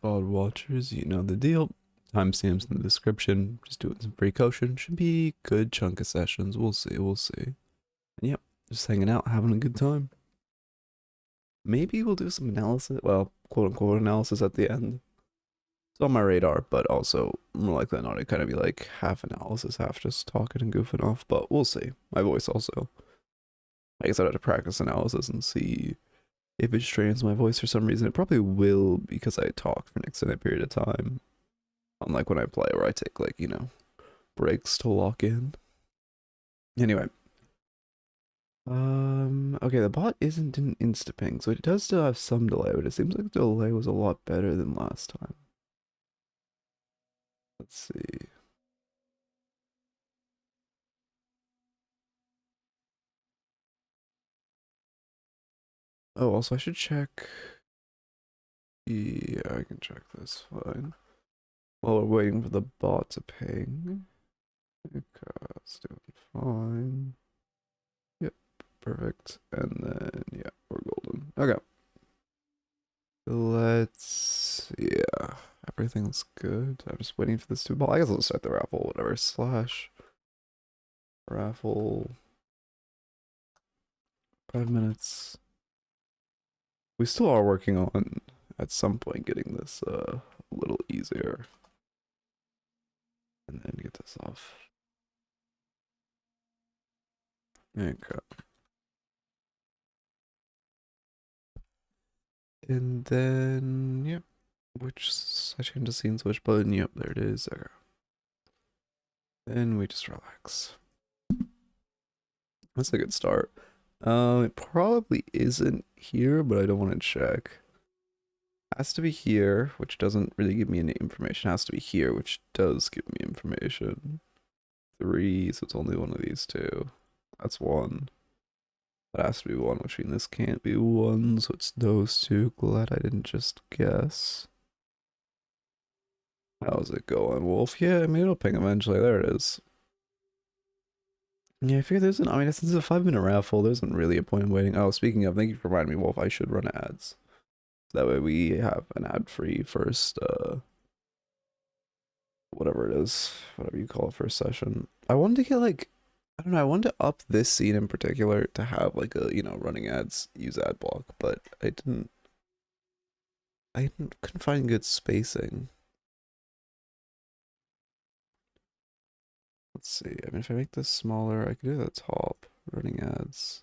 VOD watchers, you know the deal. Timestamps in the description. Just doing some precaution. Should be good chunk of sessions. We'll see. We'll see. And yep, just hanging out, having a good time. Maybe we'll do some analysis. Well, quote unquote analysis at the end. It's on my radar, but also more likely than not, it kind of be like half analysis, half just talking and goofing off. But we'll see. My voice also. I guess I'd have to practice analysis and see if it strains my voice for some reason. It probably will because I talk for an extended period of time. Unlike when I play where I take like, you know, breaks to lock in. Anyway. Okay, the bot isn't an insta-ping, so it does still have some delay, but it seems like the delay was a lot better than last time. Let's see. Oh, also I should check. Yeah, I can check this, fine. While we're waiting for the bot to ping. Okay, it's doing fine. Yep, perfect. And then, yeah, we're golden. Okay. Yeah, everything's good. I'm just waiting for this to ball. I guess I'll start the raffle, whatever. Slash raffle. 5 minutes. We still are working on, at some point, getting this a little easier. And then get this off. Okay. And then, yep. Which I change the scene switch button. Yep, there it is. Okay. Then we just relax. That's a good start. It probably isn't here, but I don't want to check. Has to be here, which doesn't really give me any information. Has to be here, which does give me information. 3, so it's only one of these two. That's 1. That has to be 1, which means this can't be 1, so it's those two. Glad I didn't just guess. How's it going, Wolf? Yeah, I mean, it'll ping eventually. There it is. Yeah, I figure there's an, I mean, since it's a 5-minute raffle, there isn't really a point in waiting. Oh, speaking of, thank you for reminding me, Wolf, I should run ads. That way we have an ad-free first, whatever it is, whatever you call it, first session. I wanted to get like, I don't know, I wanted to up this scene in particular to have like a, you know, running ads, use ad block, but couldn't find good spacing. Let's see, I mean, if I make this smaller, I could do the top, running ads.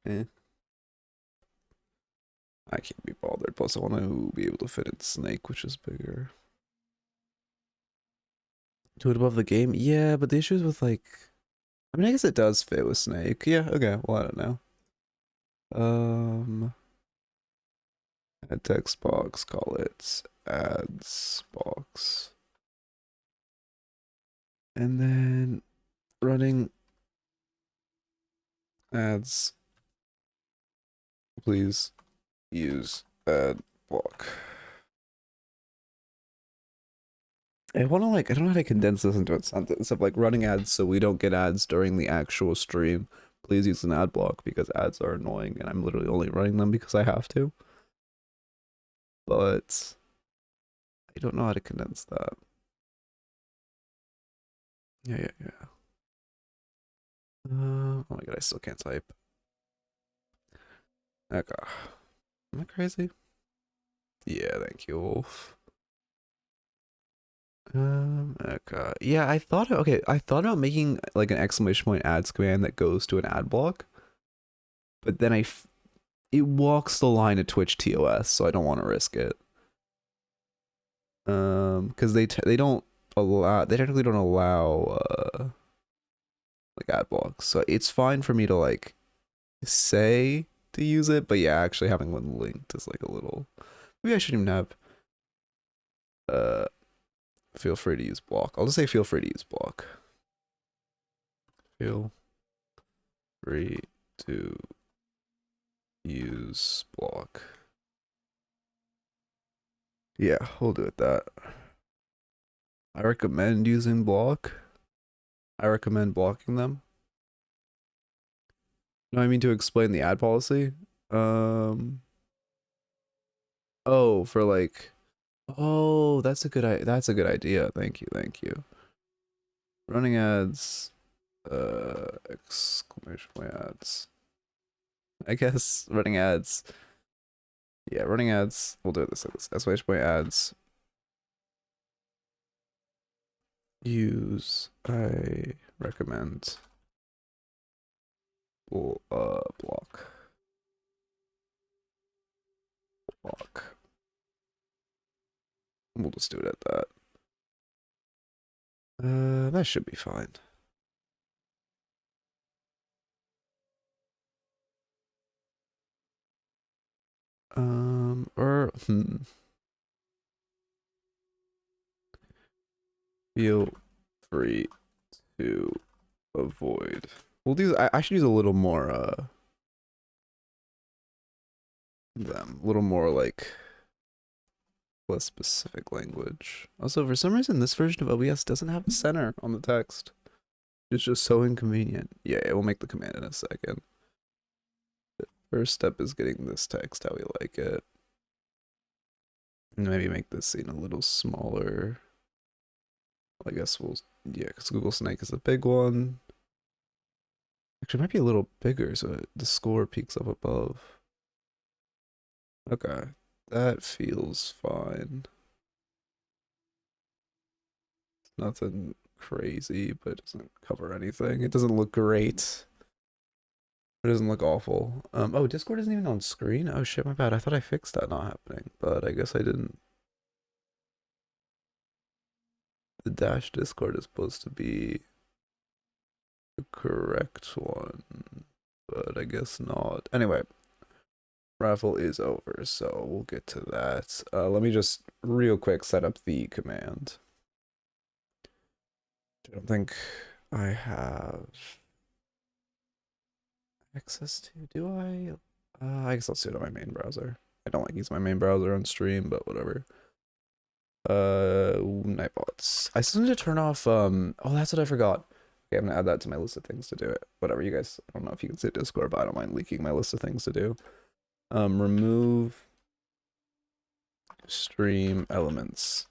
Eh. I can't be bothered, plus I want to be able to fit in Snake, which is bigger. Do it above the game? Yeah, but the issue is with like, I mean, I guess it does fit with Snake. Yeah, okay, well, I don't know. Add text box, call it ads box. And then running ads, please use ad block. I want to like, I don't know how to condense this into a sentence of like running ads so we don't get ads during the actual stream. Please use an ad block because ads are annoying and I'm literally only running them because I have to. But I don't know how to condense that. Yeah. Oh my god, I still can't type. Okay. Am I crazy? Yeah, thank you, Wolf. Okay. Yeah, I thought about making like an exclamation point ads command that goes to an ad block. But then it walks the line of Twitch TOS, so I don't want to risk it. Because they technically don't allow like ad blocks, so it's fine for me to like say to use it, but yeah, actually having one linked is like a little. Maybe I shouldn't even have. Feel free to use block. I'll just say feel free to use block. Feel free to use block. Yeah, we'll do it that. I recommend using block. I recommend blocking them. No, I mean to explain the ad policy. Oh, for like, oh, that's a good idea. Thank you, thank you. Running ads, exclamation point ads. I guess running ads. Yeah, running ads. We'll do it this exclamation point ads. Use, I recommend. Block. We'll just do it at that. That should be fine. Or feel free to avoid. We'll do. I should use a little more. A little more like less specific language. Also, for some reason, this version of OBS doesn't have a center on the text. It's just so inconvenient. Yeah, we'll make the command in a second. The first step is getting this text how we like it. And maybe make this scene a little smaller. I guess we'll, yeah, because Google Snake is a big one. Actually, it might be a little bigger so the score peaks up above. Okay, that feels fine. It's nothing crazy, but it doesn't cover anything. It doesn't look great. It doesn't look awful. Oh, Discord isn't even on screen? Oh shit, my bad. I thought I fixed that not happening, but I guess I didn't. The dash Discord is supposed to be the correct one, but I guess not. Anyway, raffle is over, so we'll get to that. Let me just real quick set up the command. I don't think I have access to, do I? I guess I'll see it on my main browser. I don't like using my main browser on stream, but whatever. Nightbots. I still need to turn off, oh, that's what I forgot. Okay, I'm gonna add that to my list of things to do it. Whatever, you guys, I don't know if you can see Discord, but I don't mind leaking my list of things to do. Remove stream elements.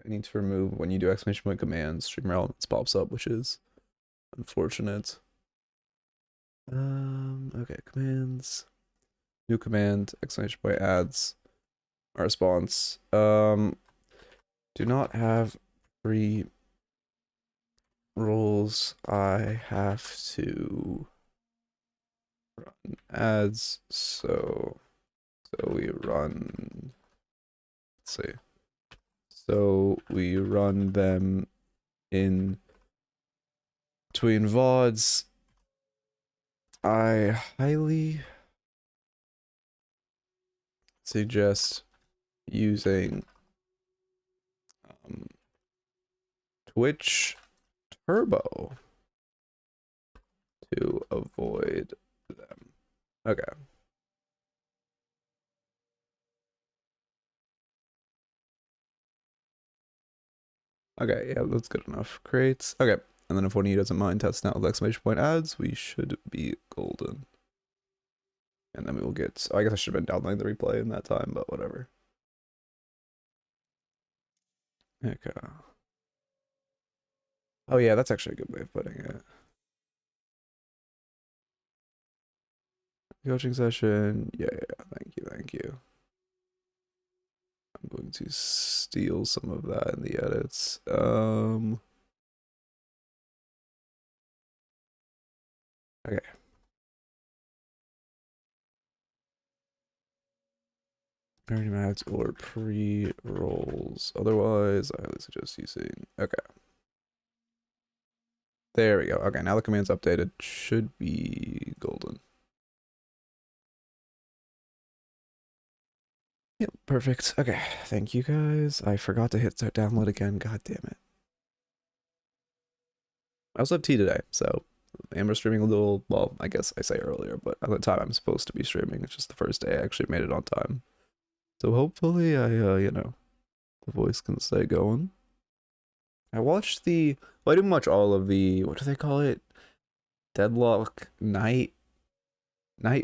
I need to remove when you do exclamation point commands, streamer elements pops up, which is unfortunate. Okay, commands. New command, exclamation point adds. Our response. Do not have free roles. I have to run ads, so we run, let's see. So we run them in between VODs. I highly suggest using Twitch Turbo to avoid them. Okay. Okay, yeah, that's good enough. Creates. Okay, and then if one of you doesn't mind testing out with exclamation point ads, we should be golden. And then we will get. Oh, I guess I should have been downloading the replay in that time, but whatever. Okay. Oh yeah, that's actually a good way of putting it. Coaching session. Yeah, thank you. I'm going to steal some of that in the edits. Okay. Earning ads or pre-rolls. Otherwise, I would suggest using. Okay. There we go. Okay, now the command's updated. Should be golden. Yep, perfect. Okay, thank you guys. I forgot to hit start download again. God damn it. I also have tea today, so Amber streaming a little, well, I guess I say earlier, but at the time I'm supposed to be streaming. It's just the first day I actually made it on time. So hopefully I, you know, the voice can stay going. I watched the, well, I didn't watch all of the, what do they call it? Deadlock night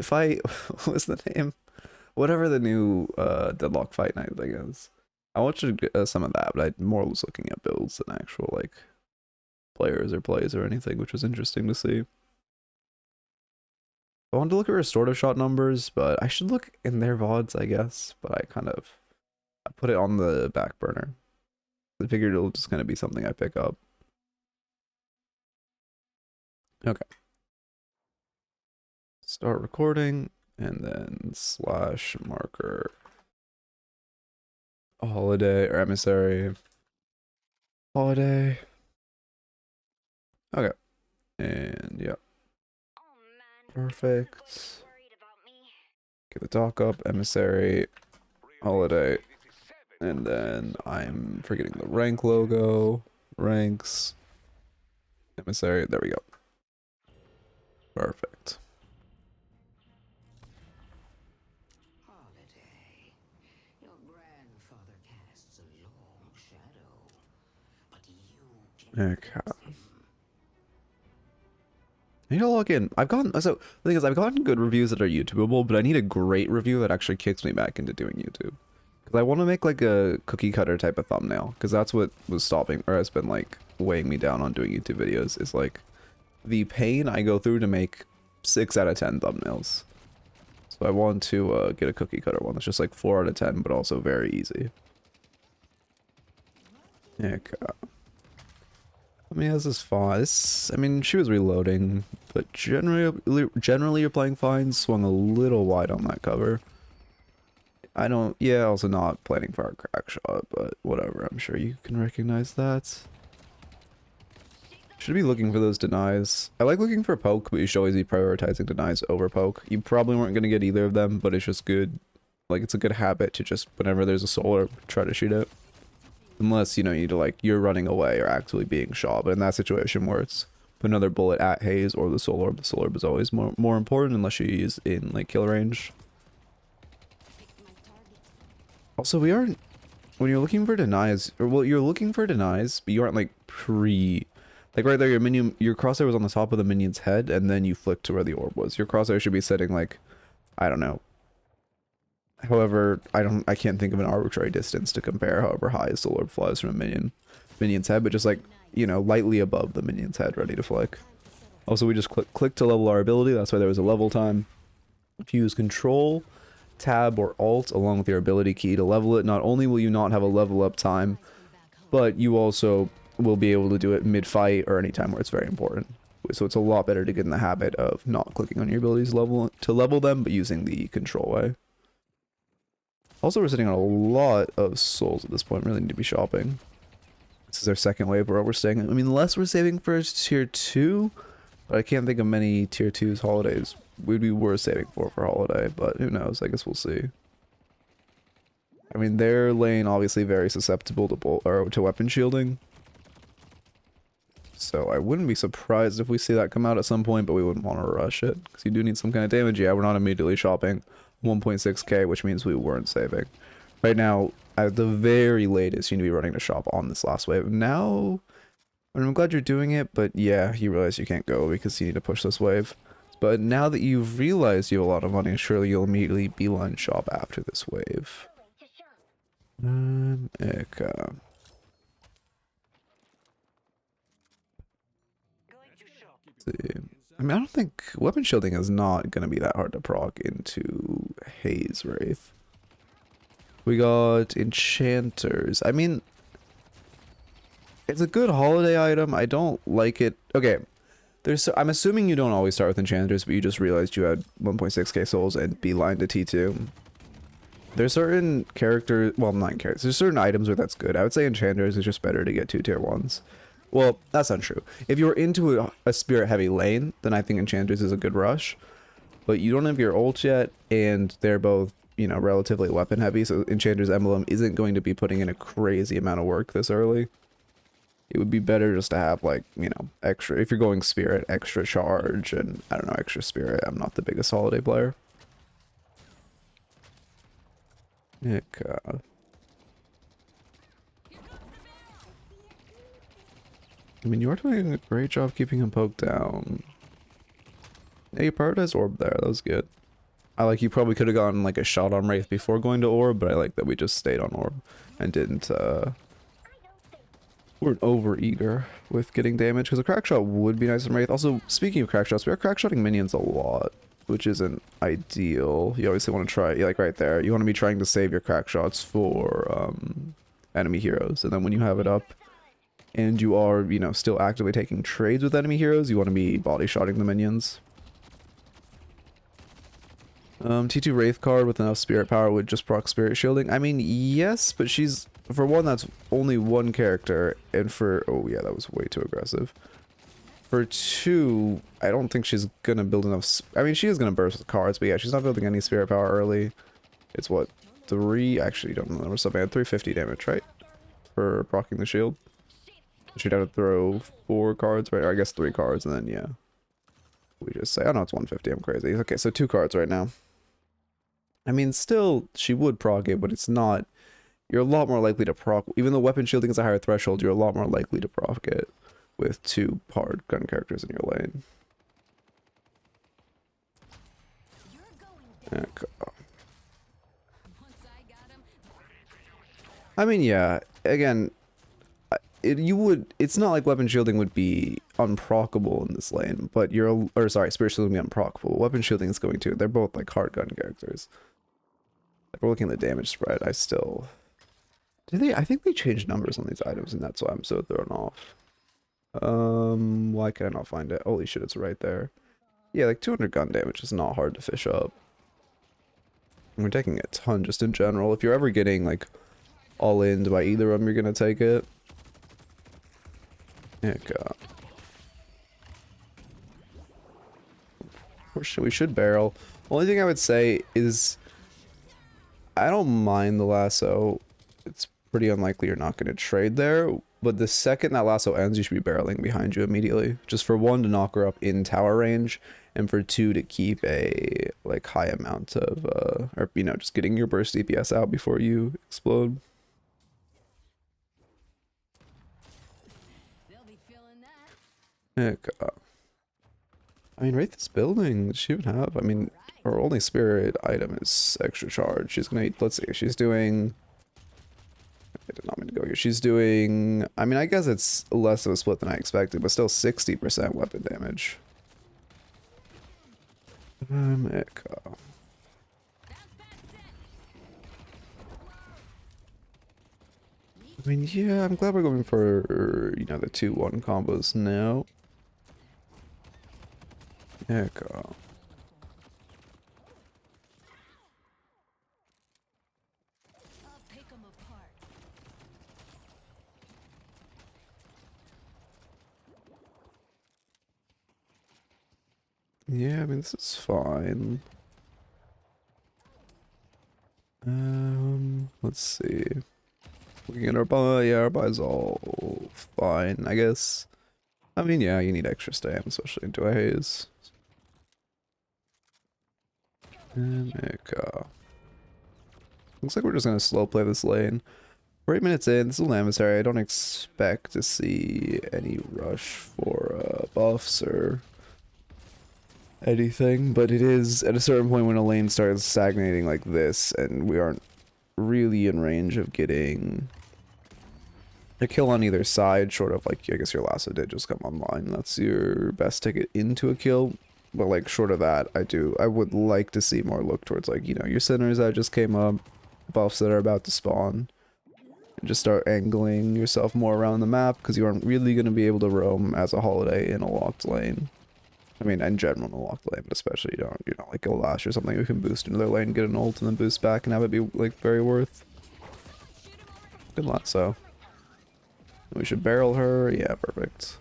fight? What was the name? Whatever the new Deadlock Fight Night thing is. I watched some of that, but I more was looking at builds than actual like players or plays or anything, which was interesting to see. I wanted to look at restorative shot numbers, but I should look in their VODs, I guess. But I put it on the back burner. I figured it'll just kind of be something I pick up. Okay. Start recording, and then slash marker holiday or emissary holiday. Okay. And yeah. Perfect. Get the dock up, emissary holiday. And then I'm forgetting the rank logo. Ranks. Emissary. There we go. Perfect. Holiday. Your grandfather casts a long shadow, but you Okay. I need to log in. So the thing is, I've gotten good reviews that are YouTubeable, but I need a great review that actually kicks me back into doing YouTube. Because I want to make like a cookie cutter type of thumbnail, because that's what was stopping, or has been like weighing me down on doing YouTube videos, is like the pain I go through to make 6 out of 10 thumbnails. So I want to get a cookie cutter one that's just like 4 out of 10, but also very easy. Okay. I mean, this is fine. I mean, she was reloading, but generally you're playing fine. Swung a little wide on that cover. Also not planning for a crack shot, but whatever. I'm sure you can recognize that. Should be looking for those denies. I like looking for poke, but you should always be prioritizing denies over poke. You probably weren't going to get either of them, but it's just good. Like, it's a good habit to just, whenever there's a solar, try to shoot it. Unless, you know, you need to, like, you're running away or actually being shot. But in that situation where it's put another bullet at Haze or the soul orb is always more important unless she's in, like, kill range. Also, we aren't, when you're looking for denies, or, well, you're looking for denies, but you aren't, like, like, right there, your crosshair was on the top of the minion's head, and then you flicked to where the orb was. Your crosshair should be setting, like, I don't know. However, I can't think of an arbitrary distance to compare however high a soul orb flies from a minion's head, but just like, you know, lightly above the minion's head, ready to flick. Also, we just click to level our ability. That's why there was a level time. If you use Control, Tab, or Alt along with your ability key to level it, not only will you not have a level up time, but you also will be able to do it mid-fight or any time where it's very important. So it's a lot better to get in the habit of not clicking on your abilities to level them, but using the control way. Also, we're sitting on a lot of souls at this point. Really need to be shopping. This is our second wave where we're staying. I mean, unless we're saving for tier 2, but I can't think of many tier 2's holidays we'd be worth saving for holiday, but who knows? I guess we'll see. I mean, their lane obviously very susceptible to weapon shielding. So I wouldn't be surprised if we see that come out at some point, but we wouldn't want to rush it because you do need some kind of damage. Yeah, we're not immediately shopping 1.6k, which means we weren't saving. Right now, at the very latest, you need to be running to shop on this last wave. Now, I'm glad you're doing it, but yeah, you realize you can't go because you need to push this wave. But now that you've realized you have a lot of money, surely you'll immediately beeline shop after this wave. Okay. See. I mean, I don't think weapon shielding is not going to be that hard to proc into Haze Wraith. We got enchanters. I mean, it's a good holiday item. I don't like it. Okay, I'm assuming you don't always start with enchanters, but you just realized you had 1.6k souls and beeline to T2. There's certain characters, well, not characters, there's certain items where that's good. I would say enchanters is just better to get 2 tier 1s. Well, that's not true. If you're into a spirit heavy lane, then I think enchanters is a good rush. But you don't have your ult yet, and they're both, you know, relatively weapon heavy, so enchanter's emblem isn't going to be putting in a crazy amount of work this early. It would be better just to have, like, you know, extra, if you're going spirit, extra charge, and I don't know, extra spirit. I'm not the biggest holiday player. Okay. I mean, you are doing a great job keeping him poked down. Yeah, you prioritized orb there. That was good. I like you probably could have gotten like a shot on Wraith before going to Orb, but I like that we just stayed on Orb and didn't weren't over eager with getting damage, because a crack shot would be nice on Wraith. Also, speaking of crack shots, we are crack shotting minions a lot, which isn't ideal. You obviously want to try, like right there, you want to be trying to save your crack shots for enemy heroes, and then when you have it up and you are, you know, still actively taking trades with enemy heroes, you want to be body shotting the minions. T2 Wraith card with enough spirit power would just proc spirit shielding. I mean, yes, but she's, for one, that's only one character, and for, oh yeah, that was way too aggressive. For two, I don't think she's gonna build enough, I mean, she is gonna burst with cards, but yeah, she's not building any spirit power early. It's what, 3, actually, don't remember something, I had 350 damage, right? For proccing the shield. She'd have to throw 4 cards, right? Or I guess 3 cards, and then, yeah. We just say, oh no, it's 150, I'm crazy. Okay, so 2 cards right now. I mean, still, she would proc it, but it's not... You're a lot more likely to proc... Even though weapon shielding is a higher threshold, you're a lot more likely to proc it with 2 hard gun characters in your lane. Okay. I mean, yeah, again... It's not like weapon shielding would be unproccable in this lane, but spirit shielding would be unproccable. Weapon shielding is going to. They're both like hard gun characters. Like, we're looking at the damage spread. I think they changed numbers on these items, and that's why I'm so thrown off. Why can I not find it? Holy shit, it's right there. Yeah, like 200 gun damage is not hard to fish up. And we're taking a ton just in general. If you're ever getting like all in by either of them, you're gonna take it. Heck, we should barrel. Only thing I would say is I don't mind the lasso. It's pretty unlikely you're not going to trade there, but the second that lasso ends, you should be barreling behind you immediately. Just for 1, to knock her up in tower range, and for 2, to keep a like high amount of or you know, just getting your burst DPS out before you explode. Heck, I mean, Wraith is building. She would have. I mean, her only spirit item is extra charge. She's gonna. Let's see. She's doing. I did not mean to go here. She's doing. I mean, I guess it's less of a split than I expected, but still 60% weapon damage. Heck, I mean, yeah, I'm glad we're going for, you know, the 2-1 combos now. Heck, yeah, I mean, this is fine. Let's see. Looking at our buy, yeah, our buy's all fine, I guess. I mean, yeah, you need extra stam, especially into a haze. And looks like we're just gonna slow play this lane. We're 8 minutes in. This is an emissary. I don't expect to see any rush for buffs or anything, but it is at a certain point when a lane starts stagnating like this, and we aren't really in range of getting a kill on either side, short of like, I guess your lasso did just come online. That's your best ticket into a kill. But like short of that, I would like to see more look towards like, you know, your centers that just came up, buffs that are about to spawn, and just start angling yourself more around the map, because you aren't really going to be able to roam as a holiday in a locked lane. I mean, in general in a locked lane, but especially you know, like a Lash or something who can boost into their lane, get an ult, and then boost back and have it be like very worth. Good lasso. We should barrel her. Yeah, perfect.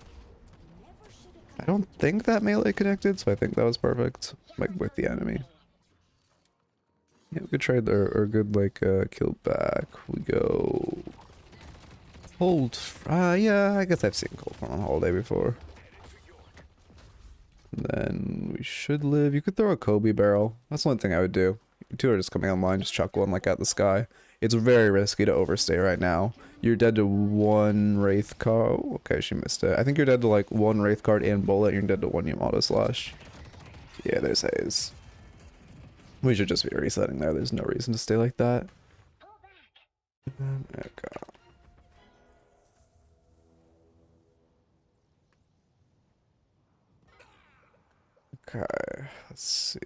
I don't think that melee connected, so I think that was perfect. Like, with the enemy. Yeah, we could trade or good, like, kill back. We go... Hold... yeah, I guess I've seen Cold Front on Holiday before. And then we should live. You could throw a Kobe barrel. That's one thing I would do. You two are just coming online, just chuck one, like, at the sky. It's very risky to overstay right now. You're dead to 1 Wraith card. Oh, okay, she missed it. I think you're dead to like 1 Wraith card and bullet. You're dead to 1 Yamato slash. Yeah, there's haze. We should just be resetting there. There's no reason to stay like that. Okay, let's see.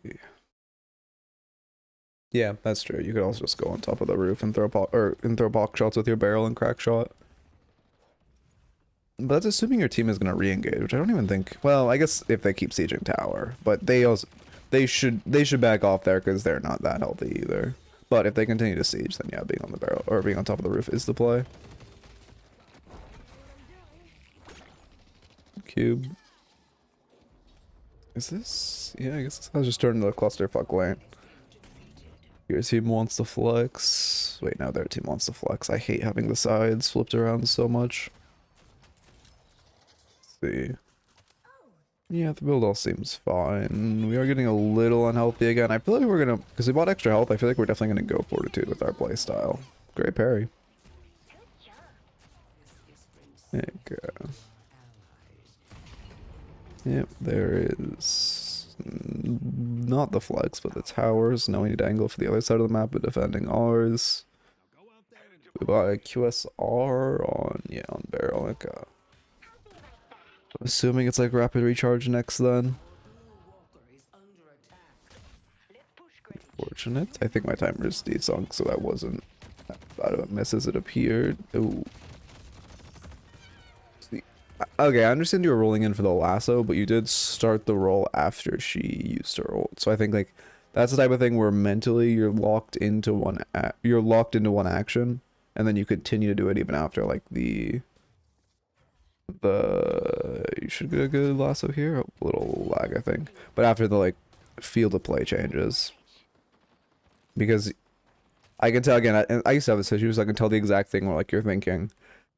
Yeah, that's true. You could also just go on top of the roof and throw box shots with your barrel and crack shot. But that's assuming your team is going to re-engage, which I don't even think. Well, I guess if they keep sieging tower, but they should back off there because they're not that healthy either. But if they continue to siege, then yeah, being on the barrel or being on top of the roof is the play. Cube. Is this? Yeah, I guess this has just turned into a clusterfuck lane. Your team wants to flex. Wait, no, their team wants to flex. I hate having the sides flipped around so much. Let's see. Yeah, the build all seems fine. We are getting a little unhealthy again. I feel like we're gonna, because we bought extra health, I feel like we're definitely gonna go Fortitude with our playstyle. Great parry. Okay. Yep, there is not the flex, but the towers. Now we need to angle for the other side of the map, but defending ours. We bought a QSR on, yeah, on barrel. Okay. I'm assuming it's like rapid recharge next then. Unfortunate. I think my timer is desunk, so that wasn't that bad of a miss as it appeared. Ooh. Okay, I understand you were rolling in for the lasso, but you did start the roll after she used her ult. So I think like that's the type of thing where mentally you're locked into one action, and then you continue to do it even after like you should get a good lasso here. A little lag, I think, but after the like field of play changes, because I can tell again. I used to have this issue, so I can tell the exact thing where like you're thinking.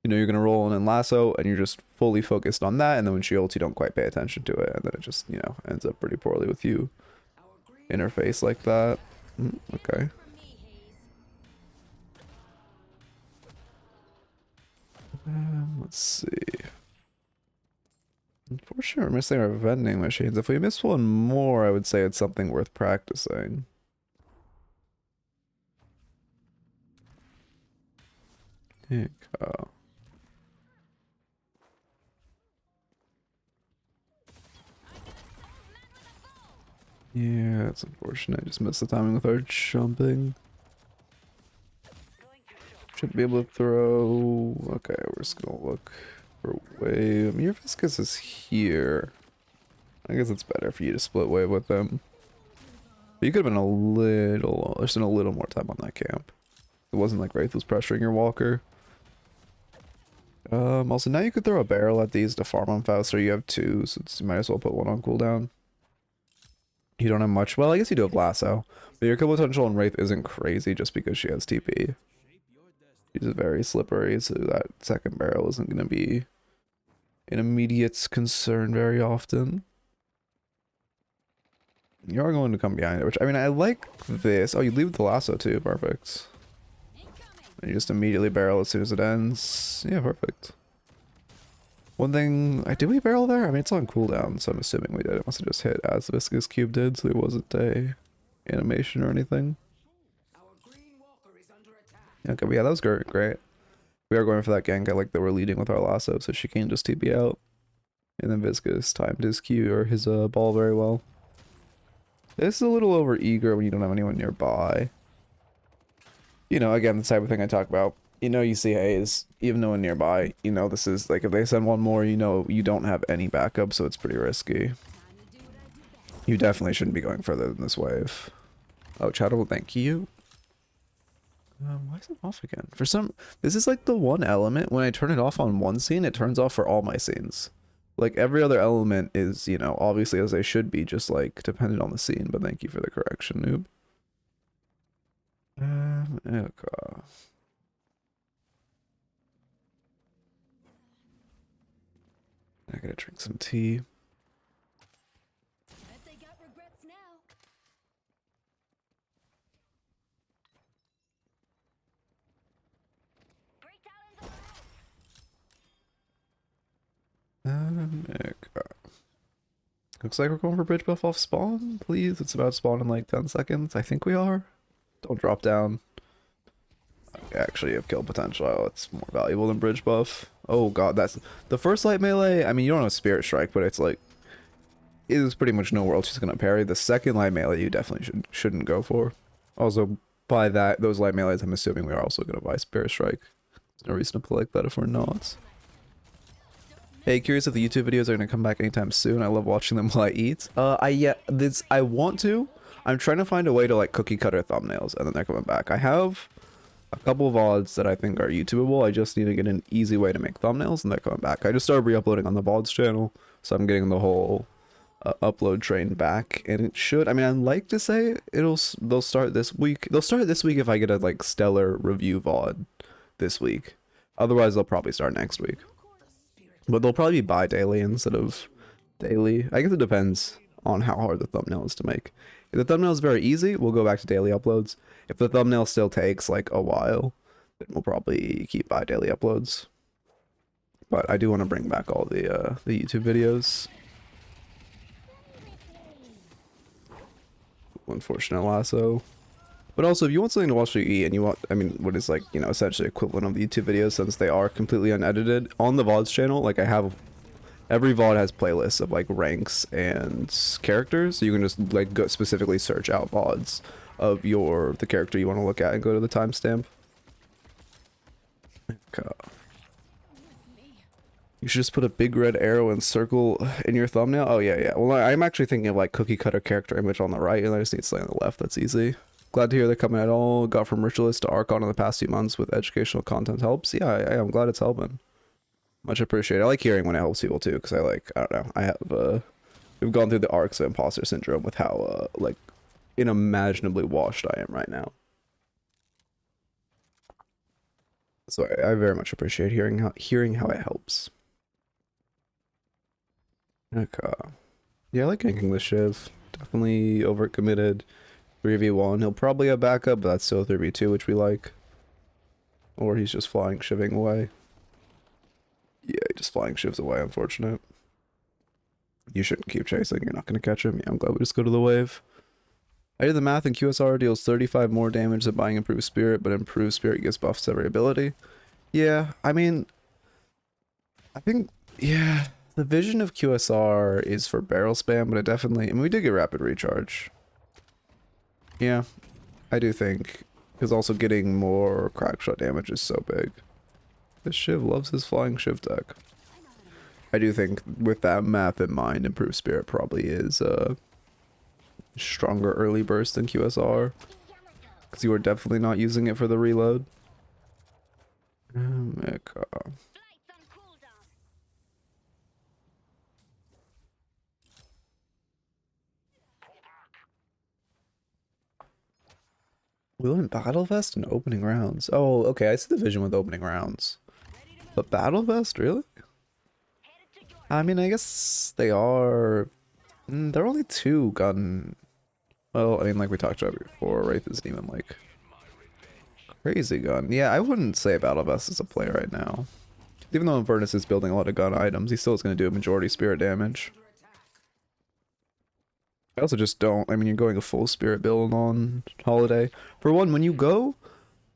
You know, you're gonna roll in and lasso, and you're just fully focused on that, and then when she ults, you don't quite pay attention to it, and then it just, you know, ends up pretty poorly with you. Interface like that. Okay. Let's see. Unfortunately, we're missing our vending machines. If we miss one more, I would say it's something worth practicing. Okay. Yeah, it's unfortunate. I just missed the timing with our jumping. Should be able to throw. Okay, we're just gonna look for wave. I mean, your Viscous is here. I guess it's better for you to split wave with them. But you could have been a little more time on that camp. It wasn't like Wraith was pressuring your walker. Also now you could throw a barrel at these to farm them faster. You have two, so you might as well put one on cooldown. You don't have much. Well, I guess you do have lasso, but your kill potential on Wraith isn't crazy just because she has TP. She's very slippery, so that second barrel isn't going to be an immediate concern very often. You are going to come behind it, which, I mean, I like this. Oh, you leave the lasso too. Perfect. And you just immediately barrel as soon as it ends. Yeah, perfect. One thing, did we barrel there? I mean, it's on cooldown, so I'm assuming we did. It must have just hit as the Viscous Cube did, so there wasn't a animation or anything. Okay, but yeah, that was great. We are going for that gank. I like that we're leading with our lasso, so she can just TP out. And then Viscous timed his Q or his ball very well. This is a little over eager when you don't have anyone nearby. You know, again, the type of thing I talk about. You know, you see Haze, even no one nearby. You know, this is like if they send one more, you know, you don't have any backup, so it's pretty risky. You definitely shouldn't be going further than this wave. Oh, Shadow, thank you. Why is it off again? For some, this is like the one element when I turn it off on one scene, it turns off for all my scenes. Like every other element is, you know, obviously as they should be, just like dependent on the scene. But thank you for the correction, noob. Okay. I gotta drink some tea. Bet they got regrets now. Looks like we're going for bridge buff off spawn, please. It's about to spawn in like 10 seconds. I think we are. Don't drop down. Actually, you have kill potential. It's more valuable than bridge buff. Oh god, that's the first light melee. I mean, you don't have Spirit Strike, but it's like it is pretty much nowhere else she's gonna parry. The second light melee, you definitely shouldn't go for. Also, by that, those light melees, I'm assuming we are also gonna buy Spirit Strike. There's no reason to play like that if we're not. Hey, curious if the YouTube videos are gonna come back anytime soon. I love watching them while I eat. I want to. I'm trying to find a way to like cookie cutter thumbnails, and then they're coming back. I have a couple of VODs that I think are YouTubeable. I just need to get an easy way to make thumbnails, and they're coming back. I just started re-uploading on the VODs channel, so I'm getting the whole upload train back, and it should. I mean, I'd like to say they'll start this week. They'll start this week if I get a like stellar review VOD this week. Otherwise, they'll probably start next week. But they'll probably be bi-daily instead of daily. I guess it depends on how hard the thumbnail is to make. If the thumbnail is very easy, we'll go back to daily uploads. If the thumbnail still takes like a while, then we'll probably keep bi-daily uploads. But I do want to bring back all the YouTube videos. Unfortunate lasso. But also, if you want something to watch while you eat, and you want, I mean, what is like, you know, essentially equivalent of the YouTube videos, since they are completely unedited, on the VODs channel, like I have, every VOD has playlists of like ranks and characters, so you can just like go specifically search out VODs of the character you want to look at and go to the timestamp. Okay. You should just put a big red arrow and circle in your thumbnail. Oh yeah. Well, I'm actually thinking of like cookie cutter character image on the right, and I just need something on the left. That's easy. Glad to hear they're coming at all. Got from Ritualist to Archon in the past few months with educational content helps. Yeah, I'm glad it's helping. Much appreciated. I like hearing when it helps people too, because I don't know. I have we've gone through the arcs of imposter syndrome with how like unimaginably washed I am right now. So I very much appreciate hearing how it helps. Okay. Yeah, I like ganking the Shiv. Definitely overcommitted. 3v1. He'll probably have backup, but that's still 3v2, which we like. Or he's just flying shiving away. Yeah, just flying shivs away, unfortunate. You shouldn't keep chasing, you're not going to catch him. Yeah, I'm glad we just go to the wave. I did the math, and QSR deals 35 more damage than buying Improved Spirit, but Improved Spirit gives buffs to every ability. Yeah, I mean, I think, yeah, the vision of QSR is for barrel spam, but it definitely, I mean, we did get rapid recharge. Yeah, I do think, because also getting more crack shot damage is so big. This Shiv loves his flying Shiv deck. I do think with that math in mind, Improved Spirit probably is a stronger early burst than QSR, because you are definitely not using it for the reload. We learned Battle Vest and opening rounds. Oh, okay, I see the vision with opening rounds. But Battle Vest, really? I mean, I guess they are... they're only 2 gun... Well, I mean, like we talked about before, Wraith isn't even, like, crazy gun. Yeah, I wouldn't say Battle Vest is a play right now. Even though Infernus is building a lot of gun items, he still is going to do a majority spirit damage. I also just don't, I mean, you're going a full spirit build on Holiday. For one, when you go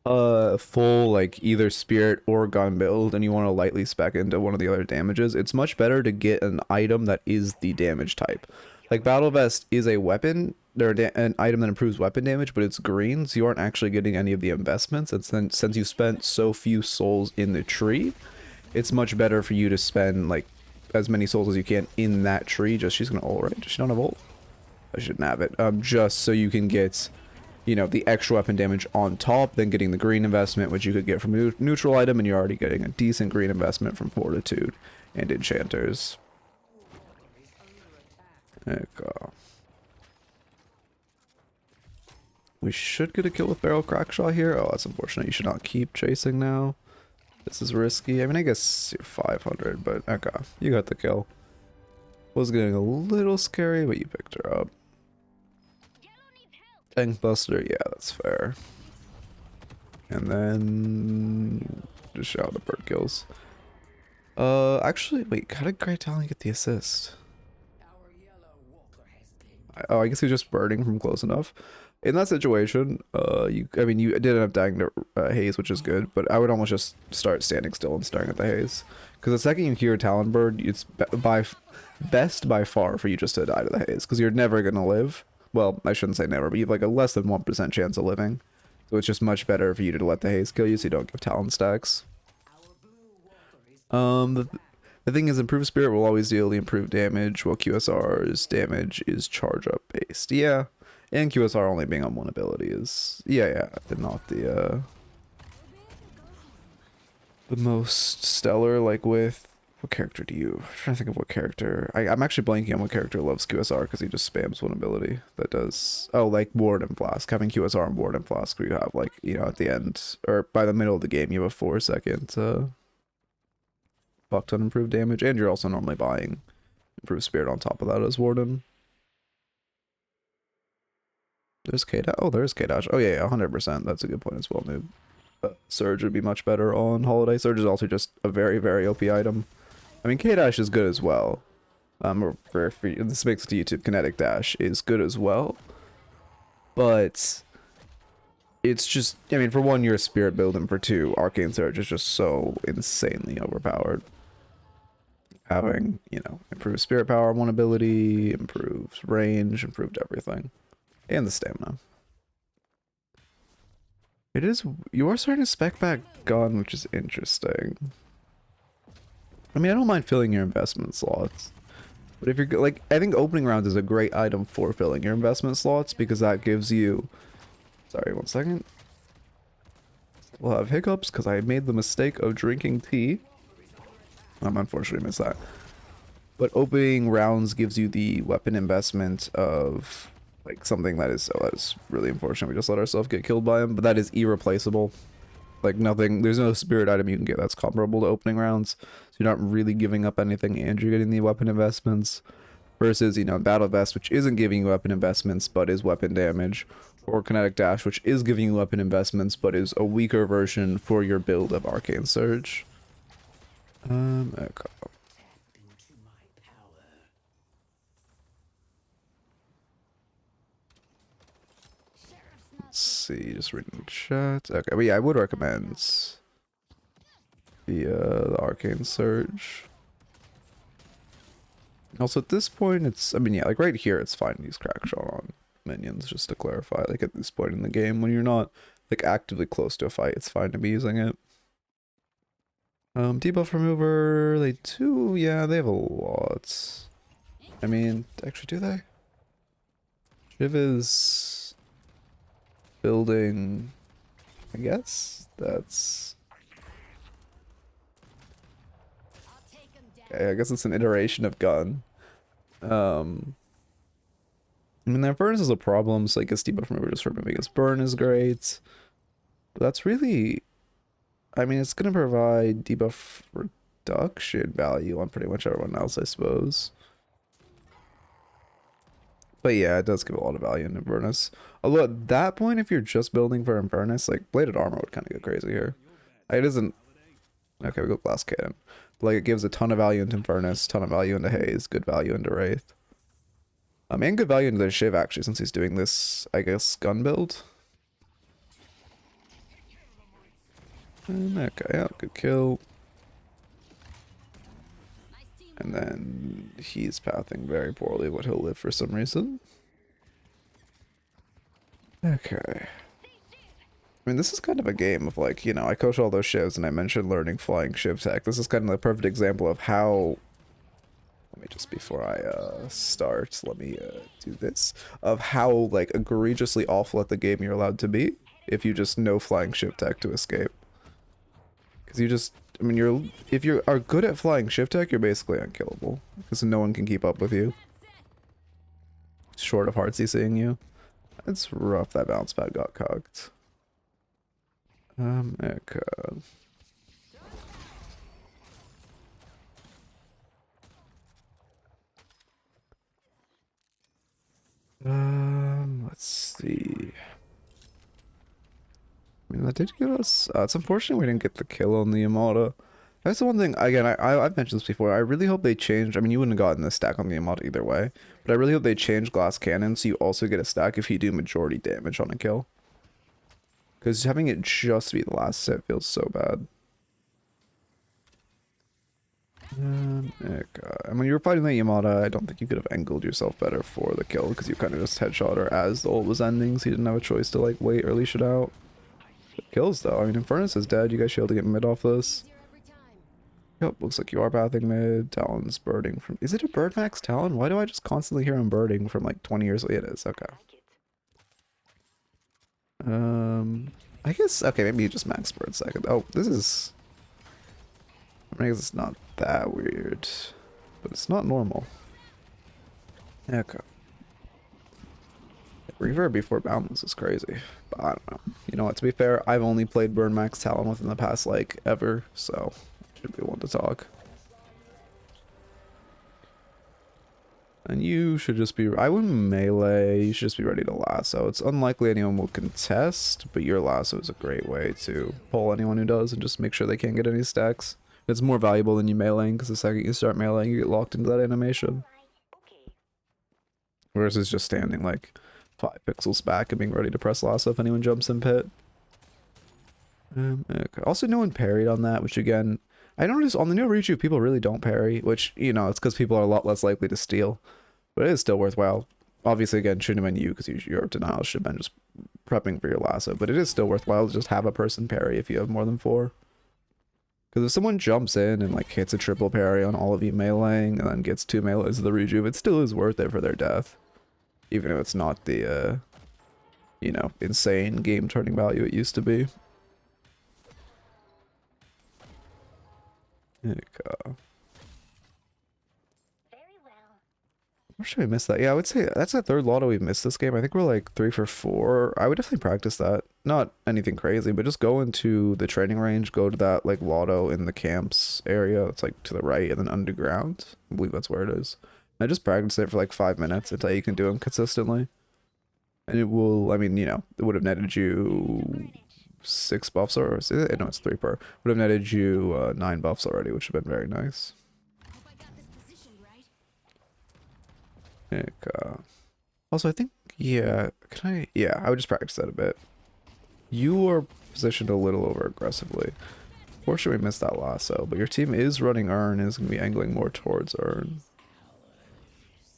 full, like, either spirit or gun build, and you want to lightly spec into one of the other damages, it's much better to get an item that is the damage type. Like, Battle Vest is a weapon, or an item that improves weapon damage, but it's green, so you aren't actually getting any of the investments, and since you spent so few souls in the tree, it's much better for you to spend, like, as many souls as you can in that tree. Just, she's gonna ult, right? Does she not have ult? I shouldn't have it. Just so you can get, you know, the extra weapon damage on top, then getting the green investment, which you could get from a neutral item, and you're already getting a decent green investment from Fortitude and Enchanters. We should get a kill with Barrel Crackshaw here. Oh, that's unfortunate. You should not keep chasing now. This is risky. I mean, I guess you're 500, but okay. You got the kill. Was getting a little scary, but you picked her up. Tank Buster, yeah, that's fair. And then just shout the bird kills. Actually, wait, how did Grey Talon get the assist? Oh, I guess he was just burning from close enough. In that situation, I mean, you did end up dying to haze, which is good, but I would almost just start standing still and staring at the haze. Because the second you hear Talon Bird, it's best by far for you just to die to the haze, because you're never going to live. Well, I shouldn't say never, but you have like a less than 1% chance of living. So it's just much better for you to let the haze kill you so you don't give Talon stacks. The thing is, improved spirit will always deal the improved damage, while QSR's damage is charge up based. Yeah. And QSR only being on one ability is, yeah, not the most stellar. Like with, what character do you, I'm trying to think of what character, I'm actually blanking on what character loves QSR because he just spams one ability that does, oh, like Ward and Flask. Having QSR on Ward and Flask where you have like, you know, at the end, or by the middle of the game, you have a 4-second buck ton improved damage, and you're also normally buying improved spirit on top of that as Warden. There's K-Dash. Oh, there's K-Dash. Oh, yeah, 100%. That's a good point as well, noob. Surge would be much better on Holiday. Surge is also just a very, very OP item. I mean, K-Dash is good as well. This makes it to YouTube. Kinetic Dash is good as well. But it's just, I mean, for one, you're a spirit build, and for two, Arcane Surge is just so insanely overpowered. Having, you know, improved spirit power on one ability, improved range, improved everything. And the stamina. It is, you are starting to spec back gun, which is interesting. I mean, I don't mind filling your investment slots. But if you're, like, I think opening rounds is a great item for filling your investment slots, because that gives you, sorry, 1 second. We'll have hiccups, because I made the mistake of drinking tea. I'm unfortunately missed that. But opening rounds gives you the weapon investment of, like, something that is, oh, that is really unfortunate. We just let ourselves get killed by him, but that is irreplaceable. Like, nothing, there's no spirit item you can get that's comparable to opening rounds. So you're not really giving up anything, and you're getting the weapon investments. Versus, you know, Battle Vest, which isn't giving you weapon investments, but is weapon damage. Or Kinetic Dash, which is giving you weapon investments, but is a weaker version for your build of Arcane Surge. Okay. Let's see, just reading the chat. Okay, but yeah, I would recommend the Arcane Surge. Also, at this point, it's, I mean, yeah, like right here, it's fine to use Crackshot on minions, just to clarify. Like at this point in the game, when you're not like actively close to a fight, it's fine to be using it. Debuff remover, they do, yeah, they have a lot. I mean, actually, do they? Shiv is building, I guess that's, okay, I guess it's an iteration of gun. I mean, the Infernus is a problem, so I guess debuff remover just removing his burn is great. But that's really, I mean, it's gonna provide debuff reduction value on pretty much everyone else, I suppose. But yeah, it does give a lot of value in Infernus. Although at that point, if you're just building for Infernus, like Bladed Armor would kind of go crazy here. It isn't, okay, we go Glass Cannon. Like, it gives a ton of value into Infernus, ton of value into Haze, good value into Wraith. And good value into the Shiv, actually, since he's doing this, I guess, gun build. Okay, yeah, good kill. And then he's pathing very poorly, but he'll live for some reason. Okay. I mean, this is kind of a game of, like, you know, I coach all those shivs, and I mentioned learning flying shiv tech. This is kind of the perfect example of how, let me just, before I start, let me do this, of how, like, egregiously awful at the game you're allowed to be if you just know flying shiv tech to escape. Because you just, I mean, if you are good at flying shiv tech, you're basically unkillable, because no one can keep up with you. Short of Heartsy seeing you. It's rough that bounce pad got cocked. Okay. Let's see. I mean, that did give us, it's unfortunate we didn't get the kill on the Yamada. That's the one thing, again, I've mentioned this before, I really hope they changed, I mean, you wouldn't have gotten this stack on the Yamada either way, but But I really hope they change glass cannon so you also get a stack if you do majority damage on a kill. Because having it just be the last set feels so bad. And when you were fighting the Yamada, I don't think you could have angled yourself better for the kill because you kind of just headshot her as the ult was ending, so you didn't have a choice to like wait or leash it out. But kills though, I mean Infernus is dead, you guys should be able to get mid off this. Yep, looks like you are pathing mid. Talon's birding from... Is it a bird max Talon? Why do I just constantly hear him birding from like 20 years ago? It is, okay. I guess, okay, maybe you just max bird second. Oh, this is... I guess it's not that weird, but it's not normal. Okay. Reverb before Boundless is crazy, but I don't know. You know what, to be fair, I've only played Burn Max Talon within the past, like, ever, so I should be one to talk. And you should just be... I wouldn't melee, you should just be ready to lasso. It's unlikely anyone will contest, but your lasso is a great way to pull anyone who does and just make sure they can't get any stacks. It's more valuable than you meleeing, because the second you start meleeing, you get locked into that animation. Versus just standing like 5 pixels back and being ready to press lasso if anyone jumps in pit. Okay. Also, no one parried on that, which again, I noticed on the new Reach people really don't parry, which, you know, it's because people are a lot less likely to steal. But it is still worthwhile. Obviously, again, shouldn't have been you, because your denial should have been just prepping for your lasso. But it is still worthwhile to just have a person parry if you have more than 4. Because if someone jumps in and like hits a triple parry on all of you meleeing and then gets 2 melees of the rejuve, it still is worth it for their death. Even if it's not the, you know, insane game turning value it used to be. Okay. Where should we miss that? Yeah, I would say that's the 3rd lotto we've missed this game. I think we're like 3 for 4. I would definitely practice that. Not anything crazy, but just go into the training range, go to that like lotto in the camps area. It's like to the right and then underground. I believe that's where it is. And just practice it for like 5 minutes until you can do them consistently. And it will, I mean, you know, it would have netted you 6 buffs or no, it's 3 per. Would have netted you 9 buffs already, which would have been very nice. Also, I think, yeah, I would just practice that a bit. You are positioned a little over aggressively. Fortunately, we missed that lasso, but your team is running Urn, is going to be angling more towards Urn.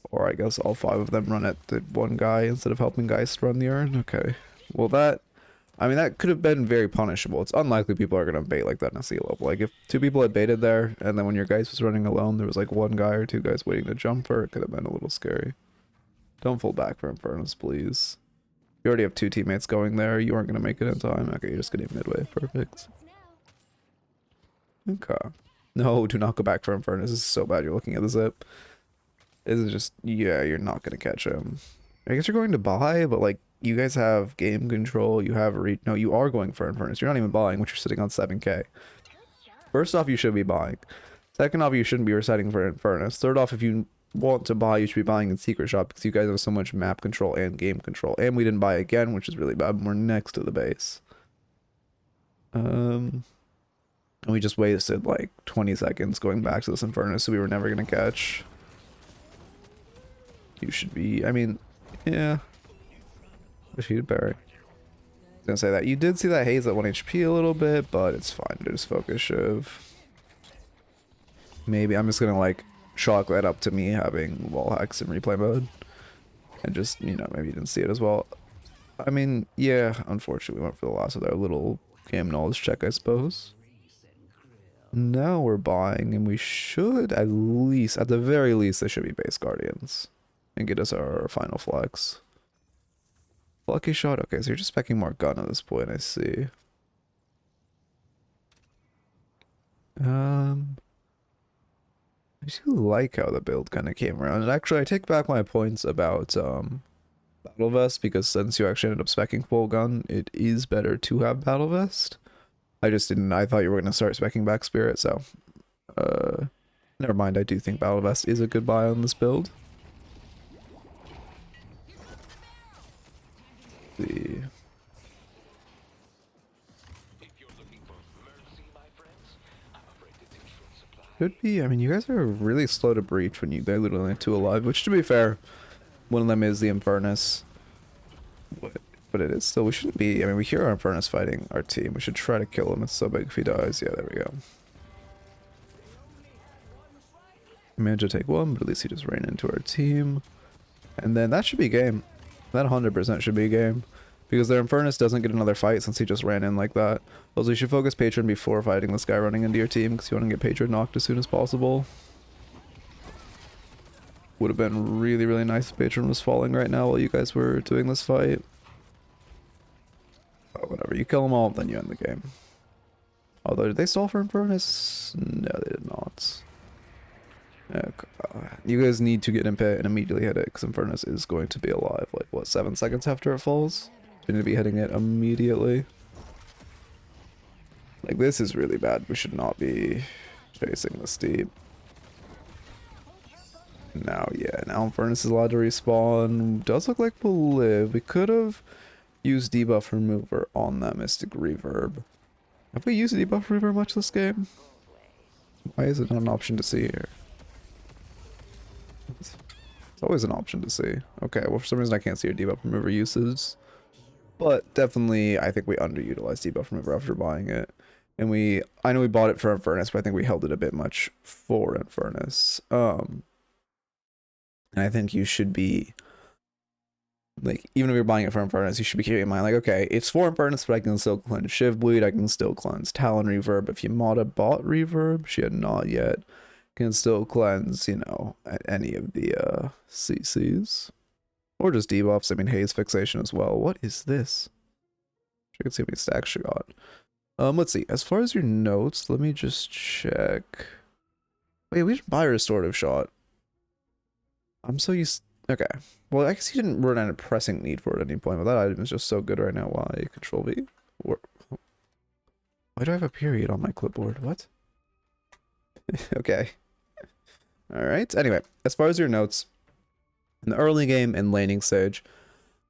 Or I guess all 5 of them run at the one guy instead of helping Geist run the Urn. Okay. Well, that, I mean, that could have been very punishable. It's unlikely people are going to bait like that in a sea level. Like, if 2 people had baited there, and then when your Geist was running alone, there was like 1 guy or 2 guys waiting to jump for it, could have been a little scary. Don't fall back for Infernus, please. You already have 2 teammates going there. You aren't going to make it in time. Okay, you're just getting midway. Perfect. Okay. No, do not go back for Infernus. This is so bad. You're looking at the zip. This is just... Yeah, you're not going to catch him. I guess you're going to buy, but like, you guys have game control. You have a No, you are going for Infernus. You're not even buying, which you're sitting on 7k. First off, you should be buying. Second off, you shouldn't be reciting for Infernus. Third off, if you want to buy, you should be buying in Secret Shop because you guys have so much map control and game control. And we didn't buy again, which is really bad. We're next to the base. And we just wasted like 20 seconds going back to this Infernus, so we were never going to catch. You should be, I mean, yeah. Wish you'd parry. I was gonna say that. You did see that haze at 1 HP a little bit, but it's fine to just focus Shiv. Maybe I'm just gonna like chalk that up to me having wall hacks in replay mode. And just, you know, maybe you didn't see it as well. I mean, yeah, unfortunately we went for the loss of their little game knowledge check, I suppose. Now we're buying, and we should at least, at the very least, they should be base guardians. And get us our final flex. Lucky shot? Okay, so you're just specking more gun at this point, I see. I do like how the build kind of came around. And actually, I take back my points about Battle Vest, because since you actually ended up specking full gun, it is better to have Battle Vest. I just didn't, I thought you were going to start specking back Spirit, so never mind. I do think Battle Vest is a good buy on this build. See. Could be, I mean, you guys are really slow to breach when you, they literally have 2 alive, which to be fair, One of them is the Infernus. But it is still, we shouldn't be, I mean, we hear our Infernus fighting our team. We should try to kill him. It's so big if he dies. Yeah, there we go. We managed to take one, but at least he just ran into our team. And then that should be game. That 100% should be game. Because their Infernus doesn't get another fight since he just ran in like that. Also, you should focus Patron before fighting this guy running into your team, because you want to get Patron knocked as soon as possible. Would have been really, really nice if Patron was falling right now while you guys were doing this fight. But whatever, you kill them all, then you end the game. Although, did they stall for Infernus? No, they did not. You guys need to get in pit and immediately hit it, because Infernus is going to be alive, like, what, 7 seconds after it falls? You need to be hitting it immediately. Like, this is really bad. We should not be chasing this deep. Now, yeah, now Infernus is allowed to respawn. Does look like we'll live. We could have used debuff remover on that Mystic Reverb. Have we used debuff remover much this game? Why is it not an option to see here? It's always an option to see. Okay, well, for some reason I can't see your debuff remover uses. But definitely, I think we underutilized debuff remover after buying it. And I know we bought it for Infernus, but I think we held it a bit much for Infernus. And I think you should be, like, even if you're buying it for Infernus, you should be keeping in mind, like, okay, it's for Infernus, but I can still cleanse Shiv Bleed, I can still cleanse Talon Reverb. If Yamada bought Reverb, she had not yet, can still cleanse, you know, any of the CCs. Or just debuffs. I mean, Haze Fixation as well. What is this? I can see how many stacks she got. Let's see. As far as your notes, let me just check. Wait, we should buy a Restorative Shot. I'm so used... Okay. Well, I guess he didn't run out of pressing need for it at any point, but that item is just so good right now. Why? Control V? Why do I have a period on my clipboard? What? Okay. Alright. Anyway, as far as your notes, in the early game and laning stage,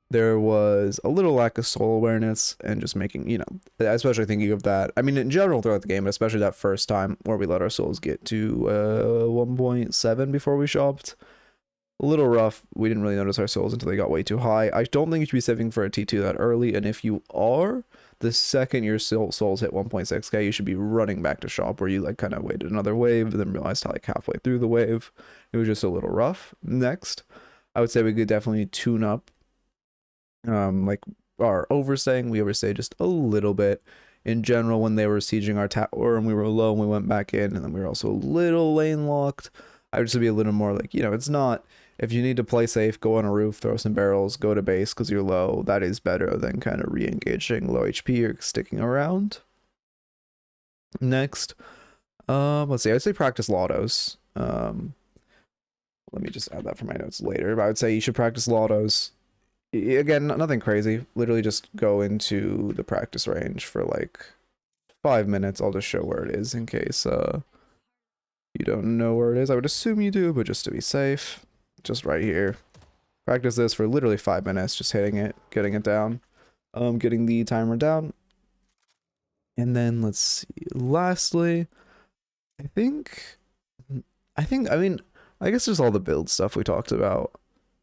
there was a little lack of soul awareness and just making, you know, especially thinking of that. I mean, in general throughout the game, but especially that first time where we let our souls get to 1.7 before we shopped. A little rough. We didn't really notice our souls until they got way too high. I don't think you should be saving for a T2 that early, and if you are, the second your souls hit 1.6k, you should be running back to shop, where you like kind of waited another wave, then realized like halfway through the wave, it was just a little rough. Next, I would say we could definitely tune up, like our overstaying. We overstayed just a little bit. In general, when they were sieging our tower and we were low and we went back in, and then we were also a little lane locked, I would just be a little more like, you know, it's not... If you need to play safe, go on a roof, throw some barrels, go to base because you're low. That is better than kind of re-engaging low HP or sticking around. Next, let's see. I'd say practice Lottos. Let me just add that for my notes later. But I would say you should practice Lottos. Again, nothing crazy. Literally just go into the practice range for like 5 minutes. I'll just show where it is in case you don't know where it is. I would assume you do, but just to be safe. Just right here. Practice this for literally 5 minutes, just hitting it, getting it down, getting the timer down. And then let's see. Lastly, I mean, I guess there's all the build stuff we talked about.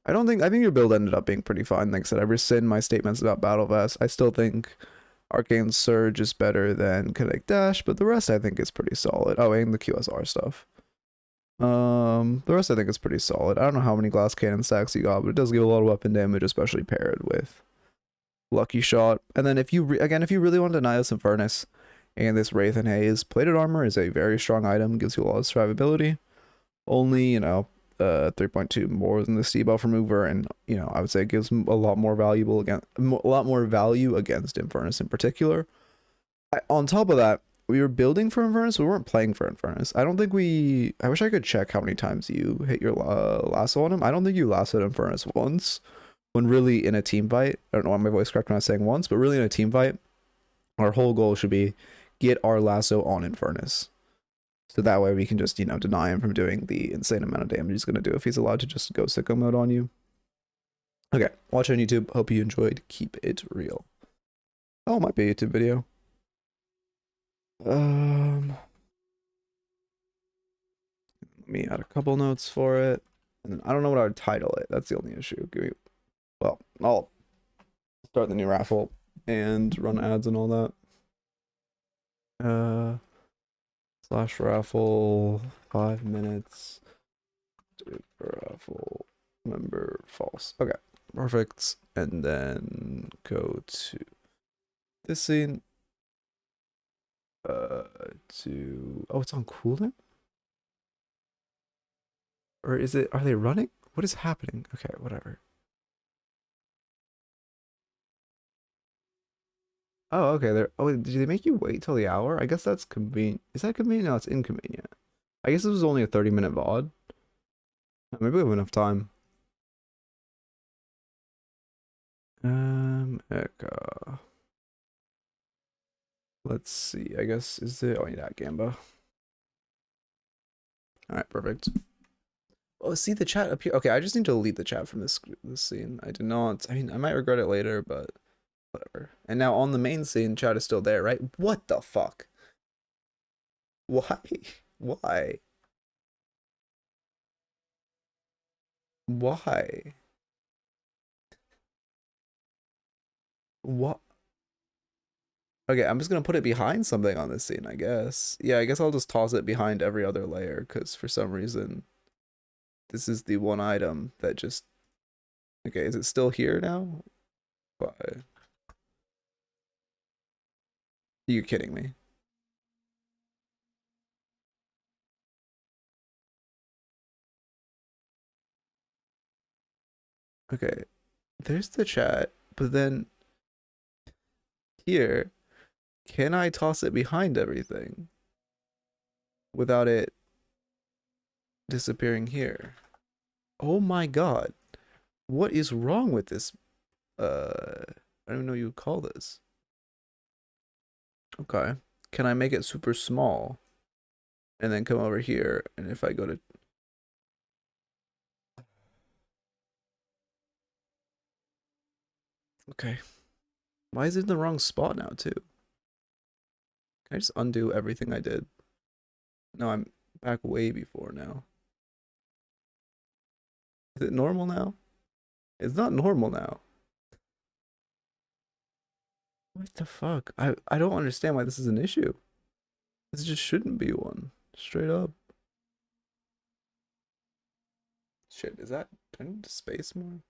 I think your build ended up being pretty fine. Like I said, I rescind my statements about Battle Vest. I still think Arcane Surge is better than Kinetic Dash, but the rest I think is pretty solid. Oh, and the QSR stuff. The rest I think is pretty solid. I don't know how many glass cannon stacks you got, but it does give a lot of weapon damage, especially paired with Lucky Shot. And then if you really want to deny us Infernus and this Wraith and Haze, plated armor is a very strong item, gives you a lot of survivability. Only, you know, 3.2 more than the debuff remover, and you know, I would say it gives a lot more value against Infernus in particular. On top of that, we were building for Infernus, we weren't playing for Infernus. I wish I could check how many times you hit your lasso on him. I don't think you lassoed Infernus once, when really in a team fight, I don't know why my voice cracked when I was saying once, but really in a team fight, our whole goal should be get our lasso on Infernus. So that way we can just, you know, deny him from doing the insane amount of damage he's going to do if he's allowed to just go sicko mode on you. Okay, watch on YouTube. Hope you enjoyed. Keep it real. Oh, it might be a YouTube video. Let me add a couple notes for it. And then I don't know what I would title it. That's the only issue. Well, I'll start the new raffle and run ads and all that. Slash raffle 5 minutes. Raffle member false. Okay, perfect. And then go to this scene. It's on cooldown? Or is it, are they running? What is happening? Okay, whatever. Oh, okay. Did they make you wait till the hour? I guess that's convenient. Is that convenient? No, it's inconvenient. I guess this was only a 30-minute VOD. Maybe we have enough time. Eka. Let's see. I guess is it? Oh, I need that Gamba. All right, perfect. Oh, see the chat up here. Okay, I just need to delete the chat from this scene. I did not. I mean, I might regret it later, but whatever. And now on the main scene, chat is still there, right? What the fuck? Why? Why? Why? What? Okay, I'm just gonna put it behind something on this scene, I guess. Yeah, I guess I'll just toss it behind every other layer, because for some reason, this is the one item that just... Okay, is it still here now? Why? You're kidding me. Okay, there's the chat, but then here, can I toss it behind everything without it disappearing here? Oh my god. What is wrong with this? I don't even know what you would call this. Okay. Can I make it super small? And then come over here, and if I go to... Okay. Why is it in the wrong spot now, too? Can I just undo everything I did? No, I'm back way before now. Is it normal now? It's not normal now. What the fuck? I don't understand why this is an issue. This just shouldn't be one. Straight up. Shit, is that... Do I need to space more?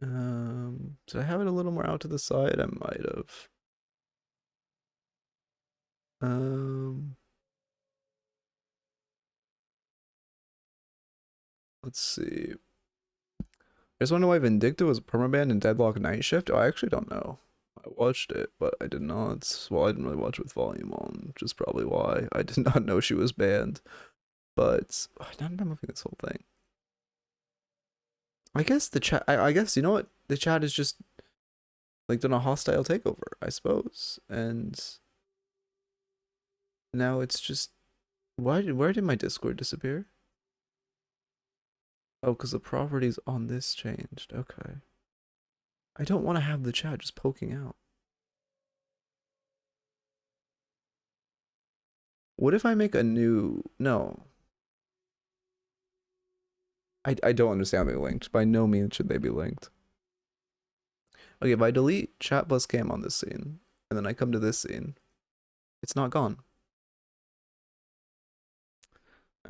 Did I have it a little more out to the side? I might have. Let's see. I just want to know why Vindicta was permabanned in Deadlock Night Shift. Oh, I actually don't know. I watched it, but I did not. Well, I didn't really watch with volume on, which is probably why. I did not know she was banned. But I'm not moving this whole thing. I guess the chat. I guess, you know what? The chat is just like done a hostile takeover, I suppose. And now it's just... Where did my Discord disappear? Oh, because the properties on this changed. Okay. I don't want to have the chat just poking out. What if I make a new... No. I don't understand they're linked. By no means should they be linked. Okay, if I delete chat plus cam on this scene, and then I come to this scene, it's not gone.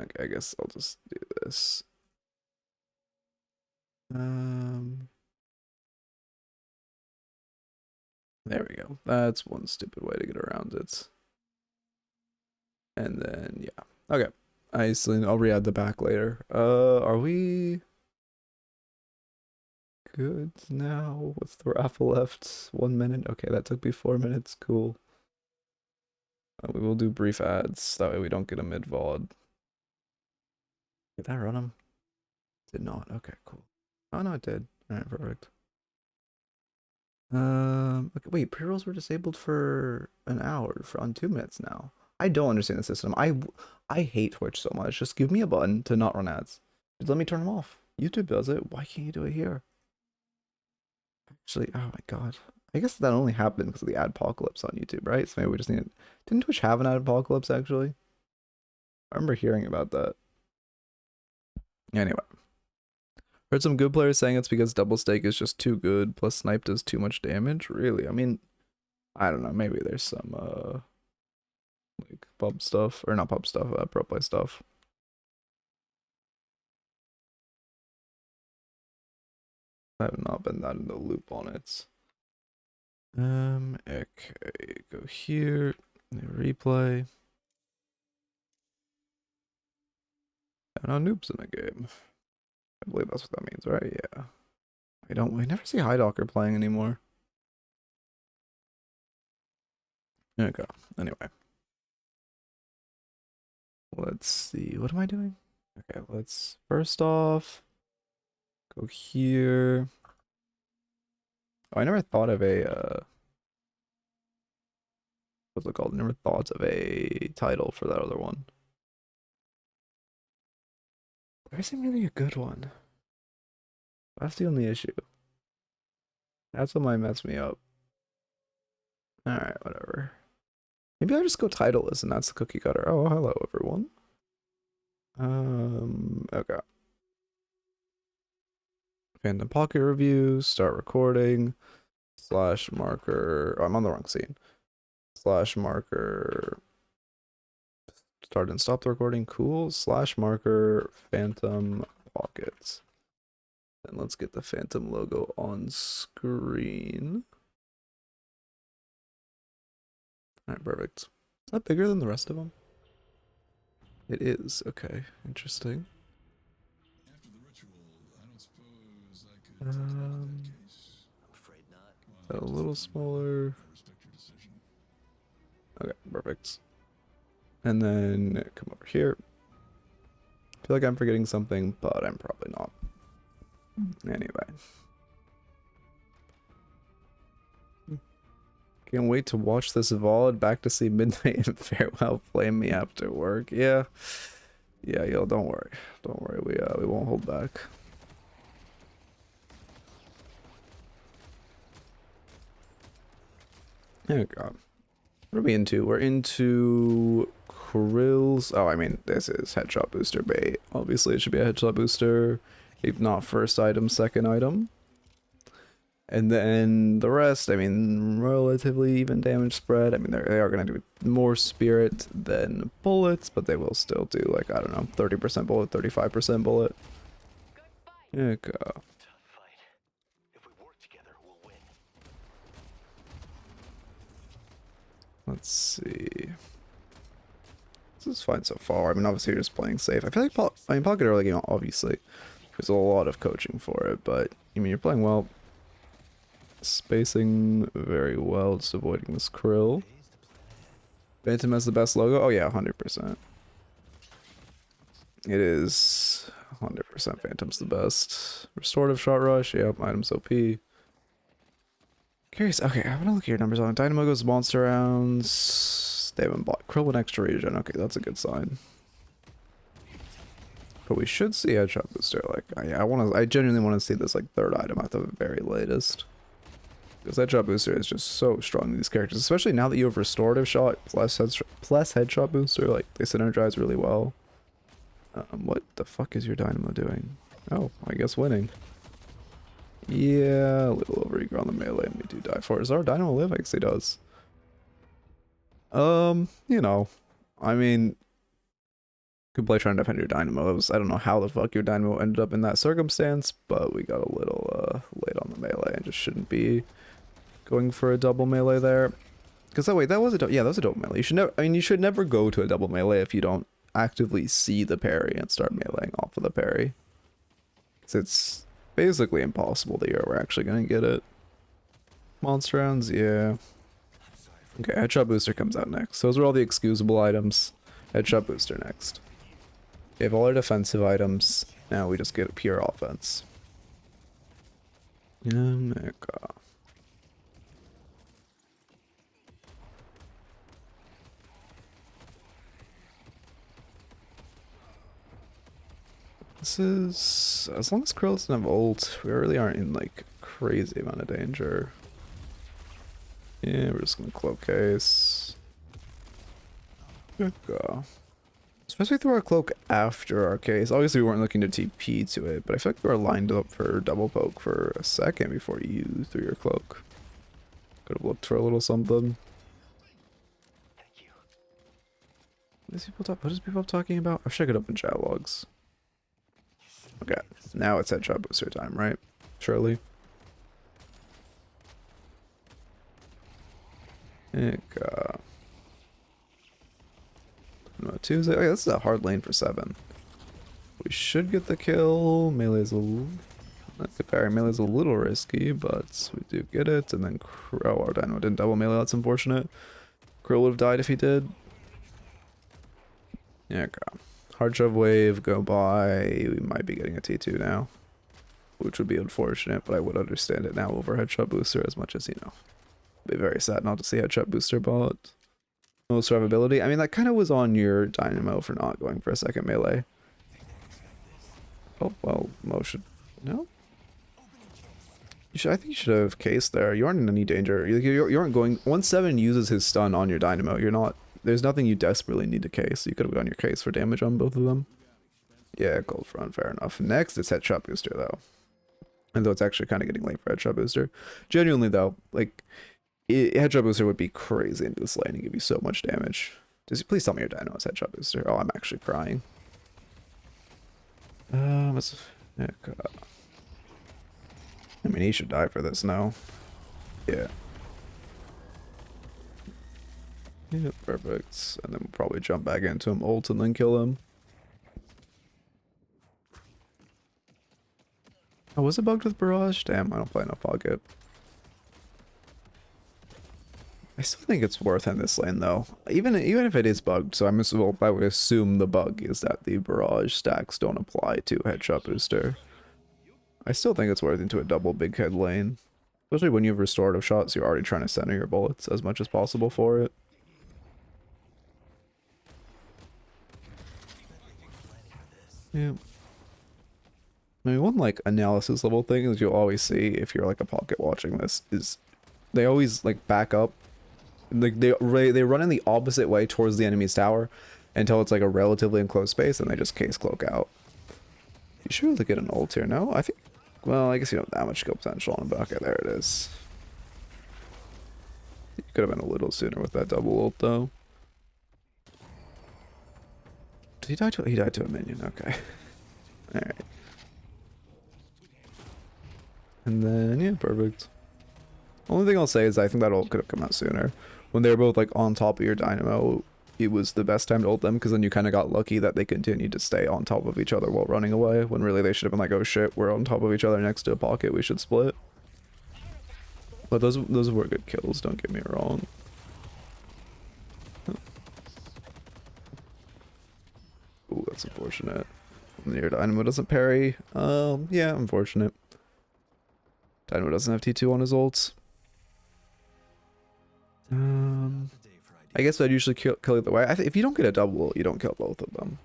Okay, I guess I'll just do this. There we go. That's one stupid way to get around it. And then, yeah. Okay. I'll re-add the back later. Are we good now? What's the raffle left? 1 minute? Okay, that took me 4 minutes. Cool. We will do brief ads. That way we don't get a mid-VOD. Did that run them? Did not. Okay, cool. Oh, no, it did. Alright, perfect. Okay, wait, pre-rolls were disabled for an hour, on 2 minutes now. I don't understand the system. I hate Twitch so much. Just give me a button to not run ads. Just let me turn them off. YouTube does it. Why can't you do it here? Actually, oh my god. I guess that only happened because of the adpocalypse on YouTube, right? So maybe we just need it. Didn't Twitch have an adpocalypse, actually? I remember hearing about that. Anyway. Heard some good players saying it's because double stake is just too good, plus snipe does too much damage. Really? I mean, I don't know. Maybe there's some, like, pub stuff. Or not pub stuff, pro play stuff. I have not been that in the loop on it. Okay, go here, replay. No noobs in the game. I believe that's what that means, right? Yeah. We never see High Docker playing anymore. There we go. Anyway. Let's see. What am I doing? Okay, let's first off go here. Oh, I never thought of a what's it called? I never thought of a title for that other one. There isn't really a good one. That's the only issue. That's what might mess me up. Alright, whatever. Maybe I just go titleless and that's the cookie cutter. Oh, hello everyone. Okay. Phantom Pocket review, start recording, slash marker. Oh, I'm on the wrong scene. Slash marker. Start and stop the recording. Cool. Slash marker Phantom Pockets. And let's get the Phantom logo on screen. Alright, perfect. Is that bigger than the rest of them? It is. Okay, interesting. After the ritual, I don't suppose I could I'm afraid not. A little smaller. I respect your decision. Okay, perfect. And then come over here. I feel like I'm forgetting something, but I'm probably not. Anyway. Can't wait to watch this VOD. Back to see Midnight and Farewell flame me after work. Yeah. Yeah, yo, don't worry. Don't worry. We won't hold back. There we go. What are we into? We're into Krill's. Oh, I mean, this is headshot booster bait. Obviously, it should be a headshot booster. If not first item, second item. And then the rest, I mean, relatively even damage spread. I mean, they are going to do more spirit than bullets, but they will still do, like, I don't know, 30% bullet, 35% bullet. There you go. Tough fight. If we work together, we'll win. Let's see. This is fine so far. I mean, obviously you're just playing safe. I feel like Pocket early game, obviously, there's a lot of coaching for it, but I mean, you're playing well. Spacing very well, just avoiding this Krill. Phantom has the best logo? Oh yeah, 100%. It is 100% Phantom's the best. Restorative Shot Rush, yep, items OP. Curious, okay, I'm gonna look at your numbers on it. Dynamo goes monster rounds. They haven't bought Krill with extra regen. Okay, that's a good sign. But we should see Headshot Booster. Like, I genuinely want to see this like third item at the very latest. Because Headshot Booster is just so strong in these characters, especially now that you have Restorative Shot plus Headshot Booster. Like, they synergize really well. What the fuck is your Dynamo doing? Oh, I guess winning. Yeah, a little over eager on the melee, and we do die for it. Does our Dynamo live? I guess he does. You know, I mean, could play trying to defend your Dynamo. I don't know how the fuck your Dynamo ended up in that circumstance, but we got a little late on the melee and just shouldn't be going for a double melee there. Because that was a that was a double melee. You should never. I mean, you should never go to a double melee if you don't actively see the parry and start meleeing off of the parry. Because it's basically impossible that you're actually gonna get it. Monster rounds, yeah. Okay, Headshot Booster comes out next. Those are all the excusable items. Headshot Booster next. We have all our defensive items. Now we just get a pure offense. This is, as long as Krill doesn't have ult, we really aren't in like crazy amount of danger. Yeah, we're just gonna cloak case. Good go. Especially through our cloak after our case. Obviously we weren't looking to TP to it, but I feel like we were lined up for double poke for a second before you threw your cloak. Could have looked for a little something. Thank you. What is people talking about? I should get up in chat logs. Okay, now it's headshot booster time, right? Surely. No, Tuesday. Okay, this is a hard lane for 7. We should get the kill. Melee's a little... Not good parry. Melee's a little risky, but we do get it. And then Crow, our Dynamo didn't double melee. That's unfortunate. Crow would have died if he did. Yeah, okay. Hard shove wave, go by. We might be getting a T2 now, which would be unfortunate, but I would understand it now over headshot booster as much as, you know. Be very sad not to see headshot booster, but no survivability. I mean, that kind of was on your Dynamo for not going for a second melee. Oh, well, Mo should... No? I think you should have cased there. You aren't in any danger. You aren't going... Once 7 uses his stun on your Dynamo, you're not... There's nothing you desperately need to case. You could have gone your case for damage on both of them. Yeah, cold front, fair enough. Next, it's headshot booster, though. And though it's actually kind of getting late for headshot booster. Genuinely, though, like... Headshot booster would be crazy into this lane and give you so much damage. Just please tell me your Dynamo is headshot booster. Oh, I'm actually crying. Let's... Yeah, I mean, he should die for this now. Yeah. Yeah, perfect. And then we'll probably jump back into him, ult, and then kill him. Oh, was it bugged with Barrage? Damn, I don't play enough pocket. I still think it's worth in this lane, though. Even if it is bugged, so I would assume the bug is that the Barrage stacks don't apply to headshot booster. I still think it's worth into a double big head lane. Especially when you have restorative shots, you're already trying to center your bullets as much as possible for it. Yeah. I mean, one like analysis level thing is you'll always see if you're like a pocket watching this is they always like back up, like they run in the opposite way towards the enemy's tower until it's like a relatively enclosed space, and they just case cloak out. You should be able to get an ult here. No, I think. Well, I guess you don't have that much skill potential on a bucket. There it is. You could have been a little sooner with that double ult though. Did he die to? He died to a minion. Okay. All right. And then, yeah, perfect. Only thing I'll say is I think that ult could have come out sooner. When they were both like on top of your Dynamo, it was the best time to ult them, because then you kind of got lucky that they continued to stay on top of each other while running away, when really they should have been like, oh shit, we're on top of each other next to a pocket, we should split. But those were good kills, don't get me wrong. Ooh, that's unfortunate. Your Dynamo doesn't parry. Yeah, unfortunate. Dynamo doesn't have T2 on his ults. I guess I'd usually kill either way. If you don't get a double ult, you don't kill both of them.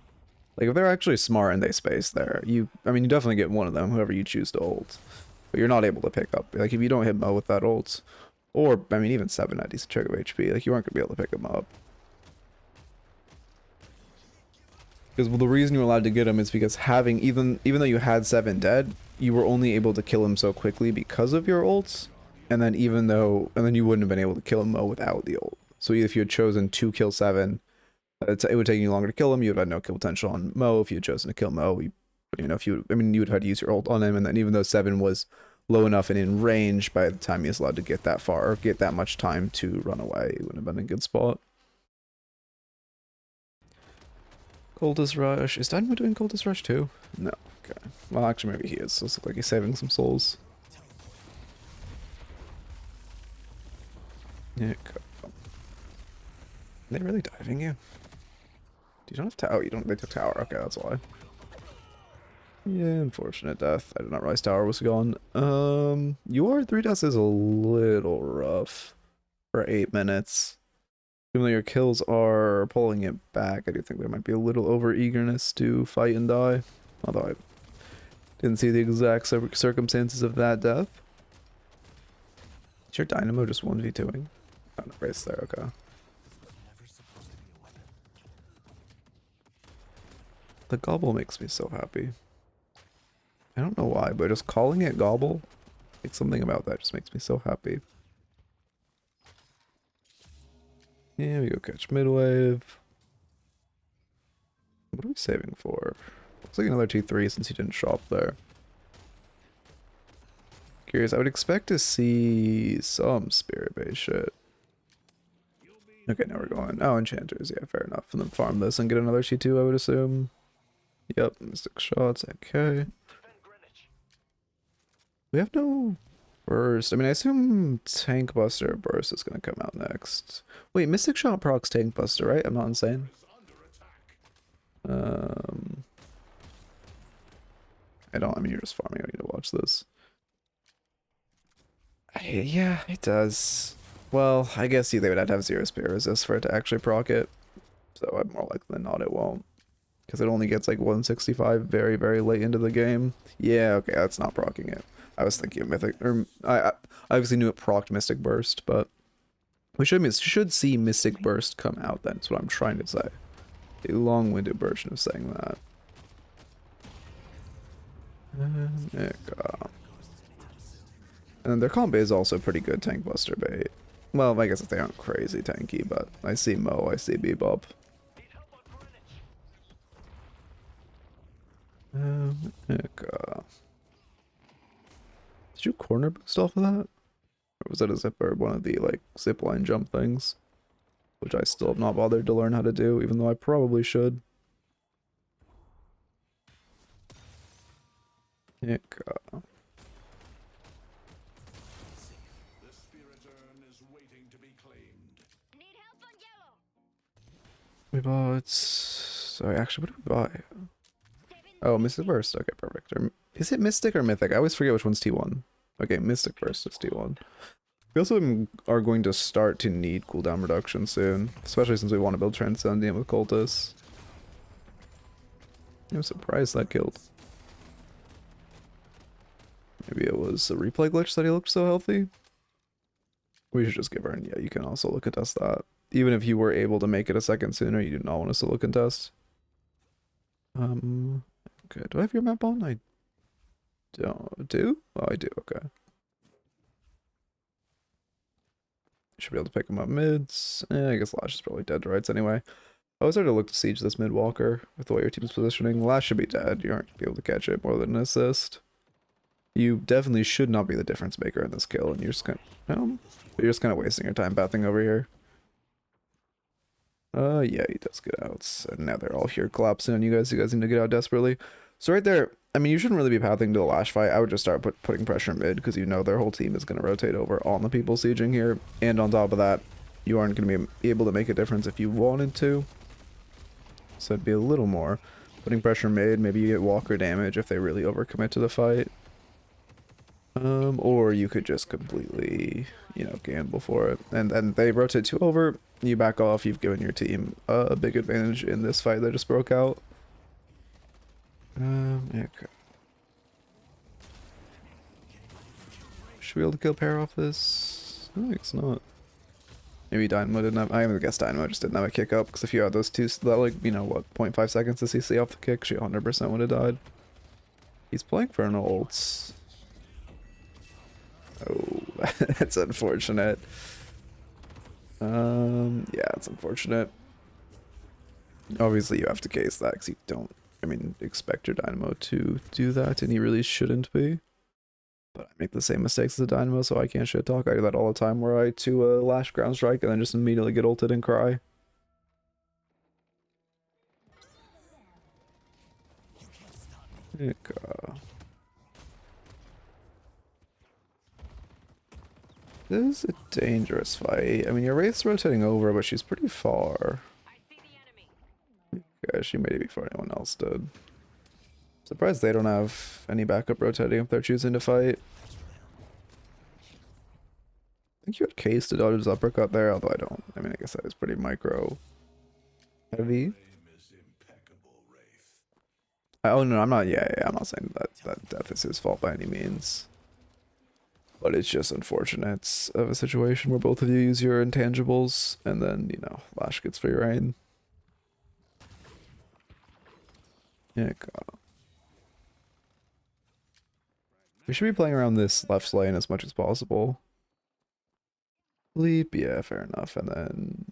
Like, if they're actually smart and they space there, I mean, you definitely get one of them, whoever you choose to ult. But you're not able to pick up. Like, if you don't hit Mo with that ult, or, I mean, even 7 at decent chunk of HP, like, you aren't going to be able to pick him up. Because the reason you're allowed to get him is because even though you had 7 dead, you were only able to kill him so quickly because of your ults, and then you wouldn't have been able to kill him without the ult. So if you had chosen to kill 7, it would take you longer to kill him. You would have had no kill potential on Mo. If you had chosen to kill Mo, you would have had to use your ult on him, and then even though 7 was low enough and in range, by the time he was allowed to get that far or get that much time to run away, he wouldn't have been in a good spot. Coldest Rush. Is Dynamo doing Coldest Rush too? No. Okay. Well, actually, maybe he is. So it looks like he's saving some souls. Yeah. Are they really diving you? You don't have tower. You don't. They took tower. Okay, that's why. Yeah, unfortunate death. I did not realize tower was gone. Your 3 deaths is a little rough for 8 minutes. Even though your kills are pulling it back, I do think there might be a little over eagerness to fight and die. Although I didn't see the exact circumstances of that death. Is your Dynamo just 1v2ing? Oh, no, race there, okay. The gobble makes me so happy. I don't know why, but just calling it gobble, like something about that just makes me so happy. Yeah, we go catch midwave. What are we saving for? Looks like another T3 since he didn't show up there. Curious, I would expect to see some spirit-based shit. Okay, now we're going. Oh, enchanters, yeah, fair enough. And then farm this and get another T2, I would assume. Yep, mystic shots, okay. We have no burst. I mean, I assume Tank Buster Burst is going to come out next. Wait, Mystic Shot procs Tank Buster, right? I'm not insane. I mean, you're just farming. I need to watch this. Yeah, it does. Well, I guess they would have to have 0 spear resist for it to actually proc it. So I'm more likely than not it won't. Because it only gets like 165 very, very late into the game. Yeah, okay, that's not procking it. I was thinking of Mythic, or I obviously knew it procced Mystic Burst, but we should see Mystic Burst come out then, that's what I'm trying to say. A long-winded version of saying that. And then their comp is also pretty good Tank Buster bait. Well, I guess if they aren't crazy tanky, but I see Mo, I see Bebop. Did you corner boost off of that? Or was that a zipper, one of the like zipline jump things? Which I still have not bothered to learn how to do, even though I probably should. We bought... Sorry, actually, what did we buy? Oh, Mystic Burst. Okay, perfect. Is it Mystic or Mythic? I always forget which one's T1. Okay, Mystic Burst is T1. We also are going to start to need cooldown reduction soon, especially since we want to build Transcendent with Cultists. I'm surprised that killed. Maybe it was a replay glitch that he looked so healthy. We should just give her, and yeah, you can also look and test that. Even if you were able to make it a second sooner, you do not want us to look and test. Okay, do I have your map on? I don't. Do? Oh, I do, okay. Should be able to pick him up mids. I guess Lash is probably dead to rights anyway. I was starting to look to siege this mid walker with the way your team's positioning. Lash should be dead. You aren't going to be able to catch it more than an assist. You definitely should not be the difference maker in this kill, and you're just kind of wasting your time bathing over here. Yeah, he does get out. So now they're all here collapsing on you guys. You guys need to get out desperately. So right there, I mean, you shouldn't really be pathing to the Lash fight. I would just start putting pressure mid, because you know their whole team is going to rotate over on the people sieging here. And on top of that, you aren't going to be able to make a difference if you wanted to. So it'd be a little more. Putting pressure mid, maybe you get walker damage if they really overcommit to the fight. Or you could just completely, you know, gamble for it. And then they rotate 2 over, you back off, you've given your team a big advantage in this fight that just broke out. Okay. Should we be able to kill pair off this? I think it's not. Maybe Dynamo didn't have, I even guess Dynamo just didn't have a kick up, because if you had those two, that like, you know, what, 0.5 seconds to CC off the kick, she 100% would have died. He's playing for an ult. Oh, that's unfortunate. Yeah, it's unfortunate. Obviously, you have to case that because you don't, I mean, expect your Dynamo to do that, and he really shouldn't be. But I make the same mistakes as a Dynamo, so I can't shit talk. I do that all the time, where I Lash Ground Strike and then just immediately get ulted and cry. This is a dangerous fight. I mean, your Wraith's rotating over, but she's pretty far. Yeah, she made it before anyone else did. Surprised they don't have any backup rotating if they're choosing to fight. I think you had Case to dodge his uppercut there, although I don't. I mean, I guess that is pretty micro heavy. Oh no, I'm not. Yeah, I'm not saying that death is his fault by any means. But it's just unfortunate of a situation where both of you use your intangibles and then, you know, Lash gets free reign. Yeah, we should be playing around this left lane as much as possible. Leap, yeah, fair enough. And then,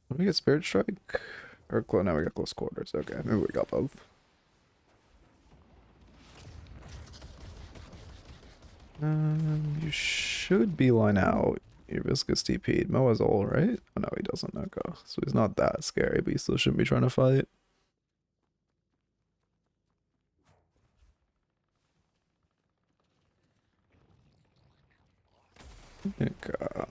what do we get? Spirit Strike? Or now we got Close Quarters. Okay, maybe we got both. You should beeline out. Your Viscous TP'd. Moa's all right? Oh no, he doesn't. Okay, so he's not that scary, but he still shouldn't be trying to fight. Okay.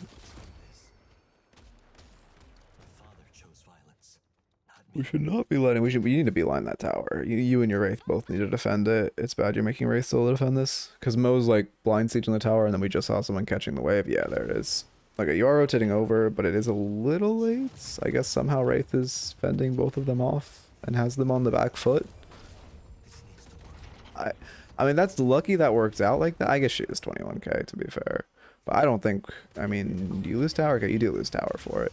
We should not be letting. We need to beeline that tower. You and your Wraith both need to defend it. It's bad you're making Wraith still defend this. Because Mo's like blind sieging the tower, and then we just saw someone catching the wave. Yeah, there it is. Okay, you are rotating over, but it is a little late. I guess somehow Wraith is fending both of them off and has them on the back foot. I mean, that's lucky that works out like that. I guess she is 21k to be fair. But I don't think, I mean, do you lose tower? Okay, you do lose tower for it.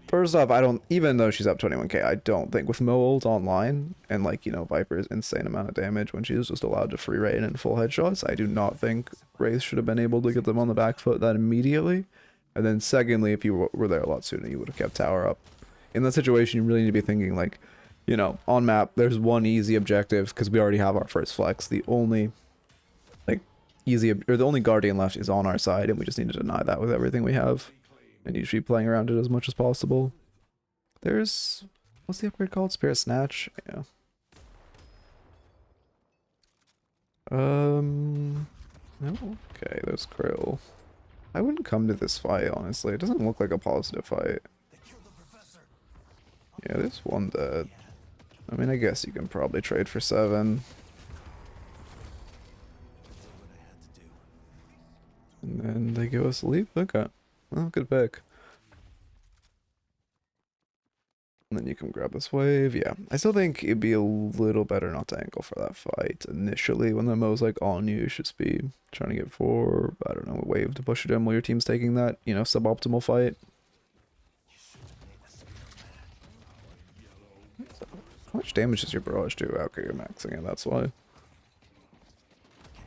First off, I don't, even though she's up 21k, I don't think with Mo ult online and like, you know, Viper's insane amount of damage when she was just allowed to free raid and full headshots, I do not think Wraith should have been able to get them on the back foot that immediately. And then secondly, if you were there a lot sooner, you would have kept tower up. In that situation, you really need to be thinking like, you know, on map, there's one easy objective because we already have our first flex. The only like the only guardian left is on our side, and we just need to deny that with everything we have. And you should be playing around it as much as possible. There's, what's the upgrade called? Spirit Snatch? Yeah. No. Okay, there's Krill. I wouldn't come to this fight, honestly. It doesn't look like a positive fight. Yeah, there's one dead. I mean, I guess you can probably trade for 7. And then they give us Leap? Okay. Well, good pick. And then you can grab this wave. Yeah, I still think it'd be a little better not to ankle for that fight initially. When the Mo's like on you, you should be trying to get 4, I don't know, a wave to push it in while your team's taking that, you know, suboptimal fight. How much damage does your barrage do? Okay, you're maxing it, that's why.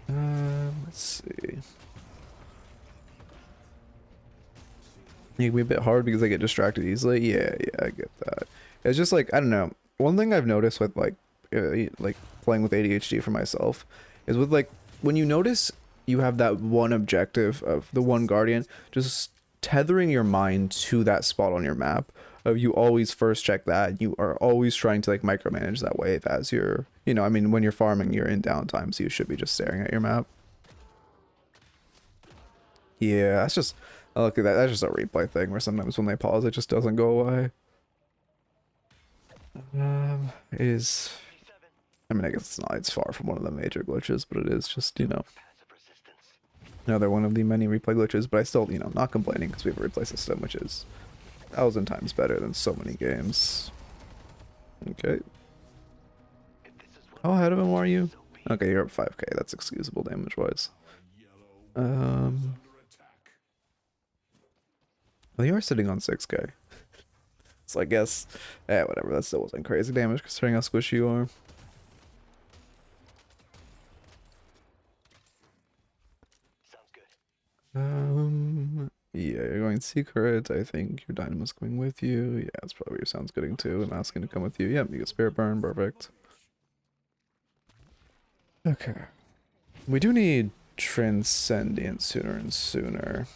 Let's see. It can be a bit hard because I get distracted easily. Yeah, I get that. It's just like, I don't know. One thing I've noticed with like playing with ADHD for myself is with like, when you notice you have that one objective of the one guardian, just tethering your mind to that spot on your map of you always first check that. You are always trying to like micromanage that wave as you're, you know, I mean, when you're farming, you're in downtime, so you should be just staring at your map. Yeah, that's just, oh, look at that. That's just a replay thing where sometimes when they pause, it just doesn't go away. I mean, I guess it's not, it's far from one of the major glitches, but it is just, you know, another one of the many replay glitches, but I still, you know, not complaining because we have a replay system, which is 1,000 times better than so many games. Okay. How ahead of him are you? Okay, you're up 5k. That's excusable damage-wise. Well, you are sitting on 6k. So I guess, yeah, whatever. That still wasn't crazy damage considering how squishy you are. Sounds good. Yeah, you're going secret. I think your Dynamo's coming with you. Yeah, that's probably your sound's getting too. I'm asking to come with you. Yep, you get Spirit Burn. Perfect. Okay. We do need Transcendent sooner and sooner.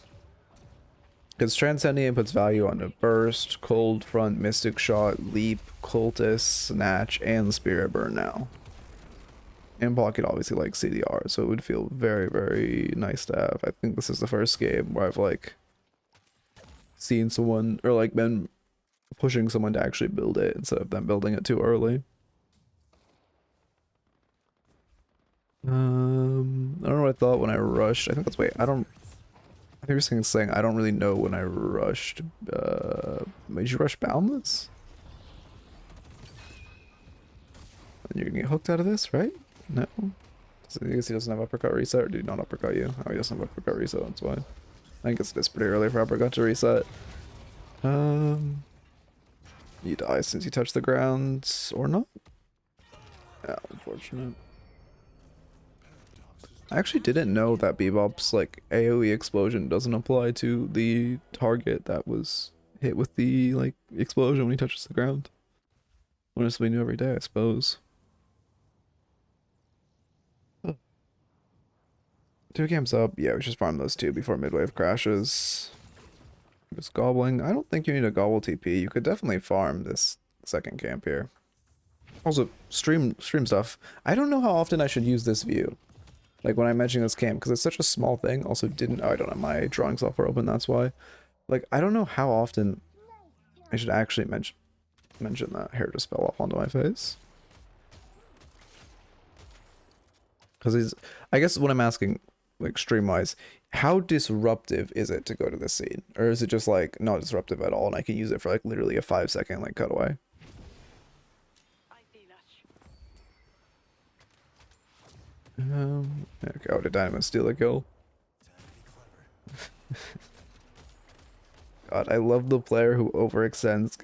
Because Transcendent puts value on a Burst, Cold Front, Mystic Shot, Leap, Cultist, Snatch, and Spirit Burn now. And Pocket obviously like CDR, so it would feel very, very nice to have. I think this is the first game where I've like seen someone, or like been pushing someone to actually build it instead of them building it too early. I don't know what I thought when I rushed. I think that's, wait, I think you're saying I don't really know when I rushed. Did you rush Boundless? And you're gonna get hooked out of this, right? No. I guess he doesn't have uppercut reset, or did he not uppercut you? Oh, he doesn't have uppercut reset, that's why. I think it's pretty early for uppercut to reset. You die since you touch the ground, or not? Yeah, unfortunate. I actually didn't know that Bebop's like AoE explosion doesn't apply to the target that was hit with the like explosion when he touches the ground. Learn something new every day, I suppose. 2 games up. Yeah, we just farm those 2 before midwave crashes. Just gobbling. I don't think you need a gobble TP. You could definitely farm this second camp here. Also, stream stuff. I don't know how often I should use this view. Like when I mention this camp, because it's such a small thing. Also didn't, oh, I don't have my drawing software open, that's why. Like, I don't know how often I should actually mention that. Hair just fell off onto my face. Because I guess what I'm asking, like stream-wise, how disruptive is it to go to this scene? Or is it just like not disruptive at all and I can use it for like literally a 5-second like cutaway? Okay, oh, did Dynamo steal a kill? God, I love the player who overextends,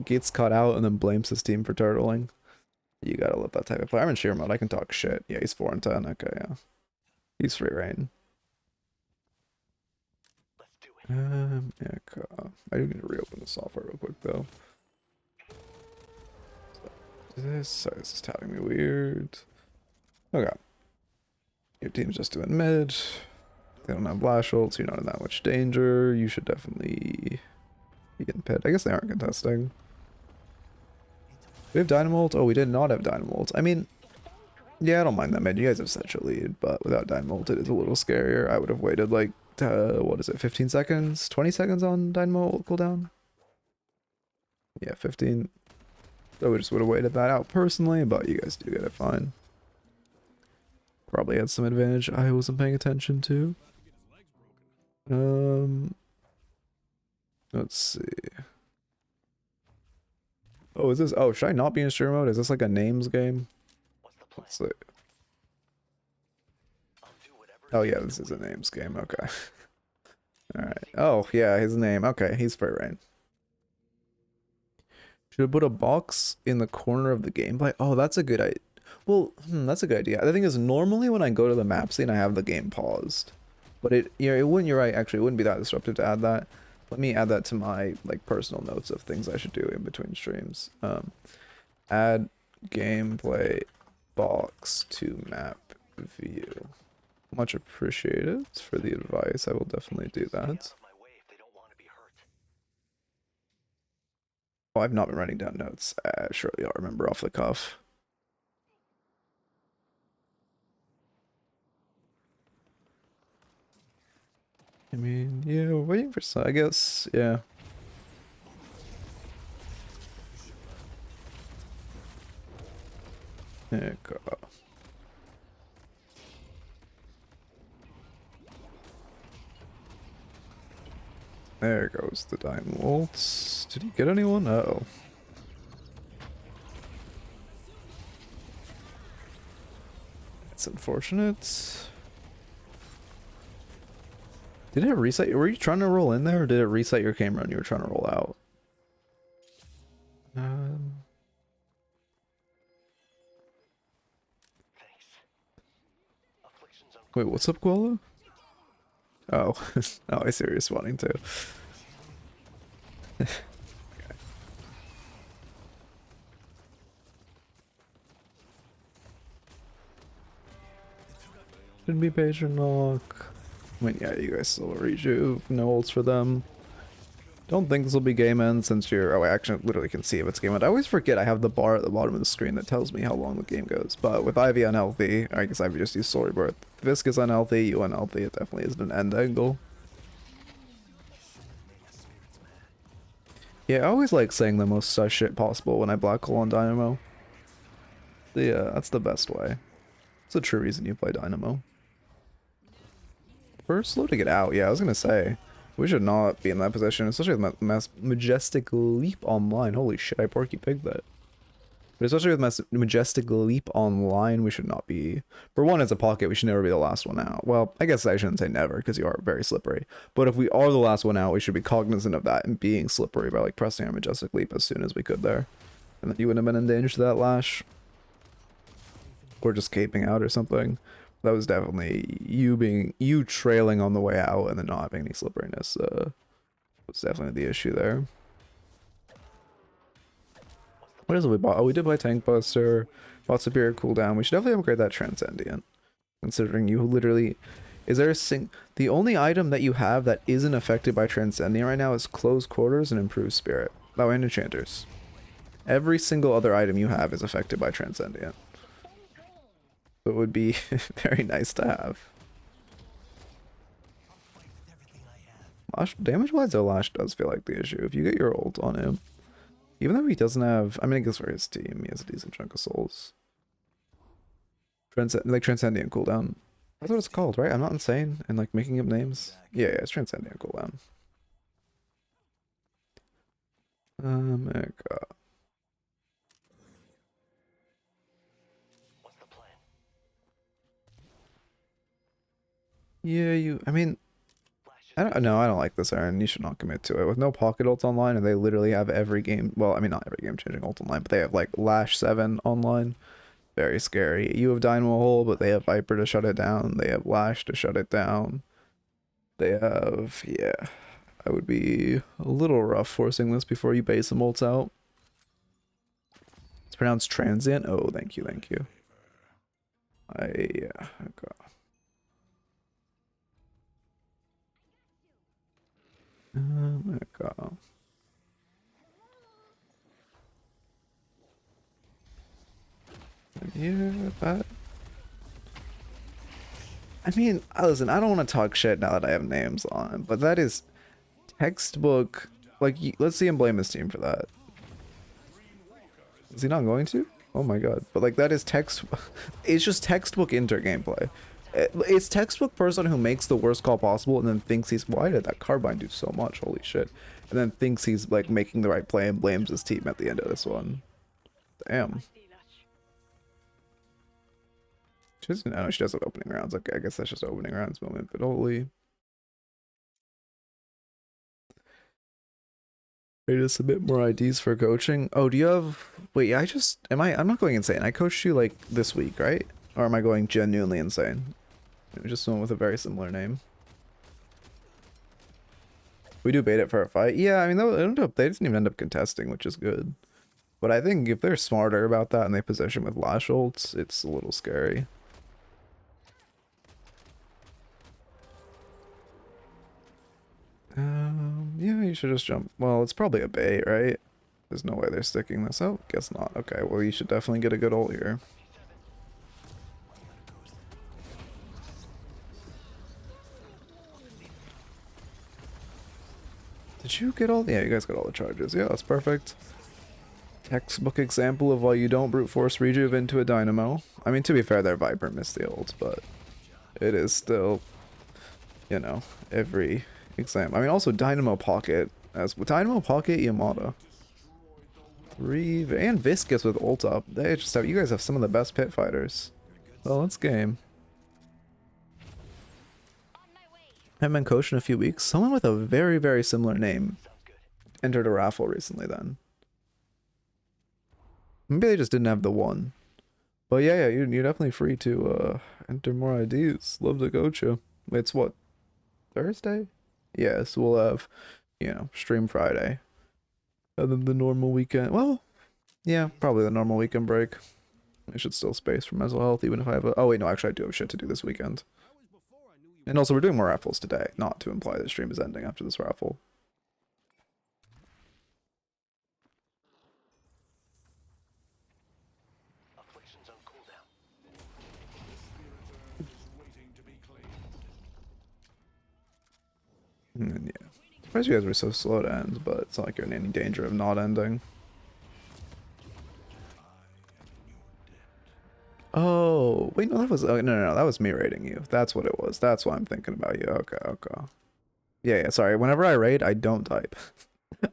gets caught out, and then blames his team for turtling. You gotta love that type of player. I'm in sheer mode, I can talk shit. Yeah, he's 4 and 10, okay, yeah. He's free reign. Yeah, I do need to reopen the software real quick, though. Sorry, this is telling me weird. Okay. Your team's just doing mid. They don't have blast ults, so you're not in that much danger. You should definitely be getting pit. I guess they aren't contesting. We have Dynamo ult? Oh, we did not have Dynamo ult. I mean, yeah, I don't mind that mid. You guys have such a lead, but without Dynamo ult, it is a little scarier. I would have waited like, what is it, 15 seconds? 20 seconds on Dynamo ult cooldown? Yeah, 15. So we just would have waited that out personally, but you guys do get it fine. Probably had some advantage I wasn't paying attention to. Let's see. Oh, is this? Oh, should I not be in stream mode? Is this like a names game? Let's see. Oh yeah, this is a names game. Okay. All right. Oh yeah, his name. Okay, he's free reign. Should have put a box in the corner of the gameplay. Oh, that's a good idea. Well, that's a good idea. The thing is, normally when I go to the map scene, I have the game paused. But it wouldn't, you're right, actually, it wouldn't be that disruptive to add that. Let me add that to my, like, personal notes of things I should do in between streams. Add gameplay box to map view. Much appreciated for the advice. I will definitely do that. Oh, I've not been writing down notes. Surely I'll remember off the cuff. I mean, yeah, we're waiting for some, I guess, yeah. There you go. There goes the Dynamo ults. Did he get anyone? Uh-oh. It's unfortunate. Did it reset? Were you trying to roll in there, or did it reset your camera and you were trying to roll out? Wait, what's up, Koala? Oh, oh, I see what you're spawning too. Okay. Shouldn't be patient knock. I mean, yeah, you guys still rejuve, no ults for them. Don't think this will be game end since you're... Oh, I actually literally can see if it's game end. I always forget I have the bar at the bottom of the screen that tells me how long the game goes. But with Ivy unhealthy, I guess Ivy just used Storyboard. Fisk is unhealthy, you unhealthy, it definitely isn't an end angle. Yeah, I always like saying the most sus shit possible when I black hole on Dynamo. Yeah, that's the best way. It's a true reason you play Dynamo. We're slow to get out, yeah, I was gonna say. We should not be in that position, especially with Majestic Leap Online. Holy shit, I Porky Pigged that. But especially with Majestic Leap Online, we should not be... For one, it's a pocket, we should never be the last one out. Well, I guess I shouldn't say never, because you are very slippery. But if we are the last one out, we should be cognizant of that and being slippery by like pressing our Majestic Leap as soon as we could there. And then you wouldn't have been in danger to that lash. or just caping out or something. That was definitely you trailing on the way out and then not having any slipperiness. Was definitely the issue there. What is it we bought? Oh, we did buy Tank Buster, bought Superior Cooldown. We should definitely upgrade that Transcendent. Considering you literally... Is there the only item that you have that isn't affected by Transcendent right now is Close Quarters and Improved Spirit. Oh, and Enchanters. Every single other item you have is affected by Transcendent. So it would be very nice to have. Lash, damage-wise, though, Lash does feel like the issue. If you get your ult on him, even though he doesn't have... I mean, I guess for his team, he has a decent chunk of souls. Transcendent cooldown. That's what it's called, right? I'm not insane and like making up names. Yeah, it's Transcendent cooldown. God. What's the plan? Yeah, I mean, I don't like this, Aaron. You should not commit to it. With no pocket ults online, and they literally have every game, well, I mean, not every game changing ult online, but they have like Lash 7 online. Very scary. You have Dynamo Hole, but they have Viper to shut it down. They have Lash to shut it down. They have, yeah. I would be a little rough forcing this before you base some ults out. It's pronounced transient. Oh, thank you, thank you. Yeah, okay. Okay. Yeah, but I mean, listen, I don't want to talk shit now that I have names on, but that is textbook. Like, let's see him blame his team for that. Is he not going to? Oh my god! But like, that is it's just textbook inter gameplay. It's textbook person who makes the worst call possible and then thinks he's... Why did that carbine do so much? Holy shit! And then thinks he's like making the right play and blames his team at the end of this one. Damn. She doesn't know, she does have opening rounds. Okay, I guess that's just opening rounds moment, but holy. Ready to submit more IDs for coaching? Oh, do you have... Wait, I'm not going insane. I coached you like this week, right? Or am I going genuinely insane? Just someone with a very similar name. We do bait it for a fight. Yeah, I mean, they didn't even end up contesting, which is good. But I think if they're smarter about that and they position with Lash ults, it's a little scary. Yeah, you should just jump. Well, it's probably a bait, right? There's no way they're sticking this. Oh, guess not. Okay, well, you should definitely get a good ult here. Did you get all? Yeah, you guys got all the charges. Yeah, that's perfect. Textbook example of why you don't brute force rejuve into a dynamo. I mean, to be fair, their Viper missed the ult, but it is still, you know, every exam. I mean, also Dynamo Pocket, as with Dynamo Pocket Yamada. And Viscous with ult up. They just have, you guys have some of the best pit fighters. Well, let's game. Haven't been coached in a few weeks. Someone with a very, very similar name entered a raffle recently then. Maybe they just didn't have the one. But yeah, you're definitely free to enter more IDs. Love to coach you. It's what? Thursday? Yeah, so we'll have, you know, stream Friday. And then the normal weekend. Well, yeah, probably the normal weekend break. I should still space for mental health, even if I have a... Oh, wait, no, actually, I do have shit to do this weekend. And also, we're doing more raffles today, not to imply the stream is ending after this raffle. Afflictions on cooldown. And then, yeah. Surprised you guys were so slow to end, but it's not like you're in any danger of not ending. Oh, wait, no, that was... Oh, no, that was me raiding you. That's what it was. That's why I'm thinking about you. Okay. Yeah, sorry. Whenever I raid, I don't type.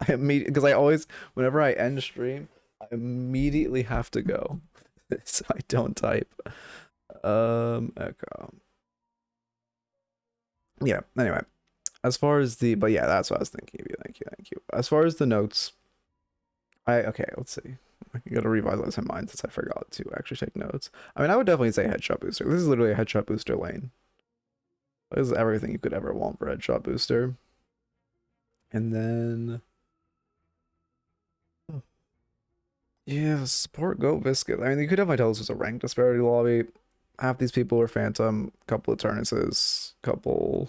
I immediately... Because I always... Whenever I end stream, I immediately have to go. So I don't type. Okay. Yeah, anyway. As far as the... But yeah, that's what I was thinking of you. Thank you. As far as the notes... Okay, let's see. You gotta revitalize my mind since I forgot to actually take notes. I mean, I would definitely say headshot booster. This is literally a headshot booster lane. This is everything you could ever want for headshot booster. And then, yeah, support Goat Viscous. I mean, you could definitely tell this was a rank disparity lobby. Half these people were Phantom, couple of Turnuses, couple,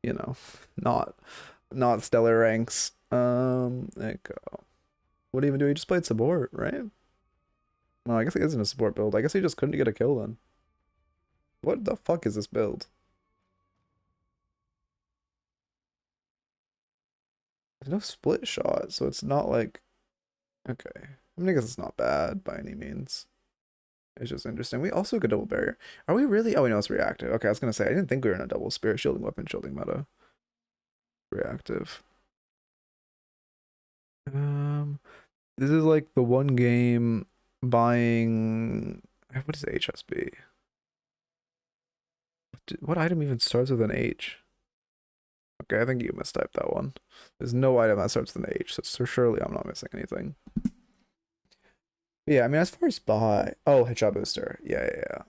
you know, not stellar ranks. Echo. What even do he just played support, right? Well, I guess he isn't a support build. I guess he just couldn't get a kill then. What the fuck is this build? There's no split shot, so it's not like... Okay. I mean, I guess it's not bad by any means. It's just interesting. We also get double barrier. Are we really? Oh, we know it's reactive. Okay, I was gonna say, I didn't think we were in a double spirit shielding weapon shielding meta. Reactive. This is like the one game buying... What is HSB? What item even starts with an H? Okay, I think you mistyped that one. There's no item that starts with an H, so surely I'm not missing anything. Yeah, I mean, as far as buy... Oh, headshot booster. Yeah.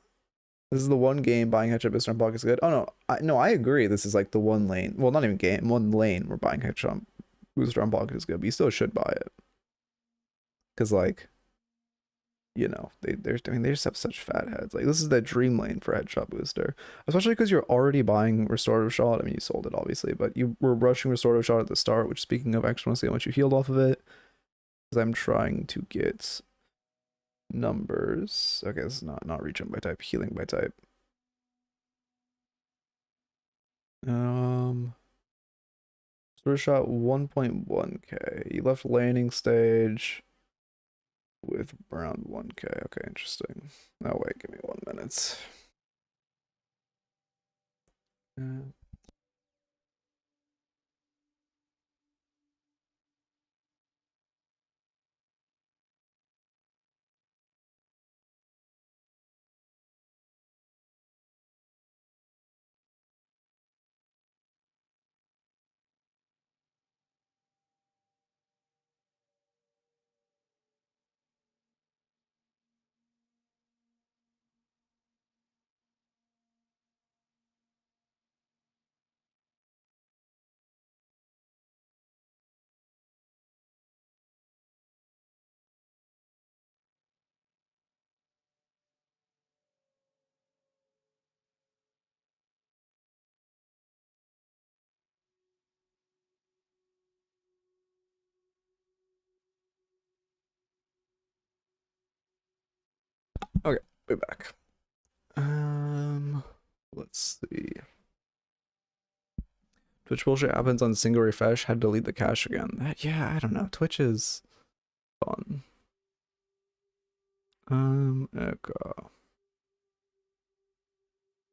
This is the one game buying headshot booster on block is good. Oh, no. I agree. This is like the one lane. Well, not even game. One lane where buying headshot booster on block is good, but you still should buy it. Because, like, you know, they just have such fat heads. Like, this is the dream lane for headshot booster. Especially because you're already buying restorative shot. I mean, you sold it, obviously, but you were rushing restorative shot at the start, which, speaking of, I actually want to see how much you healed off of it. Because I'm trying to get... numbers. Okay, this is not regen by type, healing by type. Sword shot 1.1k. You left landing stage with around 1k. Okay, interesting. Oh wait, give me 1 minute. Okay, we're back. Let's see. Twitch bullshit happens on single refresh. Had to delete the cache again. Yeah, I don't know. Twitch is fun. Echo.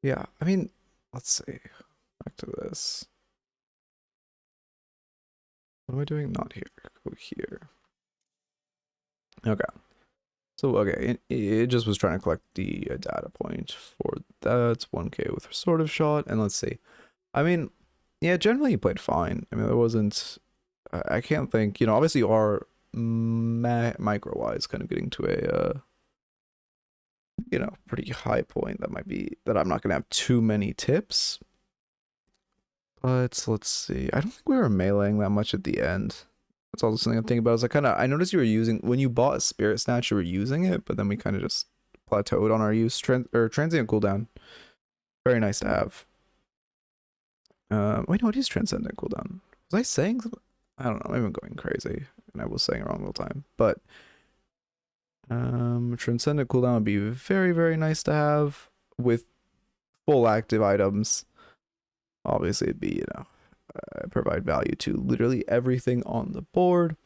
Yeah, I mean, let's see. Back to this. What am I doing? Not here. Go here. Okay. So, okay, it just was trying to collect the data point for that. 1k with restorative shot. And let's see. I mean, yeah, generally you played fine. I mean, there wasn't... I can't think... You know, obviously you are micro-wise kind of getting to a... you know, pretty high point that might be... That I'm not going to have too many tips. But let's see. I don't think we were meleeing that much at the end. That's also something I'm thinking about. Is I noticed you were using... When you bought a Spirit Snatch, you were using it, but then we kind of just plateaued on our use. Transient cooldown. Very nice to have. Wait, no, it is Transcendent cooldown. Was I saying something? I don't know. Maybe I'm going crazy, and I was saying it wrong the whole time. But Transcendent cooldown would be very, very nice to have with full active items. Obviously, it'd be, you know, provide value to literally everything on the board.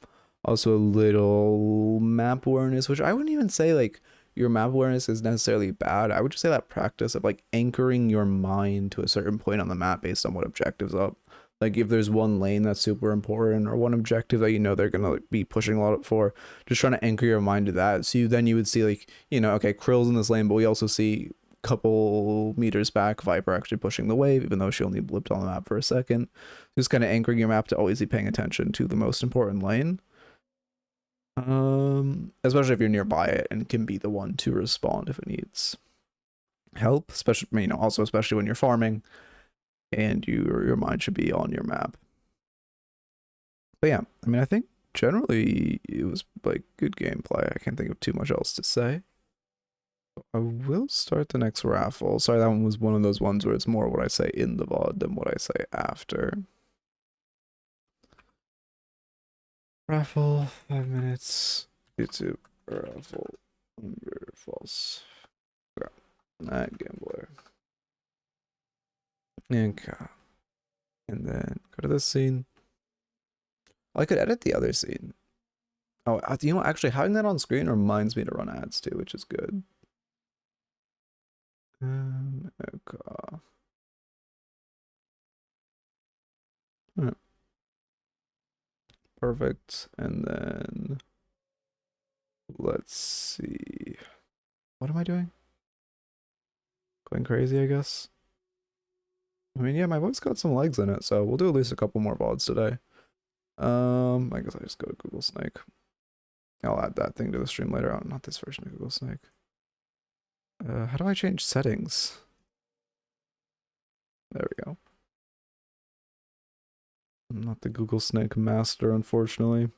Also, a little map awareness, which I wouldn't even say like your map awareness is necessarily bad. I would just say that practice of like anchoring your mind to a certain point on the map based on what objectives up. Like if there's one lane that's super important or one objective that you know they're gonna be pushing a lot for, just trying to anchor your mind to that. So then you would see like, you know, okay, Krill's in this lane, but we also see a couple meters back Viper actually pushing the wave, even though she only blipped on the map for a second. Just kind of anchoring your map to always be paying attention to the most important lane. Especially if you're nearby it and can be the one to respond if it needs help, especially, you know, also especially when you're farming and your mind should be on your map. But yeah, I mean, I think generally it was like good gameplay. I can't think of too much else to say. I will start the next raffle. Sorry, that one was one of those ones where it's more what I say in the VOD than what I say after. Raffle, 5 minutes. YouTube raffle. Under false. Okay. Night gambler. Okay. And then go to this scene. I could edit the other scene. Oh, you know what? Actually, having that on screen reminds me to run ads too, which is good. Okay. Alright. Perfect. And then let's see. What am I doing? Going crazy, I guess. I mean, yeah, my voice got some legs in it, so we'll do at least a couple more VODs today. I guess I just go to Google Snake. I'll add that thing to the stream later on, not this version of Google Snake. How do I change settings? There we go. I'm not the Google Snake master, unfortunately.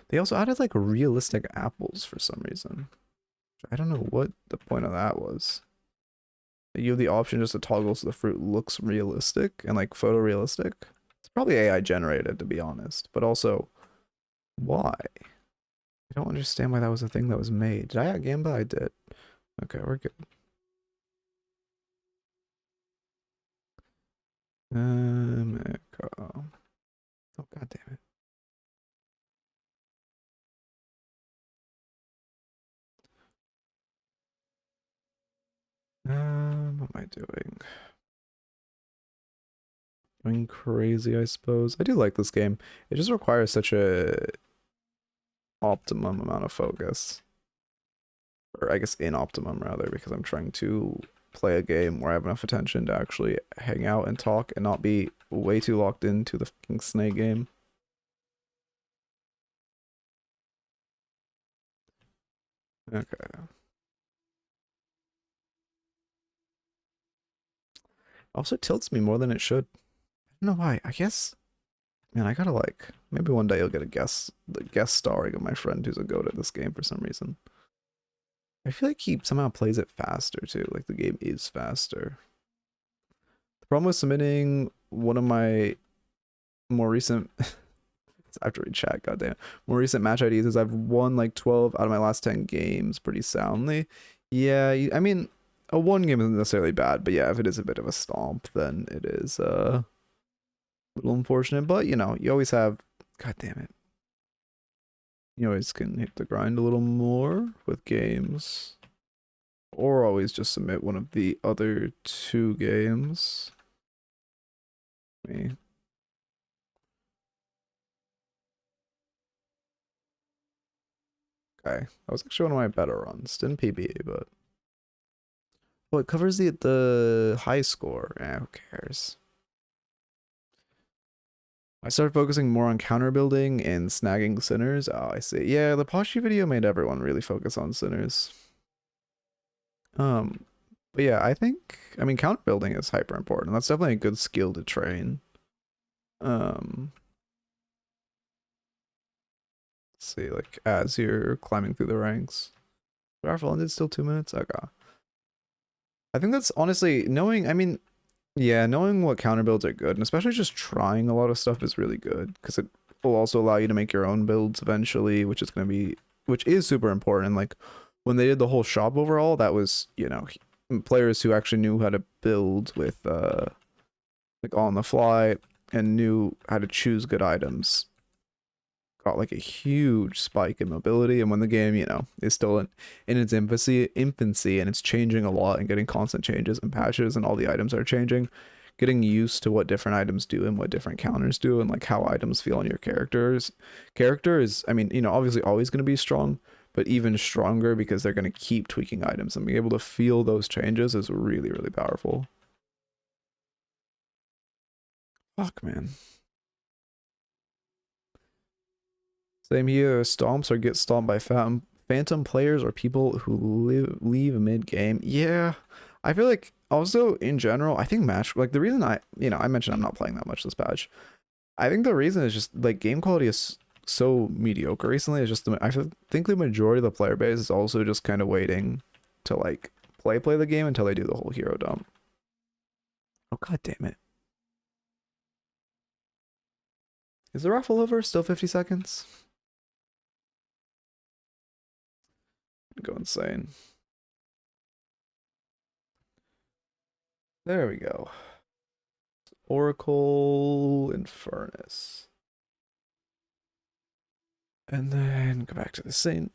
They also added like realistic apples for some reason. I don't know what the point of that was. You have the option just to toggle so the fruit looks realistic and like photorealistic. It's probably AI generated, to be honest, but also why? I don't understand why that was a thing that was made. Did I add Gamba? I did. Okay, we're good. Oh, god damn it. What am I doing? Going crazy, I suppose. I do like this game. It just requires such a optimum amount of focus. Or I guess inoptimum rather, because I'm trying to play a game where I have enough attention to actually hang out and talk and not be way too locked into the fucking snake game. Okay. Also tilts me more than it should. I don't know why. I guess, man, I gotta like, maybe one day you'll get the guest starring of my friend who's a goat at this game for some reason. I feel like he somehow plays it faster too, like the game is faster. The problem with submitting one of my more recent, I have to read chat, goddamn, more recent match IDs is I've won like 12 out of my last 10 games pretty soundly. Yeah, I mean, a one game isn't necessarily bad, but yeah, if it is a bit of a stomp, then it is a little unfortunate. But you know, you always have, god damn it, you always can hit the grind a little more with games, or always just submit one of the other 2 games. Me. Okay, that was actually one of my better runs. Didn't PB, but well, it covers the high score. Yeah, who cares? I started focusing more on counter building and snagging sinners. Oh, I see. Yeah, the Poshy video made everyone really focus on sinners. But yeah, I mean, counter building is hyper important. That's definitely a good skill to train. Let's see, like as you're climbing through the ranks. Powerful ended still 2 minutes. Okay. I think that's honestly knowing. I mean, yeah, knowing what counter builds are good, and especially just trying a lot of stuff is really good because it will also allow you to make your own builds eventually, which is super important. And like when they did the whole shop overall, that was, you know, players who actually knew how to build with like on the fly and knew how to choose good items got like a huge spike in mobility. And when the game, you know, is still in its infancy and it's changing a lot and getting constant changes and patches and all the items are changing, getting used to what different items do and what different counters do and like how items feel on your character is, I mean, you know, obviously always going to be strong, but even stronger because they're going to keep tweaking items, and being able to feel those changes is really, really powerful. Fuck, man. Same here. Stomps or get stomped by phantom players or people who leave mid game. Yeah, I feel like also in general, I think match like the reason I mentioned I'm not playing that much this patch. I think the reason is just like game quality is so mediocre recently. It's just I think the majority of the player base is also just kind of waiting to like play the game until they do the whole hero dump. Oh god damn it. Is the raffle over? Still 50 seconds? Go insane. There we go. Oracle Infernus. And then go back to the scene.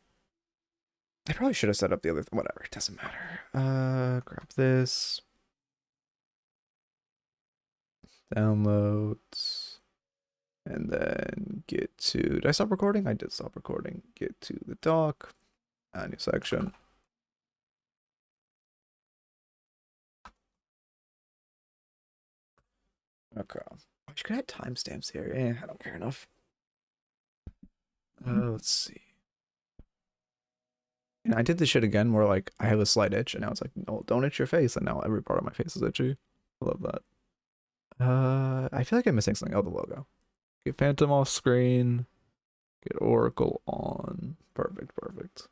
I probably should have set up the other whatever, it doesn't matter. Grab this. Downloads. And then get to, did I stop recording? I did stop recording. Get to the dock. Add new section. Okay. I could add timestamps here. I don't care enough. Let's see. And I did this shit again where like I have a slight itch and now it's like, no, don't itch your face, and now every part of my face is itchy. I love that. I feel like I'm missing something. Oh, the logo. Get Phantom off screen. Get Oracle on. Perfect.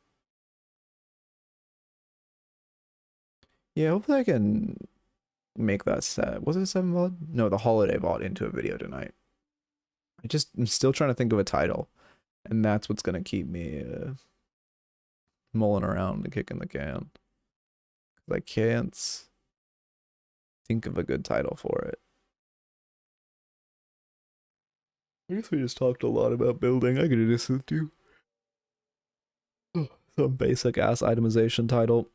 Yeah, hopefully I can make that set. Was it a 7 VOD? No, the holiday VOD into a video tonight. I'm still trying to think of a title. And that's what's gonna keep me mulling around and kicking the can. I can't think of a good title for it. I guess we just talked a lot about building. I could do this too. Some basic ass itemization title.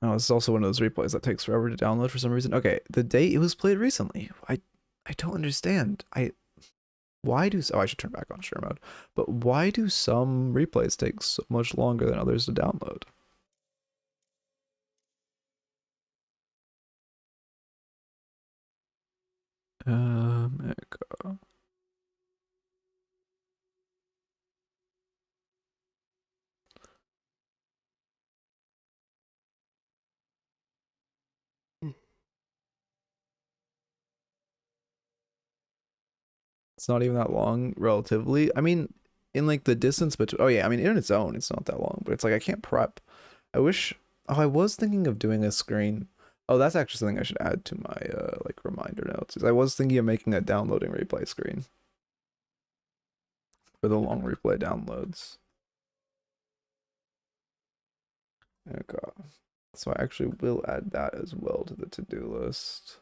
Oh, this is also one of those replays that takes forever to download for some reason. Okay, the date it was played recently. I don't understand. Why do I should turn back on share mode. But why do some replays take so much longer than others to download? Echo. It's not even that long, relatively. I mean, in like the distance between. Oh yeah, I mean, in its own, it's not that long. But it's like I can't prep. I wish. Oh, I was thinking of doing a screen. Oh, that's actually something I should add to my like reminder notes. Is I was thinking of making a downloading replay screen for the long replay downloads. Okay. So I actually will add that as well to the to-do list.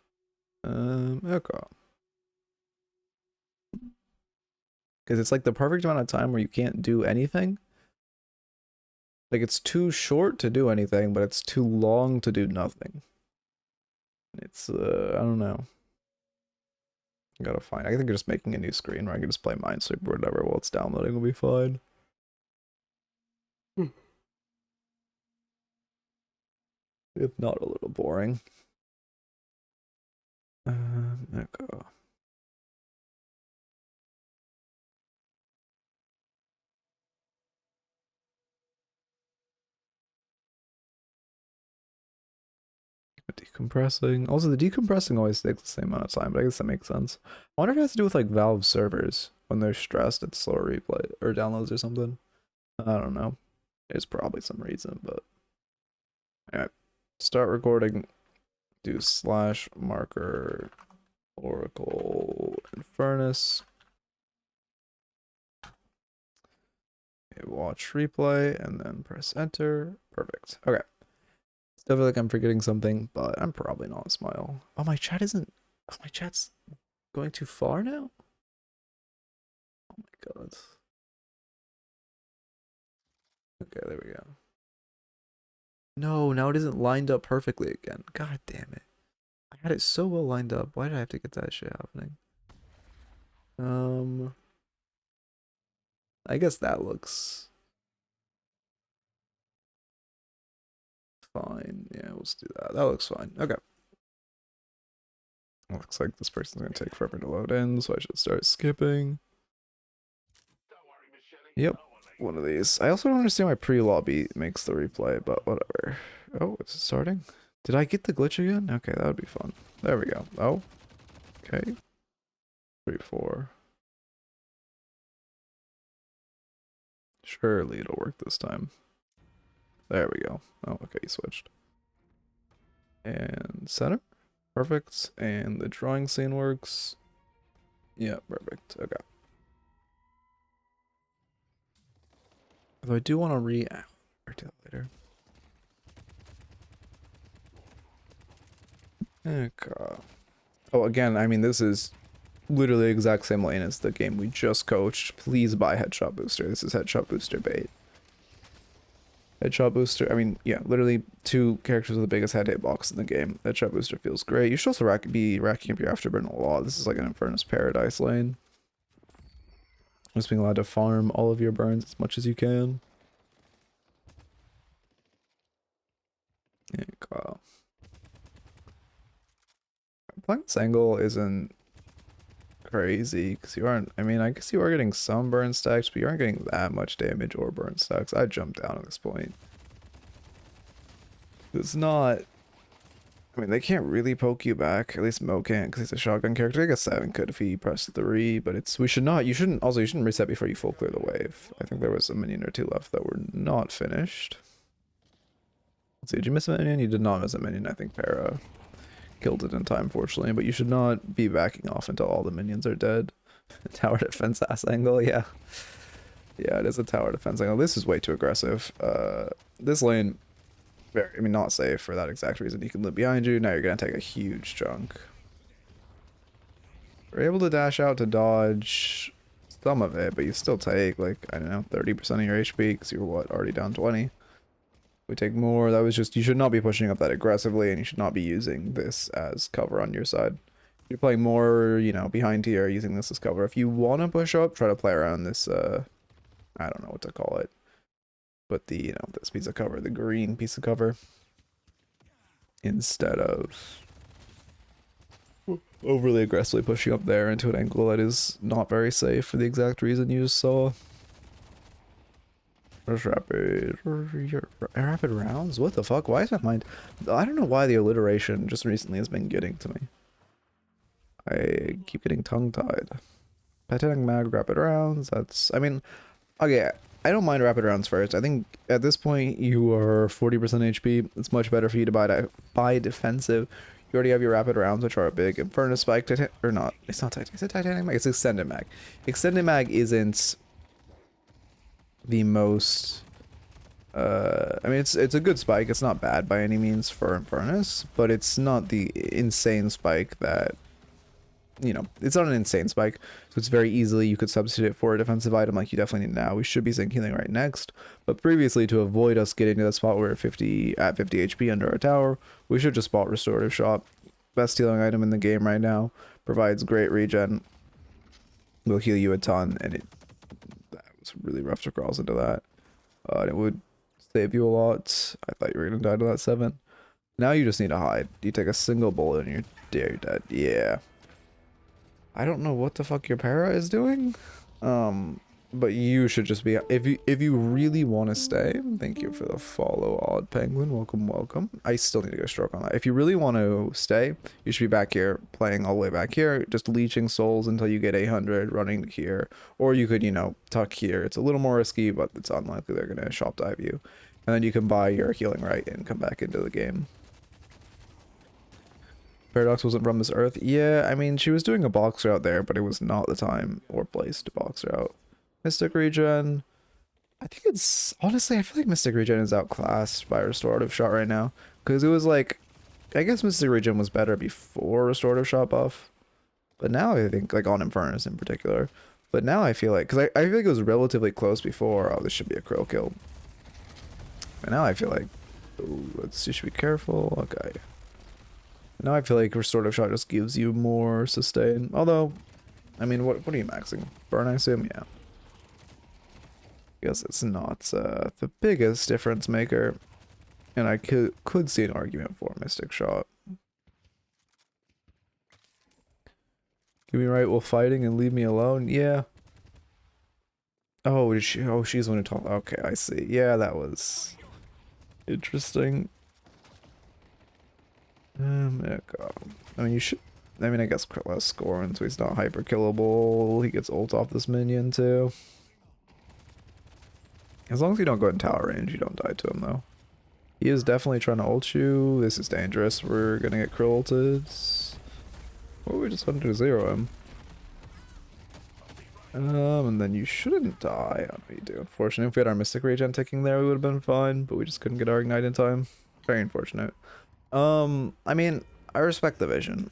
Okay. Because it's like the perfect amount of time where you can't do anything. Like it's too short to do anything, but it's too long to do nothing. It's I don't know. I gotta find. I think just making a new screen where I can just play Minesweeper or whatever while it's downloading will be fine. If not a little boring. Okay. Decompressing. Also, the decompressing always takes the same amount of time, but I guess that makes sense. I wonder if it has to do with like Valve servers. When they're stressed, it's slower replay or downloads or something. I don't know. There's probably some reason, but alright. Start recording. Do /marker Oracle Infernus. Okay, watch replay and then press enter. Perfect. Okay. Still feel like I'm forgetting something, but I'm probably not. Smile. Oh, my chat isn't. Oh, my chat's going too far now? Oh my god. Okay, there we go. No, now it isn't lined up perfectly again. God damn it. I had it so well lined up. Why did I have to get that shit happening? I guess that looks fine. Yeah, let's do that. That looks fine. Okay. Looks like this person's gonna take forever to load in, so I should start skipping. Yep, one of these. I also don't understand why pre-lobby makes the replay, but whatever. Oh, is it starting? Did I get the glitch again? Okay, that would be fun. There we go. Oh, okay. 3, 4. Surely it'll work this time. There we go. Oh, okay, you switched. And center. Perfect. And the drawing scene works. Yeah, perfect. Okay. Although I do want to do that later. Okay. Oh, again, I mean, this is literally the exact same lane as the game we just coached. Please buy Headshot Booster. This is Headshot Booster bait. Headshot Booster, I mean, yeah, literally 2 characters with the biggest head hitbox in the game. Headshot Booster feels great. You should also be racking up your afterburn a lot. This is like an Infernus Paradise lane. Just being allowed to farm all of your burns as much as you can. Yeah, cool. Playing this angle isn't crazy because you aren't, I mean, I guess you are getting some burn stacks, but you aren't getting that much damage or burn stacks. I'd jump down at this point. It's not, I mean, they can't really poke you back. At least Mo can't because he's a shotgun character. I guess 7 could if he pressed 3, but it's, you shouldn't reset before you full clear the wave. I think there was a minion or 2 left that were not finished. Let's see, did you miss a minion? You did not miss a minion. I think Para killed it in time, fortunately, but you should not be backing off until all the minions are dead. Tower defense ass angle, yeah. Yeah, it is a tower defense angle. This is way too aggressive. This lane, I mean, not safe for that exact reason. You can live behind you, now you're going to take a huge chunk. You're able to dash out to dodge some of it, but you still take, like, I don't know, 30% of your HP, because you're, what, already down 20? We take more. That was just, you should not be pushing up that aggressively, and you should not be using this as cover on your side. If you're playing more, you know, behind here, using this as cover. If you want to push up, try to play around this, I don't know what to call it, but the, you know, this piece of cover, the green piece of cover, instead of overly aggressively pushing up there into an angle that is not very safe for the exact reason you just saw. There's rapid rounds? What the fuck? Why is my mind? I don't know why the alliteration just recently has been getting to me. I keep getting tongue-tied. Titanic mag rapid rounds, that's, I mean, okay, I don't mind rapid rounds first. I think at this point you are 40% HP. It's much better for you to buy defensive. You already have your rapid rounds, which are a big Infernus spike, or not. It's not Titanic. Is it Titanic mag? It's Extended mag. Extended mag isn't the most, I mean, it's a good spike. It's not bad by any means for Infernus, but it's not the insane spike that, you know, it's not an insane spike, so it's very easily, you could substitute it for a defensive item like you definitely need now. We should be zinc healing right next, but previously, to avoid us getting to the spot where we're at 50 HP under our tower, we should just spot Restorative Shot. Best healing item in the game right now, provides great regen, will heal you a ton, and that was really rough to cross into that. It would save you a lot. I thought you were gonna die to that 7. Now you just need to hide. You take a single bullet and you're dead. Yeah. I don't know what the fuck your para is doing. But you should just be, if you really want to stay, thank you for the follow, Odd Penguin, welcome. I still need to go stroke on that. If you really want to stay, you should be back here, playing all the way back here, just leeching souls until you get 800, running here, or you could, you know, tuck here. It's a little more risky, but it's unlikely they're gonna shop dive you, and then you can buy your healing right and come back into the game. Paradox wasn't from this earth. Yeah, I mean, she was doing a box route there, but it was not the time or place to box route. Mystic Regen, I think it's, honestly, I feel like Mystic Regen is outclassed by Restorative Shot right now, because it was like, I guess Mystic Regen was better before Restorative Shot buff, but now I think, like on Infernus in particular, but now I feel like, because I feel like it was relatively close before. Oh, this should be a Krill kill, but now I feel like, ooh, you should be careful. Okay, now I feel like Restorative Shot just gives you more sustain, although, I mean, what are you maxing? Burn, I assume? Yeah. I guess it's not the biggest difference maker, and I could see an argument for Mystic Shot. Give me right while fighting and leave me alone. Yeah, Oh, did she? Oh, she's the one who told. Okay, I see. Yeah, that was interesting. Yeah, God. I mean, you should. I mean, I guess Krill has scoring, so he's not hyper killable. He gets ult off this minion too. As long as you don't go in tower range, you don't die to him though. He is definitely trying to ult you. This is dangerous. We're gonna get Krill ulted. Oh, we just wanted to zero him. And then you shouldn't die. I know you do. Unfortunately, if we had our Mystic Regen ticking there, we would have been fine, but we just couldn't get our Ignite in time. Very unfortunate. I mean, I respect the vision.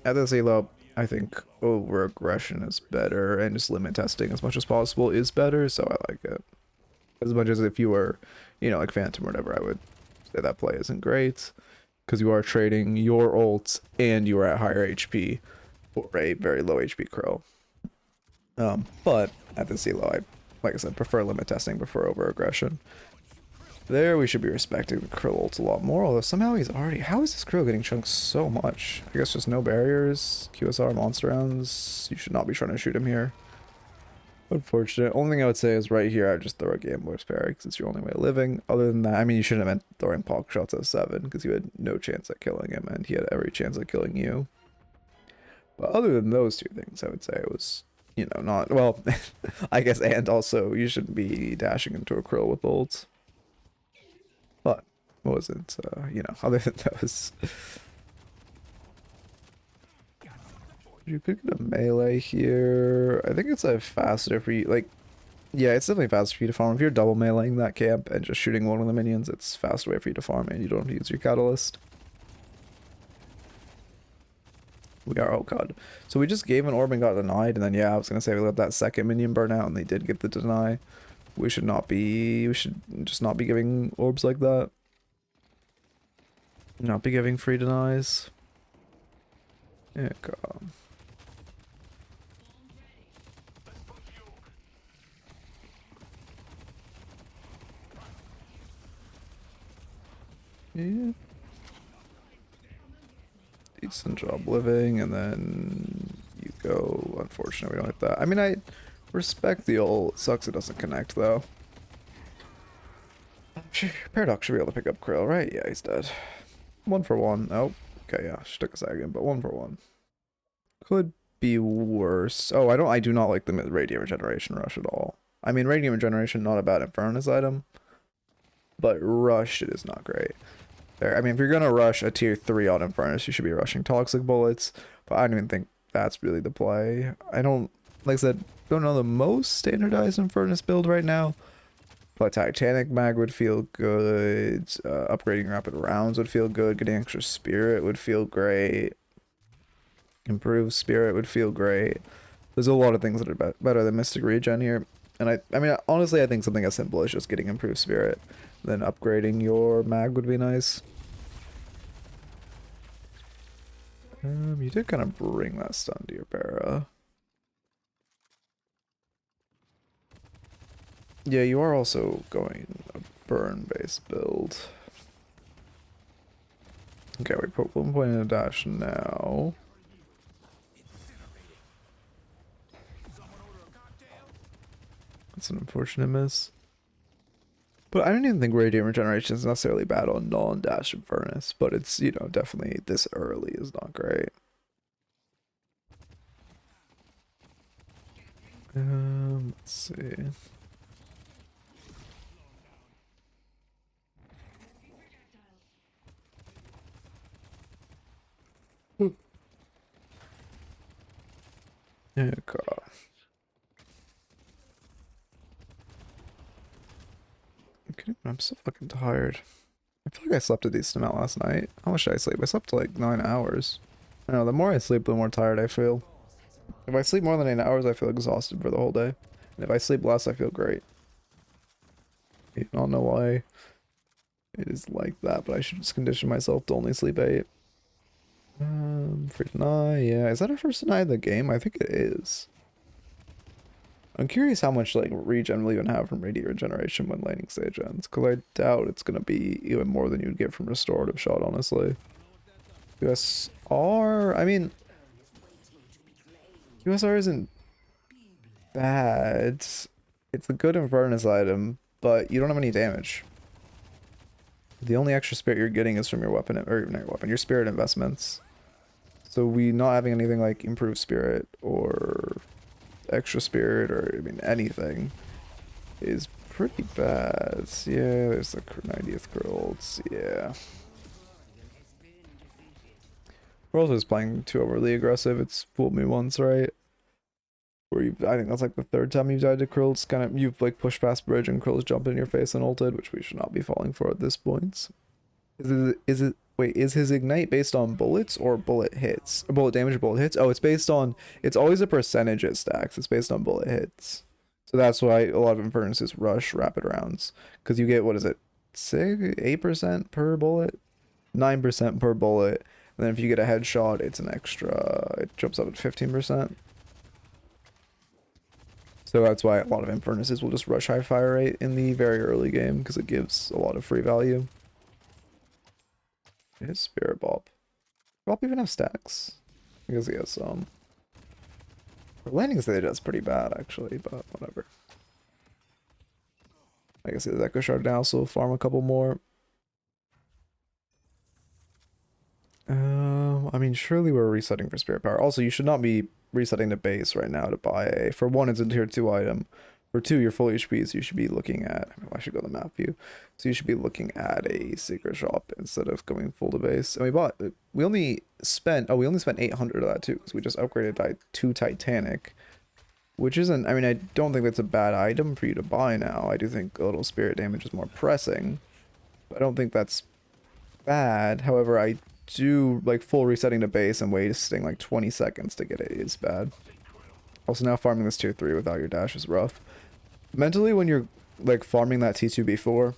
At this elo, I think over aggression is better, and just limit testing as much as possible is better, so I like it. As much as if you were, you know, like Phantom or whatever, I would say that play isn't great, because you are trading your ult and you are at higher HP for a very low HP Krill. But at this elo, I, like I said, prefer limit testing, prefer over aggression. There, we should be respecting the Krill ult a lot more, although somehow he's already... How is this Krill getting chunked so much? I guess just no barriers, QSR, monster rounds. You should not be trying to shoot him here. Unfortunate. Only thing I would say is right here, I would just throw a Gambler's Parry, because it's your only way of living. Other than that, I mean, you shouldn't have been throwing Pog shots at 7, because you had no chance at killing him, and he had every chance at killing you. But other than those two things, I would say it was, you know, not... Well, I guess, and also, you shouldn't be dashing into a Krill with ults. But it wasn't, you know, other than those. You could get a melee here. I think it's a faster for you, like, yeah, it's definitely faster for you to farm. If you're double meleeing that camp and just shooting one of the minions, it's a faster way for you to farm and you don't have to use your catalyst. We are, oh god. So we just gave an orb and got denied, and then yeah, I was gonna say we let that second minion burn out and they did get the deny. We should just not be giving orbs like that. Not be giving free denies. Yeah, God. Yeah. Decent job living, and then you go. Unfortunately, we don't hit that. I mean, I respect the ult. It sucks it doesn't connect, though. Paradox should be able to pick up Krill, right? Yeah, he's dead. 1 for 1. Oh, okay, yeah. She took a second, but 1 for 1. Could be worse. Oh, I do not like the Radiant Regeneration Rush at all. I mean, Radiant Regeneration, not a bad Infernus item, but Rush, it is not great. There, I mean, if you're gonna rush a tier 3 on Infernus, you should be rushing Toxic Bullets, but I don't even think that's really the play. I don't, like I said, don't know the most standardized Infernus build right now, but Titanic Mag would feel good, upgrading Rapid Rounds would feel good, getting extra Spirit would feel great, improved Spirit would feel great. There's a lot of things that are better than Mystic Regen here, and I mean, honestly, I think something as simple as just getting improved Spirit, then upgrading your Mag would be nice. You did kind of bring that stun to your para. Yeah, you are also going a burn-based build. Okay, we put 1 point in a dash now. That's an unfortunate miss. But I don't even think Radiant Regeneration is necessarily bad on non-dash Infernus, but it's, you know, definitely this early is not great. Let's see. Yeah, God. Okay, I'm so fucking tired. I feel like I slept a decent amount last night. How much did I sleep? I slept like 9 hours. I don't know, the more I sleep, the more tired I feel. If I sleep more than 8 hours, I feel exhausted for the whole day. And if I sleep less, I feel great. I don't know why it is like that, but I should just condition myself to only sleep 8. Free deny, yeah. Is that our first deny of the game? I think it is. I'm curious how much like regen we'll even have from Radiant Regeneration when laning stage ends, because I doubt it's gonna be even more than you'd get from Restorative Shot, honestly. QSR, I mean, QSR isn't bad. It's a good Infernus item, but you don't have any damage. The only extra spirit you're getting is from your weapon, or not your weapon, your spirit investments. So we not having anything like improved spirit or extra spirit or I mean anything is pretty bad. Yeah, there's the 90th Grolds. Yeah. Grolds is playing too overly aggressive. It's fooled me once, right? Where you, I think that's like the third time you've died to Krill's. Kind of, you've like pushed past bridge and Krill's jumped in your face and ulted, which we should not be falling for at this point. Wait, is his ignite based on bullets or bullet hits? Or bullet damage or bullet hits? Oh, it's based on, it's always a percentage it stacks. It's based on bullet hits. So that's why a lot of Infernuses rush rapid rounds. Because you get, what is it, 8% per bullet? 9% per bullet. And then if you get a headshot, it's an extra, it jumps up at 15%. So that's why a lot of Infernuses will just rush high fire rate in the very early game, because it gives a lot of free value. His Spirit Bop. Bop even have stacks? I guess he has some. For landing stage, that's pretty bad, actually, but whatever. I guess he has Echo Shard now, so we'll farm a couple more. I mean, surely we're resetting for Spirit Power. Also, you should not be resetting the base right now to buy a... For one, it's a tier 2 item. For two, your full HP, so you should be looking at... I should go to the map view. So you should be looking at a secret shop instead of going full to base. And we bought... We only spent... Oh, we only spent 800 of that too, because we just upgraded to Titanic. Which isn't... I mean, I don't think that's a bad item for you to buy now. I do think a little spirit damage is more pressing. But I don't think that's bad. However, I do... Like, full resetting the base and wasting like 20 seconds to get it is bad. Also, now farming this tier 3 without your dash is rough. Mentally, when you're like farming that T2 before,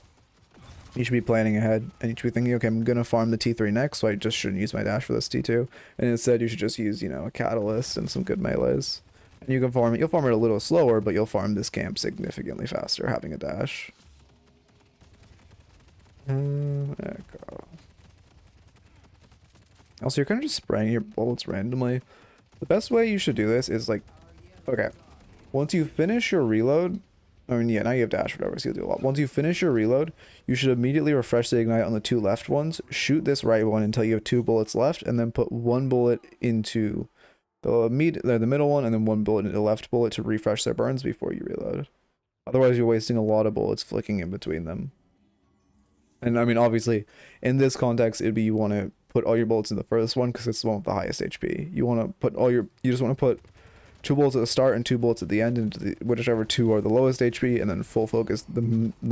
you should be planning ahead and you should be thinking, okay, I'm gonna farm the T3 next, so I just shouldn't use my dash for this T2. And instead, you should just use, you know, a catalyst and some good melees. And you can farm it. You'll farm it a little slower, but you'll farm this camp significantly faster having a dash. Also, you're kind of just spraying your bullets randomly. The best way you should do this is like, okay, once you finish your reload, I mean, yeah, now you have dash, whatever, so you'll do a lot. Once you finish your reload, you should immediately refresh the ignite on the 2 left ones, shoot this right one until you have 2 bullets left, and then put 1 bullet into the middle one, and then 1 bullet into the left bullet to refresh their burns before you reload. Otherwise, you're wasting a lot of bullets flicking in between them. And I mean, obviously, in this context, it'd be you want to put all your bullets in the furthest one because it's the one with the highest HP. You want to put you just want to put 2 bullets at the start and 2 bullets at the end into whichever 2 are the lowest HP, and then full focus the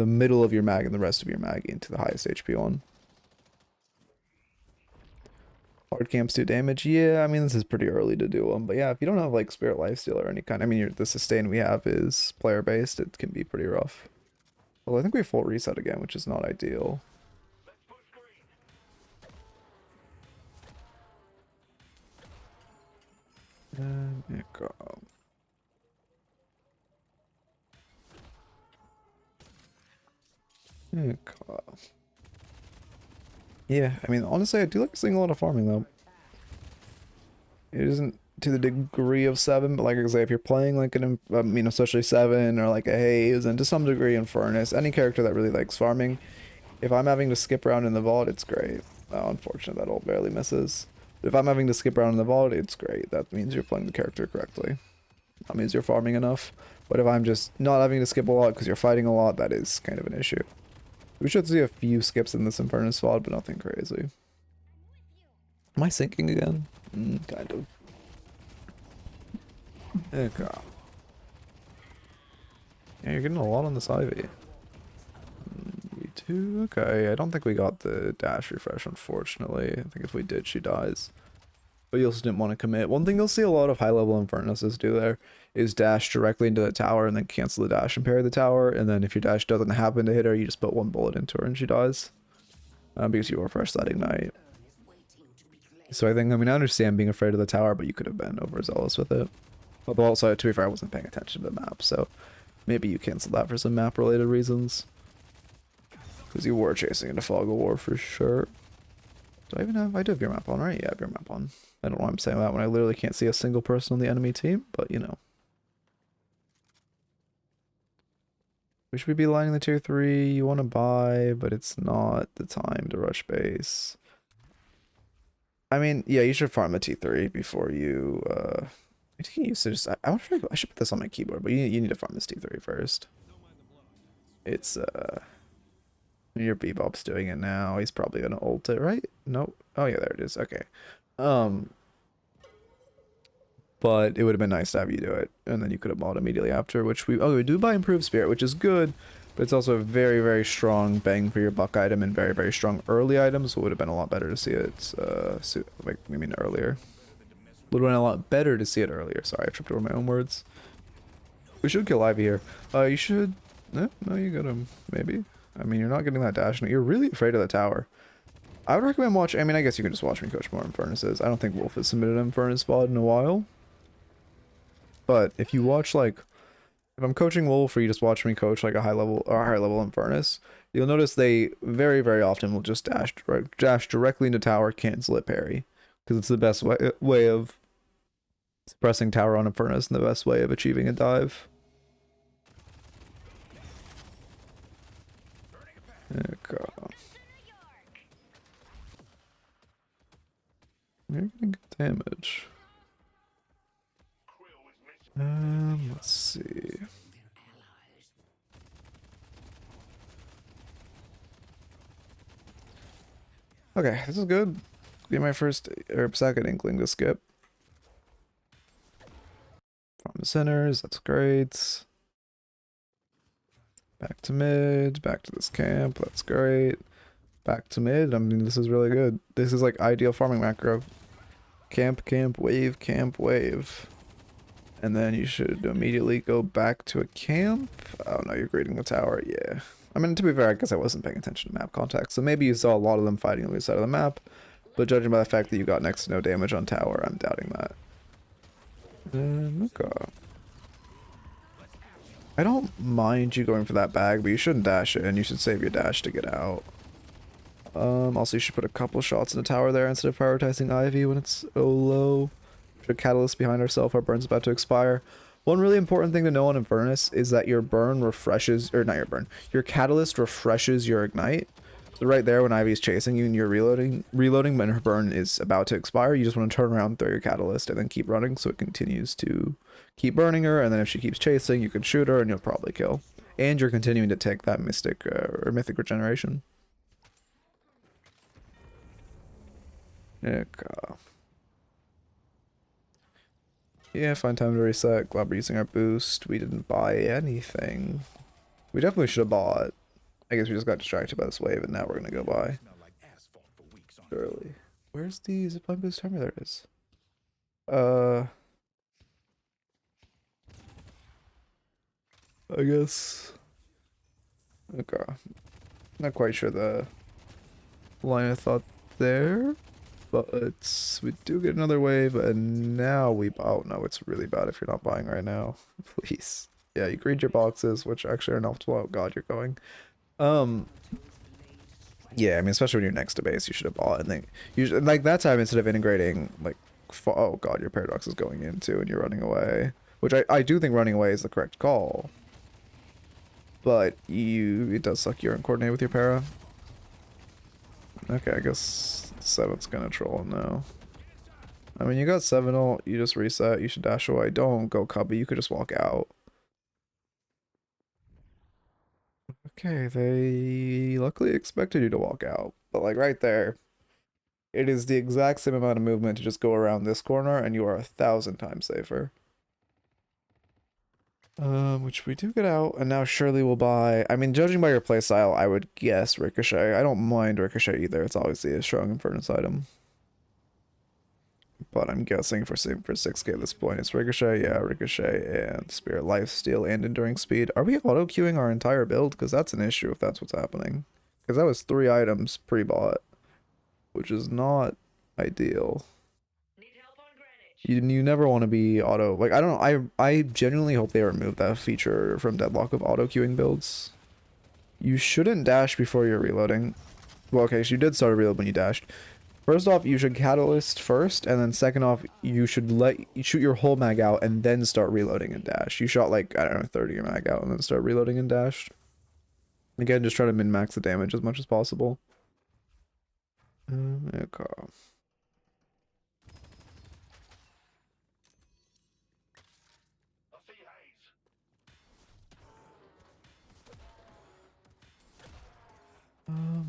middle of your mag and the rest of your mag into the highest HP one. Hard camps do damage. Yeah, I mean, this is pretty early to do them, but yeah, if you don't have like Spirit Lifesteal or any kind, I mean, the sustain we have is player based. It can be pretty rough. Well, I think we full reset again, which is not ideal. And there go. Yeah, I mean, honestly, I do like seeing a lot of farming, though. It isn't to the degree of 7, but like I say, if you're playing like an, I mean, especially 7 or like a Haze, and to some degree Infernus, any character that really likes farming, if I'm having to skip around in the vault, it's great. Oh, unfortunate, that ult barely misses. But if I'm having to skip around in the vault, it's great. That means you're playing the character correctly. That means you're farming enough. But if I'm just not having to skip a lot because you're fighting a lot, that is kind of an issue. We should see a few skips in this Infernus VOD, but nothing crazy. Am I sinking again? Kind of. Okay. Yeah, you're getting a lot on this Ivy. We2, okay. I don't think we got the dash refresh, unfortunately. I think if we did, she dies. But you also didn't want to commit. One thing you'll see a lot of high-level Infernuses do there is dash directly into the tower and then cancel the dash and parry the tower. And then if your dash doesn't happen to hit her, you just put 1 bullet into her and she dies. Because you refresh that ignite. So I think, I mean, I understand being afraid of the tower, but you could have been overzealous with it. Although also, to be fair, I wasn't paying attention to the map, so maybe you cancel that for some map-related reasons. Because you were chasing into Fog of War for sure. Do I even have... I do have your map on, right? Yeah, I have your map on. I don't know why I'm saying that when I literally can't see a single person on the enemy team, but you know. We should be lining the tier 3. You want to buy, but it's not the time to rush base. I mean, yeah, you should farm a T3 before you, I think you used to just, I wonder if I should put this on my keyboard, but you need to farm this T3 first. It's, your Bebop's doing it now. He's probably gonna ult it, right? Nope. Oh yeah, there it is. Okay. But it would have been nice to have you do it, and then you could have bought immediately after, which we do buy Improved Spirit, which is good, but it's also a very, very strong bang for your buck item and very, very strong early items, so it would have been a lot better to see it, earlier. Would have been a lot better to see it earlier. Sorry, I tripped over my own words. We should kill Ivy here. You should... No, you got him, maybe. I mean, you're not getting that dash. You're really afraid of the tower. I would recommend watching... I mean, I guess you can just watch me coach more Infernuses. I don't think Wolf has submitted an Infernus VOD in a while. But if you watch, like... If I'm coaching Wolf or you just watch me coach, like, a higher level Infernus, you'll notice they very, very often will just dash directly into tower, cancel it, parry. Because it's the best way of suppressing tower on Infernus and the best way of achieving a dive. Okay. You're getting good damage. Let's see. Okay, this is good. Get my first or second inkling to skip. From the centers, that's great. Back to mid, back to this camp, that's great. Back to mid, I mean, this is really good. This is like ideal farming macro. Camp, wave. And then you should immediately go back to a camp. Oh no, you're grading the tower, yeah. I mean, to be fair, I guess I wasn't paying attention to map context, so maybe you saw a lot of them fighting on the other side of the map, but judging by the fact that you got next to no damage on tower, I'm doubting that. Okay. I don't mind you going for that bag, but you shouldn't dash it, and you should save your dash to get out. Also, you should put a couple shots in the tower there instead of prioritizing Ivy when it's low. Should catalyst behind ourselves, our burn's about to expire. One really important thing to know on Infernus is that your burn refreshes, or not your burn, your catalyst refreshes your ignite. So right there when Ivy's chasing you and you're reloading when her burn is about to expire, you just want to turn around, throw your catalyst, and then keep running so it continues to keep burning her, and then if she keeps chasing, you can shoot her and you'll probably kill. And you're continuing to take that mystic or mythic regeneration. Okay. Yeah, fine time to reset. Glad we're using our boost. We didn't buy anything. We definitely should have bought. I guess we just got distracted by this wave and now we're gonna go buy. Early. Where's the zipline boost timer? There it is. I guess. Okay. Not quite sure the line of thought there. But we do get another wave, and now oh no, it's really bad if you're not buying right now. Please. Yeah, you grade your boxes, which actually are not, oh god, you're going. Yeah, I mean, especially when you're next to base, you should have bought, and then, usually, like, that time, instead of integrating, like, oh god, your paradox is going in too, and you're running away. Which I do think running away is the correct call. But it does suck you're uncoordinated with your para. Okay, I guess 7's gonna troll now. I mean, you got 7 ult, you just reset, you should dash away. Don't go cubby, you could just walk out. Okay, they luckily expected you to walk out. But like right there, it is the exact same amount of movement to just go around this corner and you are 1,000 times safer. Which we do get out, and now Shirley will buy. I mean, judging by your playstyle, I would guess Ricochet. I don't mind Ricochet either. It's obviously a strong Infernus item. But I'm guessing for 6k at this point, it's Ricochet, yeah, Ricochet, and Spirit Lifesteal and Enduring Speed. Are we auto-queuing our entire build? Because that's an issue if that's what's happening. Because that was 3 items pre-bought, which is not ideal. You never want to be auto, like, I don't know, I genuinely hope they remove that feature from Deadlock of auto queuing builds. You shouldn't dash before you're reloading. Well, okay, so you did start a reload when you dashed. First off, you should catalyst first, and then second off, you should shoot your whole mag out and then start reloading and dash. You shot like, I don't know, 30 your mag out and then start reloading and dash. Again, just try to min-max the damage as much as possible. Okay.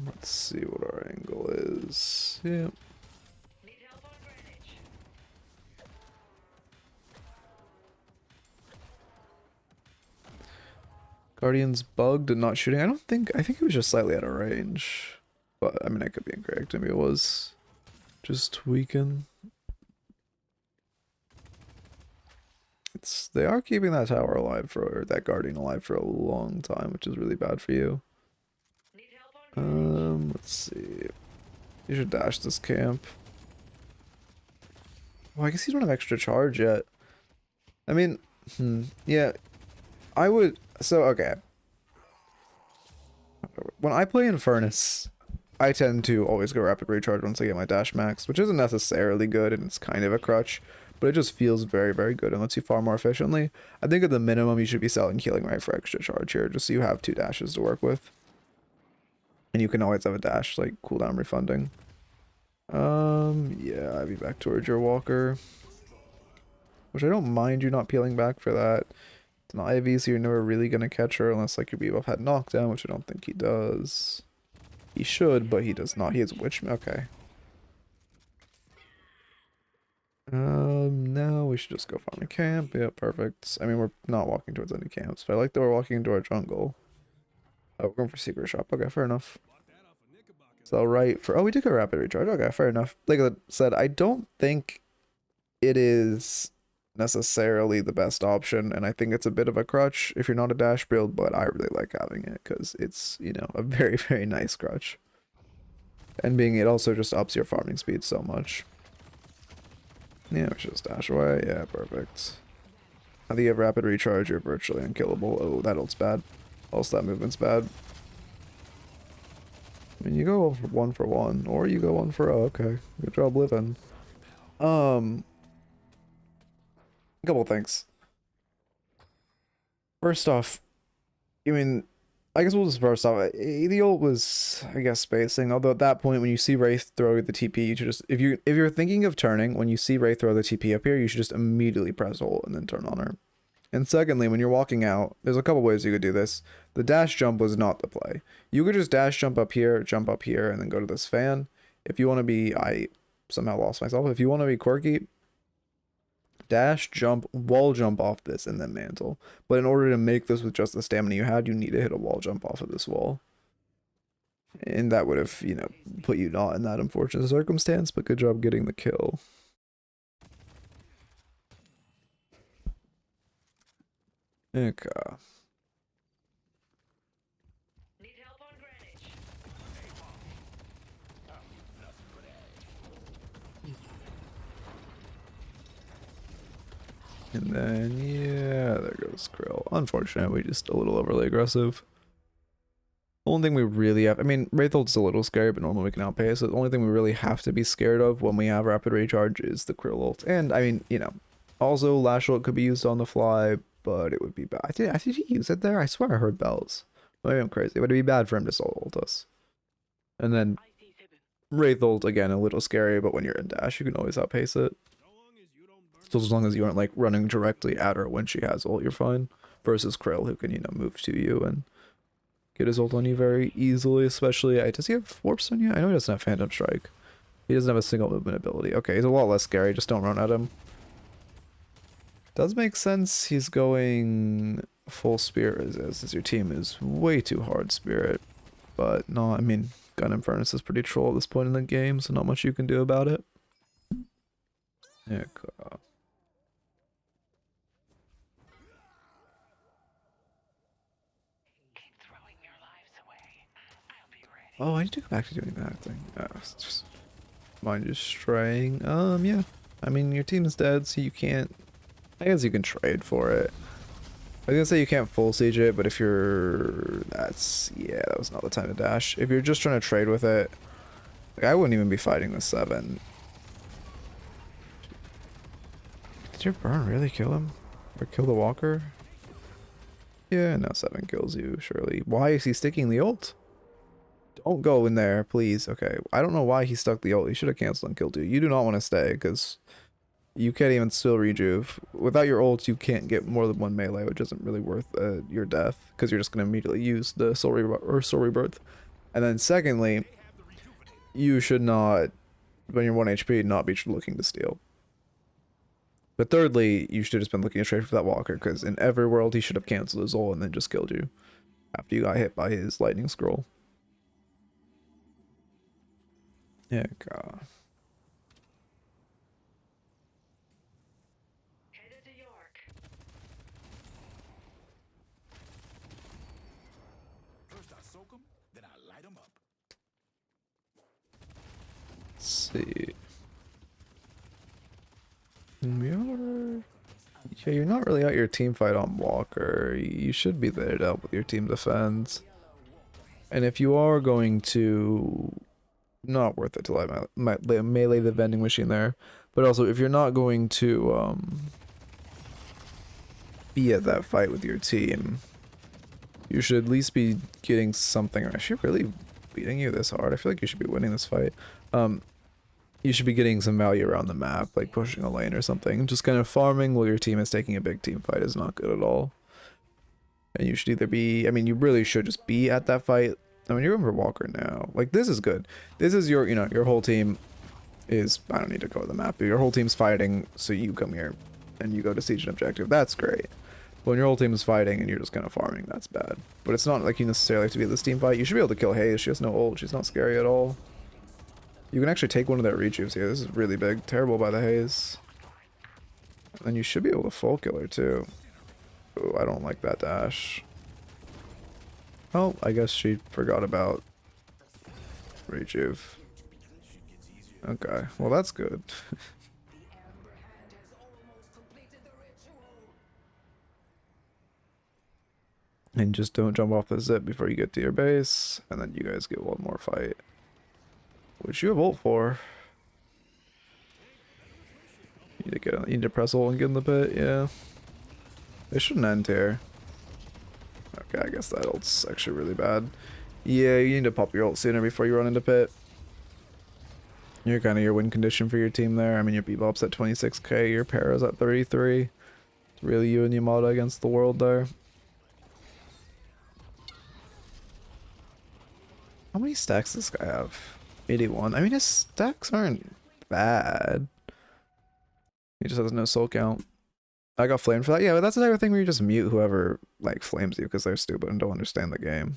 Let's see what our angle is. Yeah. Guardian's bugged and not shooting. I think it was just slightly out of range. But I mean I could be incorrect. Maybe it was just tweaking. They are keeping that tower alive or that guardian alive for a long time, which is really bad for you. Let's see. You should dash this camp. Well, I guess you don't have extra charge yet. I mean, yeah. I would, so, okay. When I play Infernus, I tend to always go rapid recharge once I get my dash max, which isn't necessarily good and it's kind of a crutch, but it just feels very, very good and lets you farm more efficiently. I think at the minimum you should be selling Healing Right for extra charge here, just so you have 2 dashes to work with. And you can always have a dash, like, cooldown refunding. Yeah, I'd be back towards your walker. Which I don't mind you not peeling back for that. It's an Ivy, so you're never really gonna catch her unless, like, your Bebop had knockdown, which I don't think he does. He should, but he does not. He has Witch... Okay. Now we should just go farm a camp. Yeah, perfect. I mean, we're not walking towards any camps, but I like that we're walking into our jungle. Oh, we're going for secret shop. Okay, fair enough. So right for... Oh, we did go rapid recharge. Okay, fair enough. Like I said, I don't think it is necessarily the best option, and I think it's a bit of a crutch if you're not a dash build, but I really like having it because it's, you know, a very, very nice crutch. And it also just ups your farming speed so much. Yeah, we should just dash away. Yeah, perfect. Now that you have rapid recharge, you're virtually unkillable. Oh, that ult's bad. Also, that movement's bad. I mean, you go for 1-for-1, or you go 1-for-0. Okay, good job living. A couple things. First off, I mean, I guess we'll just first off. The ult was, I guess, spacing. Although at that point, when you see Wraith throw the TP, you should just, if you're thinking of turning, when you see Wraith throw the TP up here, you should just immediately press ult and then turn on her. And secondly, when you're walking out, there's a couple ways you could do this. The dash jump was not the play. You could just dash jump up here, and then go to this fan. If you want to be, I somehow lost myself. If you want to be quirky, dash, jump, wall jump off this, and then mantle. But in order to make this with just the stamina you had, you need to hit a wall jump off of this wall. And that would have, you know, put you not in that unfortunate circumstance, but good job getting the kill. Okay. Need help on Greenwich. And then, yeah, there goes Krill. Unfortunately, just a little overly aggressive. The only thing we really have, I mean, Wraith ult's a little scary, but normally we can outpace it. The only thing we really have to be scared of when we have rapid recharge is the Krill ult. And, I mean, you know, also Lash ult could be used on the fly, but it would be bad. Did he use it there? I swear I heard bells. Maybe I'm crazy. It would be bad for him to solo ult us. And then Wraith ult, again, a little scary, but when you're in dash, you can always outpace it. So as long as you aren't like running directly at her when she has ult, you're fine. Versus Krill, who can, you know, move to you and get his ult on you very easily, especially... does he have warps on you? I know he doesn't have Phantom Strike. He doesn't have a single movement ability. Okay, he's a lot less scary, just don't run at him. Does make sense he's going full Spirit as your team is way too hard Spirit. But no, I mean, Gun Infernus is pretty troll at this point in the game, so not much you can do about it. Yeah, oh, I need to go back to doing that thing. It's just mind just straying. Yeah. I mean, your team is dead, so you can't... I guess you can trade for it. I was gonna say you can't full siege it, but if you're... Yeah, that was not the time to dash. If you're just trying to trade with it, like, I wouldn't even be fighting the 7. Did your burn really kill him? Or kill the walker? Yeah, now 7 kills you, surely. Why is he sticking the ult? Don't go in there, please. Okay, I don't know why he stuck the ult. He should have canceled and killed you. You do not want to stay, because you can't even still rejuve. Without your ult, you can't get more than 1 melee, which isn't really worth your death, because you're just going to immediately use the soul rebirth. And then secondly, you should not, when you're 1 HP, not be looking to steal. But thirdly, you should have just been looking straight for that walker, because in every world he should have canceled his ult and then just killed you after you got hit by his lightning scroll. Yeah, God. Headed to York. First I soak 'em, then I light 'em up. Let's see. You're not really out your team fight on Walker. You should be there to help with your team defense. And if you are going to, not worth it to melee the vending machine there. But also, if you're not going to be at that fight with your team, you should at least be getting something. Is she really beating you this hard? I feel like you should be winning this fight. You should be getting some value around the map, like pushing a lane or something. Just kind of farming while your team is taking a big team fight is not good at all. And you should either be, I mean, you really should just be at that fight. I mean, you're going for Walker now. Like, this is good. This is your, you know, your whole team is, I don't need to go to the map. Your whole team's fighting, so you come here and you go to siege an objective. That's great. When your whole team is fighting and you're just kind of farming, that's bad. But it's not like you necessarily have to be at this team fight. You should be able to kill Hayes. She has no ult. She's not scary at all. You can actually take one of their rejuves here. This is really big. Terrible by the Haze. And you should be able to full kill her too. Oh, I don't like that dash. Oh, I guess she forgot about rejuve. Okay, well that's good. And just don't jump off the zip before you get to your base, and then you guys get one more fight. Which you have ult for. You need to press ult and get in the pit, yeah. It shouldn't end here. Okay, I guess that ult's actually really bad. Yeah, you need to pop your ult sooner before you run into pit. You're kind of your win condition for your team there. I mean, your Bebop's at 26k, your Para's at 33. It's really you and Yamada against the world there. How many stacks does this guy have? 81. I mean, his stacks aren't bad. He just has no soul count. I got flamed for that. Yeah, but that's the type of thing where you just mute whoever like flames you because they're stupid and don't understand the game.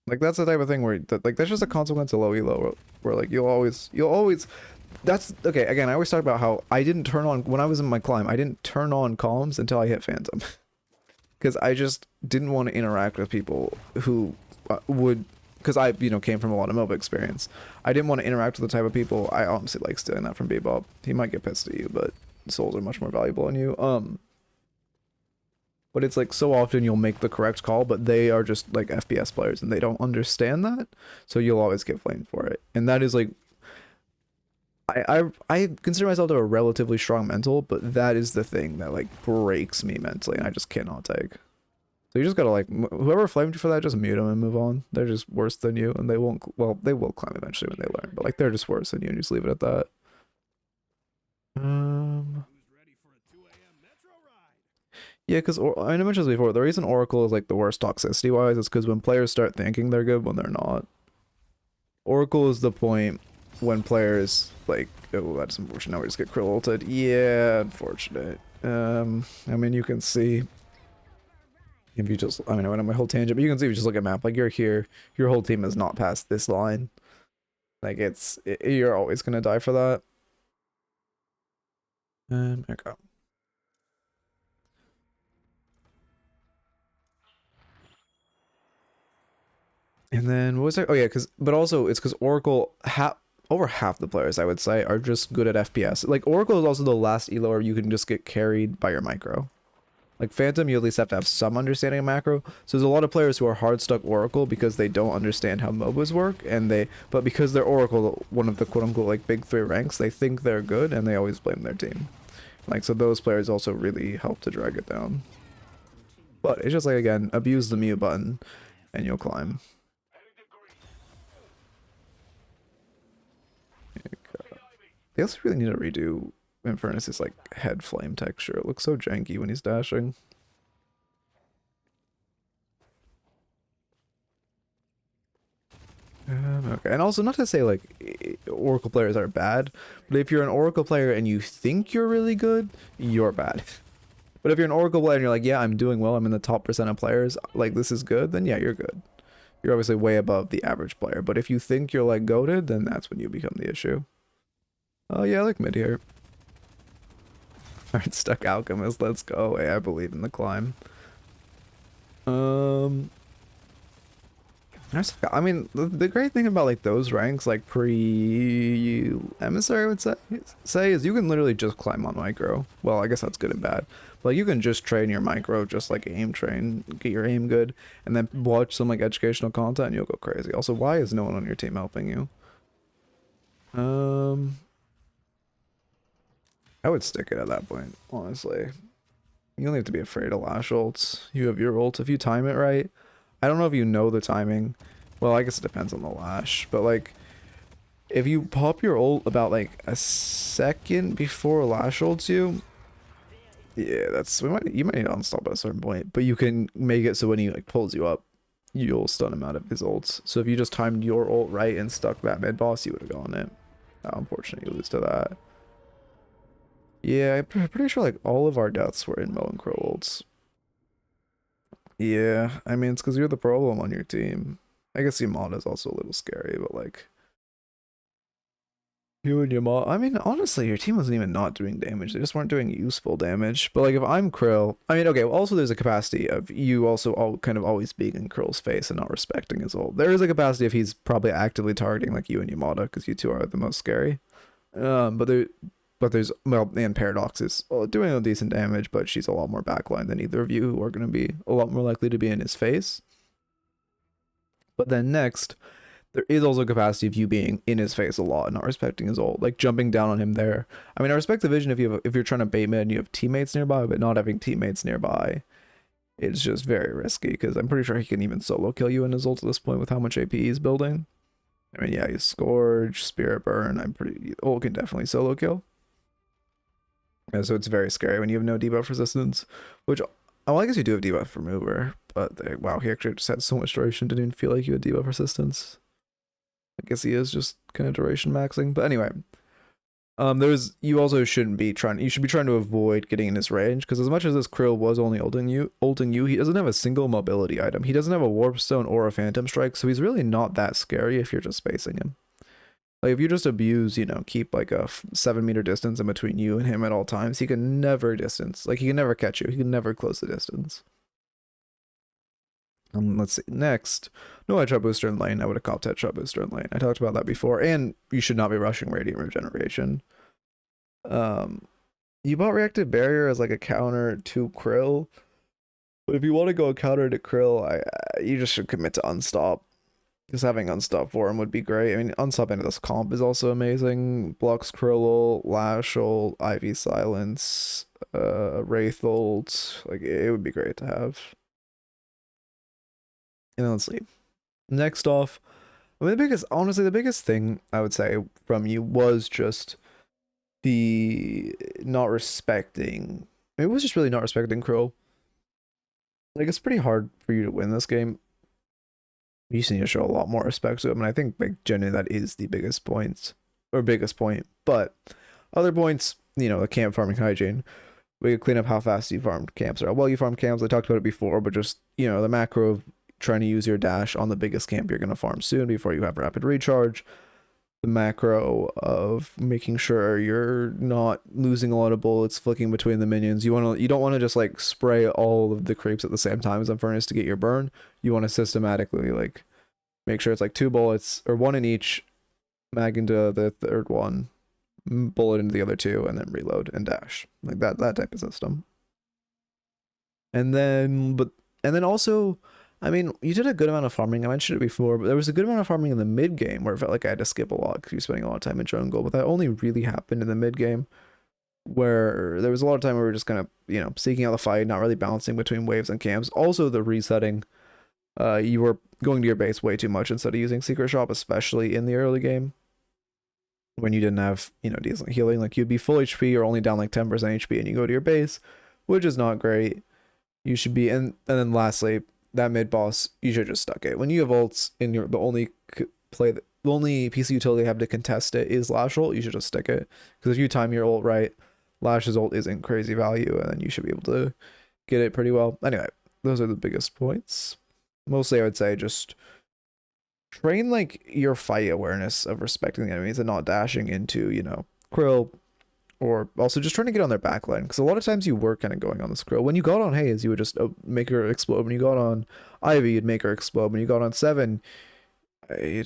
Like that's the type of thing where like that's just a consequence of low elo where like you'll always that's okay. Again, I always talk about how I didn't turn on when I was in my climb. I didn't turn on comms until I hit Phantom because I just didn't want to interact with people who would. Because I, you know, came from a lot of MOBA experience. I didn't want to interact with the type of people. I honestly like stealing that from Bebop. He might get pissed at you, but souls are much more valuable on you. But it's like so often you'll make the correct call, but they are just like FPS players and they don't understand that. So you'll always get flamed for it. And that is like, I consider myself to have a relatively strong mental, but that is the thing that like breaks me mentally and I just cannot take. So you just gotta like, whoever flamed you for that, just mute them and move on. They're just worse than you and they won't, well, they will climb eventually when they learn, but like they're just worse than you and just leave it at that. Yeah, because I mentioned this before, the reason Oracle is like the worst toxicity wise is because when players start thinking they're good when they're not. Oracle is the point when players like, oh, that's unfortunate, now we just get krill ulted. Yeah, unfortunate. I mean, you can see if you just, I mean, I went on my whole tangent, but you can see if you just look at map, like you're here, your whole team is not past this line. Like you're always gonna die for that. Okay. And then what was I? Oh yeah, but also it's because Oracle over half the players I would say are just good at FPS. Like Oracle is also the last elo where you can just get carried by your micro. Like Phantom, you at least have to have some understanding of macro. So there's a lot of players who are hard stuck Oracle because they don't understand how MOBAs work, but because they're Oracle, one of the quote unquote like big three ranks, they think they're good and they always blame their team. Like so those players also really help to drag it down. But it's just like, again, abuse the mute button and you'll climb. They also really need to redo Infernus' like head flame texture. It looks so janky when he's dashing. Okay, and also not to say like Oracle players are bad, but if you're an Oracle player and you think you're really good, you're bad. But if you're an Oracle player and you're like, yeah, I'm doing well, I'm in the top percent of players, like this is good, then yeah, you're good. You're obviously way above the average player. But if you think you're like goated, then that's when you become the issue. Oh yeah, I like mid here. Alright, Stuck Alchemist, let's go. Hey, I believe in the climb. I mean, the great thing about like those ranks, like pre-Emissary, I would say is you can literally just climb on micro. Well, I guess that's good and bad. But like, you can just train your micro, just like aim train, get your aim good, and then watch some like educational content and you'll go crazy. Also, why is no one on your team helping you? I would stick it at that point, honestly. You don't have to be afraid of lash ults. You have your ult. If you time it right, I don't know if you know the timing. Well, I guess it depends on the lash, but like if you pop your ult about like a second before lash ults you, yeah, you might need to unstop at a certain point, but you can make it so when he like pulls you up, you'll stun him out of his ults. So if you just timed your ult right and stuck that mid boss, you would have gone it. Unfortunately, you lose to that. Yeah, I'm pretty sure like all of our deaths were in Mo and Crow ults. Yeah, I mean, it's because you're the problem on your team. I guess Yamada is also a little scary, but like you and Yamada, I mean, honestly, your team wasn't even not doing damage. They just weren't doing useful damage. But like if I'm Krill, I mean, okay, well, also there's a capacity of you also kind of always being in Krill's face and not respecting his ult. There is a capacity of he's probably actively targeting like you and Yamada because you two are the most scary. But there's, well, and Paradox is doing a decent damage, but she's a lot more backline than either of you, who are going to be a lot more likely to be in his face. But then next, there is also a capacity of you being in his face a lot and not respecting his ult, like jumping down on him there. I mean, I respect the vision if you're trying to bait mid and you have teammates nearby, but not having teammates nearby, it's just very risky because I'm pretty sure he can even solo kill you in his ult at this point with how much AP he's building. I mean, yeah, he's Scourge, Spirit Burn. Ult can definitely solo kill. Yeah, so it's very scary when you have no debuff resistance, which, well, I guess you do have debuff remover, but wow, he actually just had so much duration, didn't even feel like you had debuff resistance. I guess he is just kind of duration maxing, but anyway, you also shouldn't be you should be trying to avoid getting in his range, because as much as this Krill was only ulting you, he doesn't have a single mobility item. He doesn't have a Warp Stone or a Phantom Strike, so he's really not that scary if you're just spacing him. Like, if you just abuse, keep like a 7-meter distance in between you and him at all times, he can never distance. Like, he can never catch you. He can never close the distance. Let's see. Next, no headshot booster in lane. I would have copped headshot booster in lane. I talked about that before. And you should not be rushing Radiant Regeneration. You bought Reactive Barrier as like a counter to Krill. But if you want to go a counter to Krill, you just should commit to Unstop. Because having Unstop for him would be great. I mean, Unstop into this comp is also amazing. Blocks Krill, Lash ult, Ivy Silence, Wraith ult. Like, it would be great to have. And let's see. Next off, I mean, honestly, the biggest thing I would say from you was just the not respecting. It was just really not respecting Krill. Like, it's pretty hard for you to win this game. You just need to show a lot more respect to him, and I think like genuinely that is the biggest point. But other points, the camp farming hygiene. We could clean up how fast you farmed camps or well you farm camps. I talked about it before, but just the macro of trying to use your dash on the biggest camp you're gonna farm soon before you have rapid recharge. The macro of making sure you're not losing a lot of bullets flicking between the minions. You don't want to just like spray all of the creeps at the same time as Infernus to get your burn. You want to systematically like make sure it's like 2 bullets or 1 in each, mag into the third one, bullet into the other 2, and then reload and dash. Like that type of system. And then also, I mean, you did a good amount of farming. I mentioned it before, but there was a good amount of farming in the mid game where it felt like I had to skip a lot because you're spending a lot of time in jungle. But that only really happened in the mid game. where there was a lot of time where we were just kind of, you know, seeking out the fight, not really balancing between waves and camps. Also, the resetting, you were going to your base way too much instead of using Secret Shop, especially in the early game when you didn't have, you know, decent healing. Like, you'd be full HP or only down like 10% HP and you go to your base, which is not great. You should be, and then lastly, that mid boss, you should just stuck it. When you have ults and you're the only PC utility you have to contest it is Lash ult, you should just stick it. Because if you time your ult right, Lash's ult isn't crazy value, and then you should be able to get it pretty well. Anyway, those are the biggest points. Mostly, I would say just train like your fight awareness of respecting the enemies and not dashing into, you know, Krill, or also just trying to get on their backline, because a lot of times you were kind of going on this Krill. When you got on Haze, you would just make her explode. When you got on Ivy, you'd make her explode. When you got on Seven,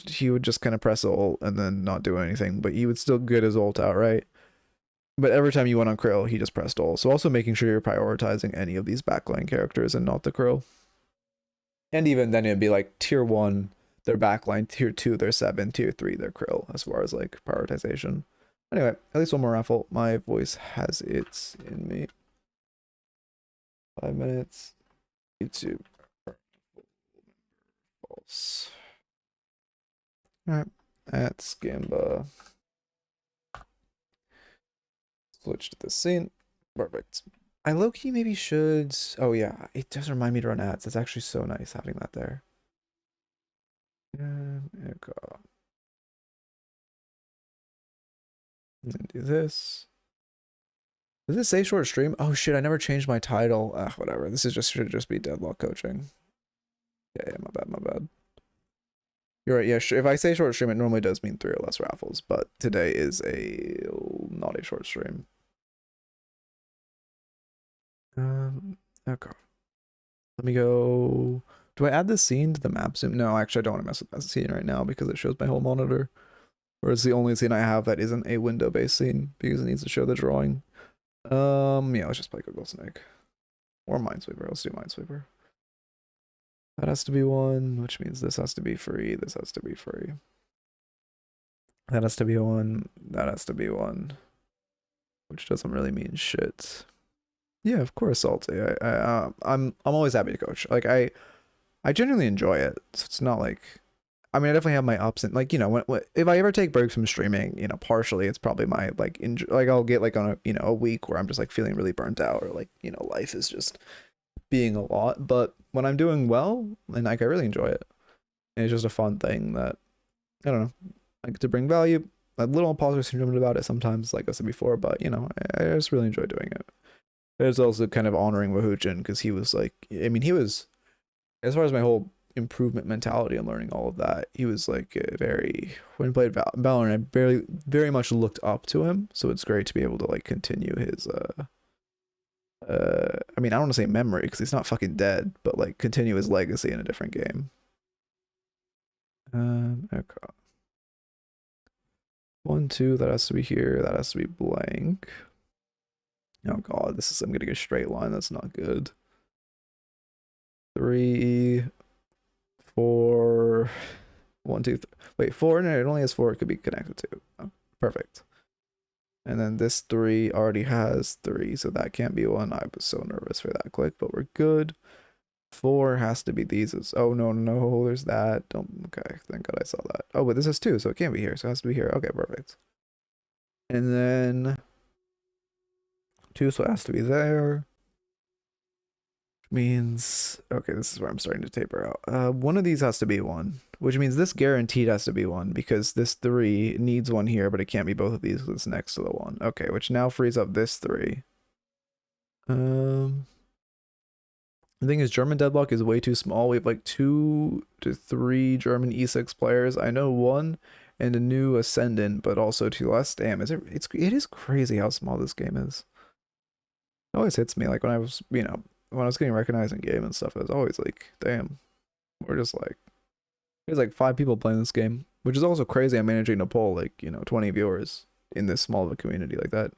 he would just kind of press ult and then not do anything, but you would still get his ult out, right? But every time you went on Krill, he just pressed ult. So also making sure you're prioritizing any of these backline characters and not the Krill. And even then it'd be like tier 1, their backline, tier 2, their 7, tier 3, their Krill, as far as like prioritization. Anyway, at least one more raffle. My voice has it in me. 5 minutes. YouTube. False. Alright. That's Gamba. Switch to the scene. Perfect. I low-key maybe should... Oh yeah, it does remind me to run ads. It's actually so nice having that there. And echo. And then do this. Does it say short stream? Oh shit, I never changed my title. Whatever. This is just should just be Deadlock coaching. Yeah, my bad. You're right, yeah, if I say short stream, it normally does mean 3 or less raffles, but today is not a short stream. Okay. Let me go. Do I add this scene to the map zoom? No, actually I don't want to mess with that scene right now because it shows my whole monitor. Or it's the only scene I have that isn't a window-based scene because it needs to show the drawing. Yeah, let's just play Google Snake. Or Minesweeper. Let's do Minesweeper. That has to be 1, which means this has to be free. This has to be free. That has to be 1. That has to be 1. Which doesn't really mean shit. Yeah, of course, Salty. I'm always happy to coach. Like I genuinely enjoy it. So it's not like, I mean, I definitely have my ups and like, you know, if I ever take breaks from streaming, you know, partially it's probably my like I'll get like on a, you know, a week where I'm just like feeling really burnt out, or like, you know, life is just being a lot. But when I'm doing well, and like I really enjoy it, and it's just a fun thing that I don't know, I get to bring value. A little imposter syndrome about it sometimes, like I said before, but you know, I just really enjoy doing it. It's also kind of honoring Woohoojin because he was like, I mean, he was, as far as my whole improvement mentality and learning all of that, he was like when he played Valorant, I very much looked up to him. So it's great to be able to like continue his, I mean, I don't want to say memory because he's not fucking dead, but like continue his legacy in a different game. Okay. 1, 2, that has to be here. That has to be blank. Oh god, I'm getting a straight line. That's not good. 3, 4, 1, 2, 3. Wait, 4? No, it only has 4. It could be connected to. Oh, perfect. And then this 3 already has 3, so that can't be 1. I was so nervous for that click, but we're good. 4 has to be these. Oh no, there's that. Okay, thank god I saw that. Oh, but this has 2, so it can't be here. So it has to be here. Okay, perfect. And then 2, so it has to be there. Which means, okay, this is where I'm starting to taper out. One of these has to be 1, which means this guaranteed has to be 1 because this 3 needs 1 here, but it can't be both of these because it's next to the 1. Okay, which now frees up this 3. The thing is, German Deadlock is way too small. We have like 2 to 3 German E6 players. I know 1 and a new Ascendant, but also 2 less. Damn, it is crazy how small this game is. It always hits me, like when I was, you know, when I was getting recognized in game and stuff, it was always like, damn, we're just like, there's like 5 people playing this game, which is also crazy. I'm managing to pull like, you know, 20 viewers in this small of a community like that.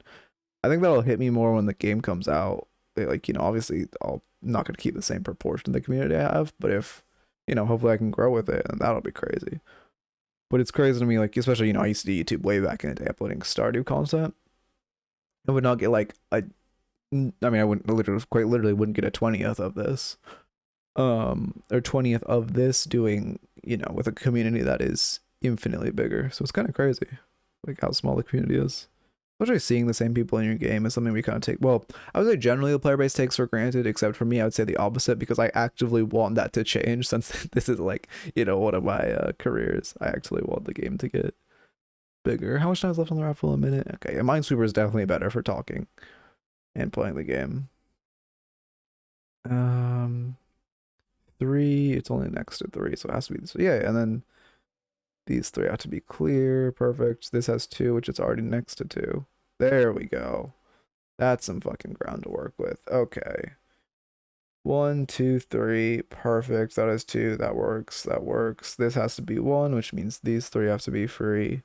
I think that'll hit me more when the game comes out. Like, you know, obviously I'm not going to keep the same proportion of the community I have, but if, you know, hopefully I can grow with it, and that'll be crazy. But it's crazy to me, like, especially, you know, I used to do YouTube way back in the day uploading Stardew content. I would not get like I mean, I wouldn't quite literally wouldn't get a 20th of this. Or 20th of this doing, you know, with a community that is infinitely bigger. So it's kind of crazy, like how small the community is. Especially seeing the same people in your game is something we kind of take. Well, I would say generally the player base takes for granted, except for me, I would say the opposite because I actively want that to change since this is like, you know, one of my careers. I actually want the game to get bigger. How much time is left on the raffle? A minute? Okay, yeah, Minesweeper is definitely better for talking and playing the game. 3, it's only next to 3, so it has to be this. Yeah, and then these 3 have to be clear. Perfect. This has 2, which it's already next to 2. There we go. That's some fucking ground to work with. Okay. 1, 2, 3. Perfect. That is 2. That works. That works. This has to be 1, which means these 3 have to be free.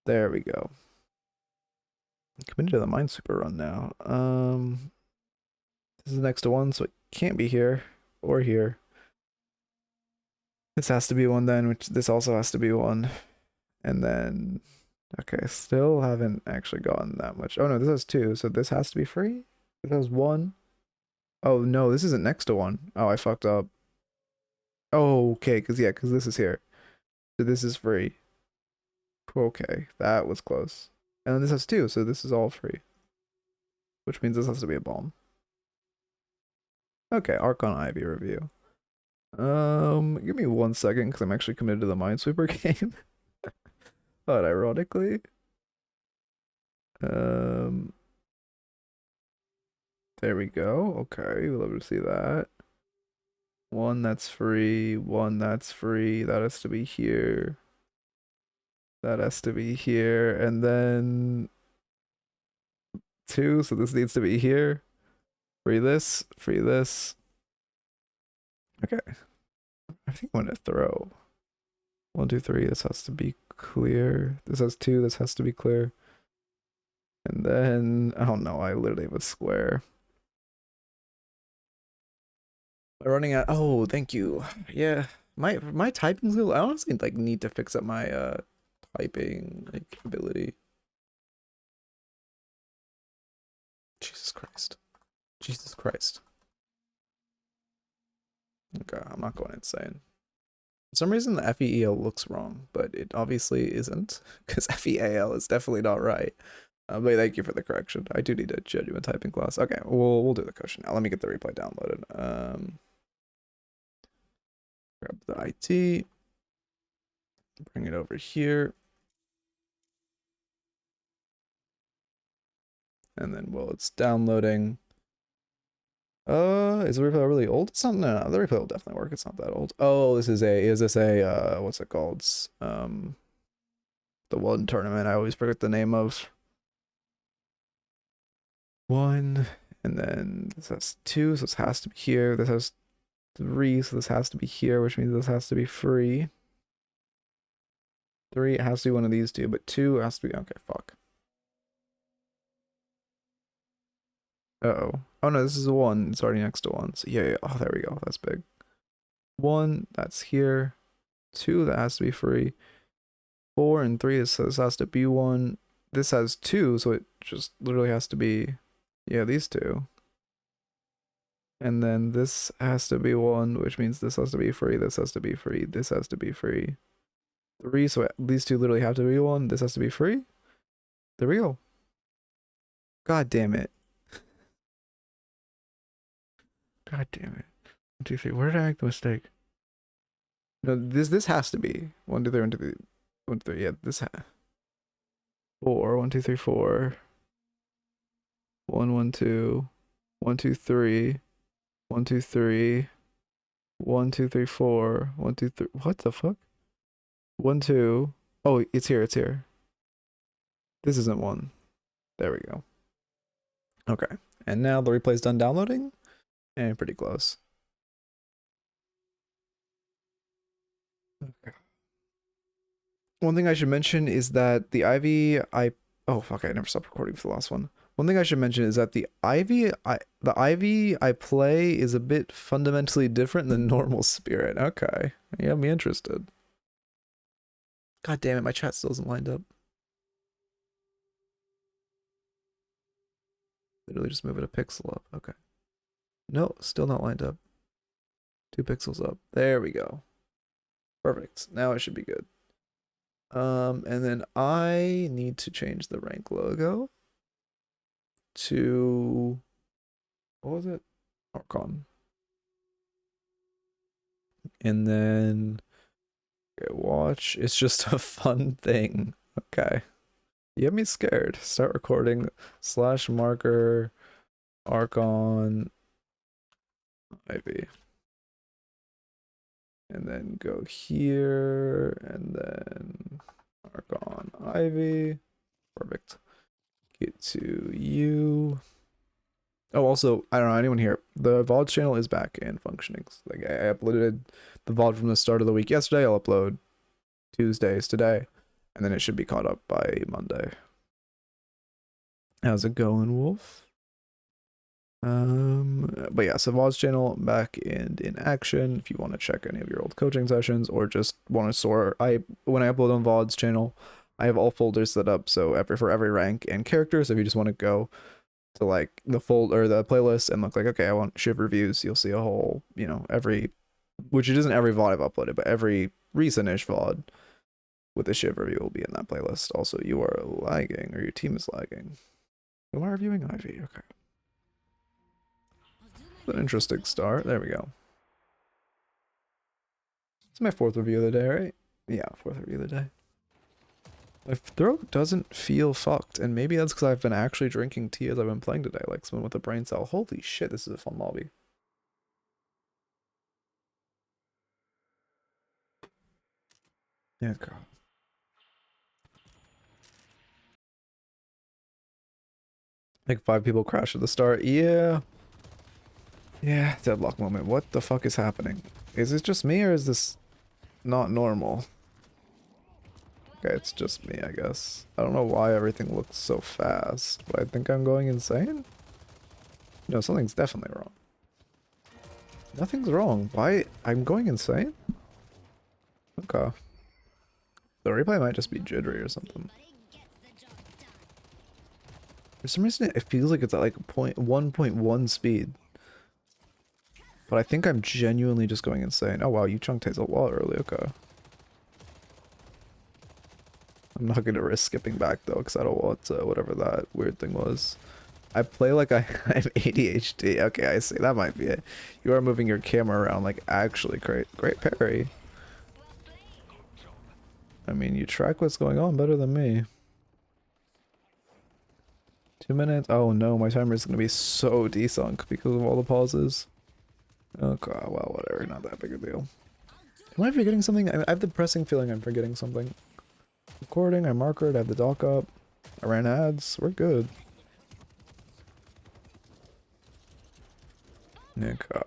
There we go. Committed to the Minesweeper run now. This is next to 1, so it can't be here or here. This has to be 1 then, which this also has to be 1. And then, okay, still haven't actually gotten that much. Oh no, this has 2, so this has to be free? This has 1. Oh no, this isn't next to 1. Oh, I fucked up. Oh, okay, because this is here. So this is free. Okay, that was close. And then this has 2, so this is all free. Which means this has to be a bomb. Okay, Archon Ivy review. Give me 1 second because I'm actually committed to the Minesweeper game. But ironically. There we go. Okay, we'll love to see that. 1 that's free, 1 that's free. That has to be here. That has to be here, and then 2, so this needs to be here. Free this, free this. Okay. I think I'm gonna throw 1, 2, 3. This has to be clear. This has 2. This has to be clear. And then I don't know. I literally have a square. I'm running out. Oh, thank you. Yeah, my typing skill. I honestly like need to fix up my typing like ability. Jesus Christ. Jesus Christ. Okay, I'm not going insane. For some reason, the FEEL looks wrong, but it obviously isn't, because FEAL is definitely not right. But thank you for the correction. I do need a genuine typing class. Okay, we'll do the question now. Let me get the replay downloaded. Grab the IT. Bring it over here. And then while it's downloading, is the replay really old? It's not. No, the replay will definitely work. It's not that old. Oh, is this a what's it called? The one tournament I always forget the name of. 1, and then this has 2, so this has to be here. This has 3, so this has to be here, which means this has to be free. 3, it has to be one of these 2, but 2 has to be, okay, fuck. Uh-oh. Oh no, this is a 1. It's already next to 1. So yeah. Oh, there we go. That's big. 1, that's here. 2, that has to be free. 4 and 3, so this has to be 1. This has 2, so it just literally has to be, yeah, these 2. And then this has to be 1, which means this has to be free. This has to be free. This has to be free. 3, so these 2 literally have to be 1. This has to be free. There we go. God damn it. God damn it. 1, 2, 3. Where did I make the mistake? No, this has to be 1, 2, 3, 1, 2, 3, 1, 2, 3. Yeah, this 4. 1, 2, 3, 4. 1, 1, 2. 1, 2, 3. 1, 2, 3. 1, 2, 3, 4. 1, 2, 3. What the fuck? 1, 2. Oh, it's here. It's here. This isn't 1. There we go. Okay. And now the replay's done downloading. And pretty close. Okay. One thing I should mention is that the Ivy oh fuck, I never stopped recording for the last one. One thing I should mention is that the Ivy I play is a bit fundamentally different than normal Spirit. Okay. Yeah, I'm interested. God damn it, my chat still isn't lined up. Literally just move it a pixel up. Okay. No, still not lined up. 2 pixels up. There we go. Perfect. Now it should be good. And then I need to change the rank logo to, what was it? Archon. And then, okay, watch. It's just a fun thing. Okay. You have me scared. Start recording / marker Archon Ivy. And then go here, and then Archon Ivy. Perfect. Get to you. Oh, also, I don't know, anyone here, the VOD channel is back and functioning. Like, I uploaded the VOD from the start of the week yesterday. I'll upload Tuesdays today, and then it should be caught up by Monday. How's it going, Wolf? But yeah, so VOD's channel back and in action. If you want to check any of your old coaching sessions or just want to sort, when I upload on VOD's channel, I have all folders set up. So for every rank and character. So if you just want to go to like the playlist and look like, okay, I want Shiv reviews, you'll see a whole, you know, which it isn't every VOD I've uploaded, but every recent-ish VOD with a Shiv review will be in that playlist. Also, you are lagging, or your team is lagging. Who am I reviewing? Ivy. Okay. An interesting start. There we go. It's my 4th review of the day, right? Yeah, 4th review of the day. My throat doesn't feel fucked, and maybe that's because I've been actually drinking tea as I've been playing today, like someone with a brain cell. Holy shit, this is a fun lobby. Yeah, girl. Like 5 people crash at the start. Yeah. Yeah, deadlock moment. What the fuck is happening? Is it just me, or is this not normal? Okay, it's just me, I guess. I don't know why everything looks so fast, but I think I'm going insane? No, something's definitely wrong. Nothing's wrong. Why? I'm going insane? Okay. The replay might just be jittery or something. For some reason, it feels like it's at like 1.1 speed. But I think I'm genuinely just going insane. Oh wow, you chunked Hazel a lot early, okay. I'm not gonna risk skipping back though, because I don't want whatever that weird thing was. I play like I have ADHD. Okay, I see. That might be it. You are moving your camera around like actually great. Great parry. I mean, you track what's going on better than me. 2 minutes? Oh no, my timer is gonna be so desunk because of all the pauses. Okay, well, whatever. Not that big a deal. Am I forgetting something? I have the pressing feeling I'm forgetting something. Recording, I markered, I have the dock up. I ran ads. We're good. Okay.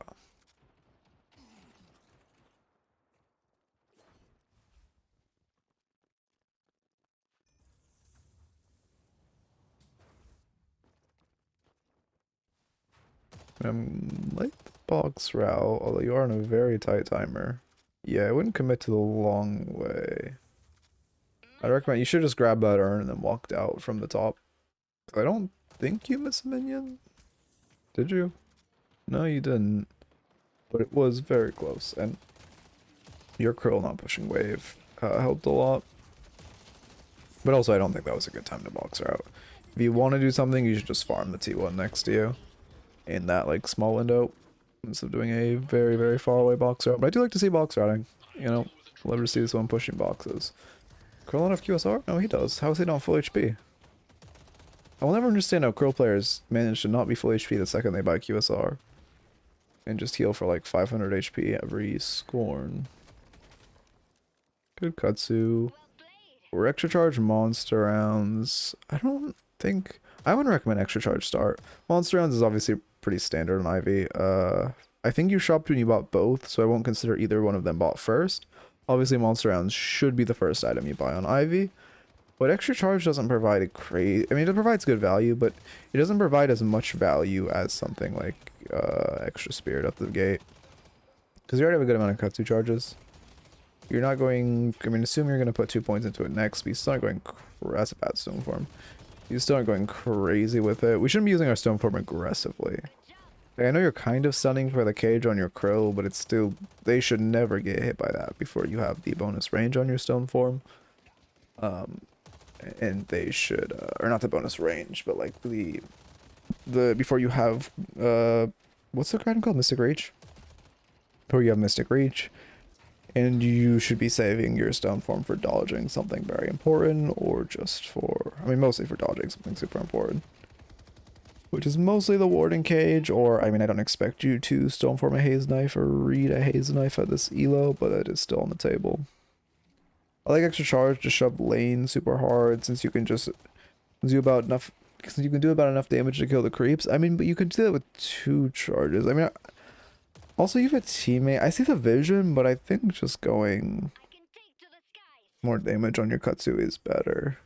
Like the box route, although you are on a very tight timer. Yeah, I wouldn't commit to the long way. I'd recommend you should just grab that urn and then walked out from the top. I don't think you missed a minion. Did you? No, you didn't. But it was very close, and your Krill not pushing wave helped a lot. But also, I don't think that was a good time to box her out. If you want to do something, you should just farm the T1 next to you in that like small window instead of doing a very, very far away box route. But I do like to see box routing. You know, love to see this one pushing boxes. Krill not have QSR? No, he does. How is he not full HP? I will never understand how Krill players manage to not be full HP the second they buy QSR. And just heal for like 500 HP every scorn. Good Katsu. Or extra charge monster rounds. I don't think... I wouldn't recommend extra charge start. Monster rounds is obviously pretty standard on Ivy. I think you shopped when you bought both, so I won't consider either one of them bought first. Obviously, monster rounds should be the first item you buy on Ivy. But extra charge doesn't provide a crazy... I mean, it provides good value, but it doesn't provide as much value as something like extra spirit up the gate. Because you already have a good amount of Katsu charges. You're not going... I mean, assume you're going to put 2 points into it next, but he's not going... That's a bad swing for him. You still aren't going crazy with it. We shouldn't be using our stone form aggressively. Like, I know you're kind of stunning for the cage on your crow, but it's still, they should never get hit by that before you have the bonus range on your stone form. And they should, or not the bonus range, but like the before you have what's the item called? Mystic Reach? Before you have Mystic Reach. And you should be saving your stone form for dodging something very important, or just for, I mean, mostly for dodging something super important. Which is mostly the Warden Cage, or, I mean, I don't expect you to stone form a Haze Knife or read a Haze Knife at this elo, but it is still on the table. I like extra charge to shove lane super hard, since you can just do about enough, since you can do about enough damage to kill the creeps. I mean, but you could do that with 2 charges. I mean, also, you have a teammate. I see the vision, but I think just going more damage on your Katsu is better.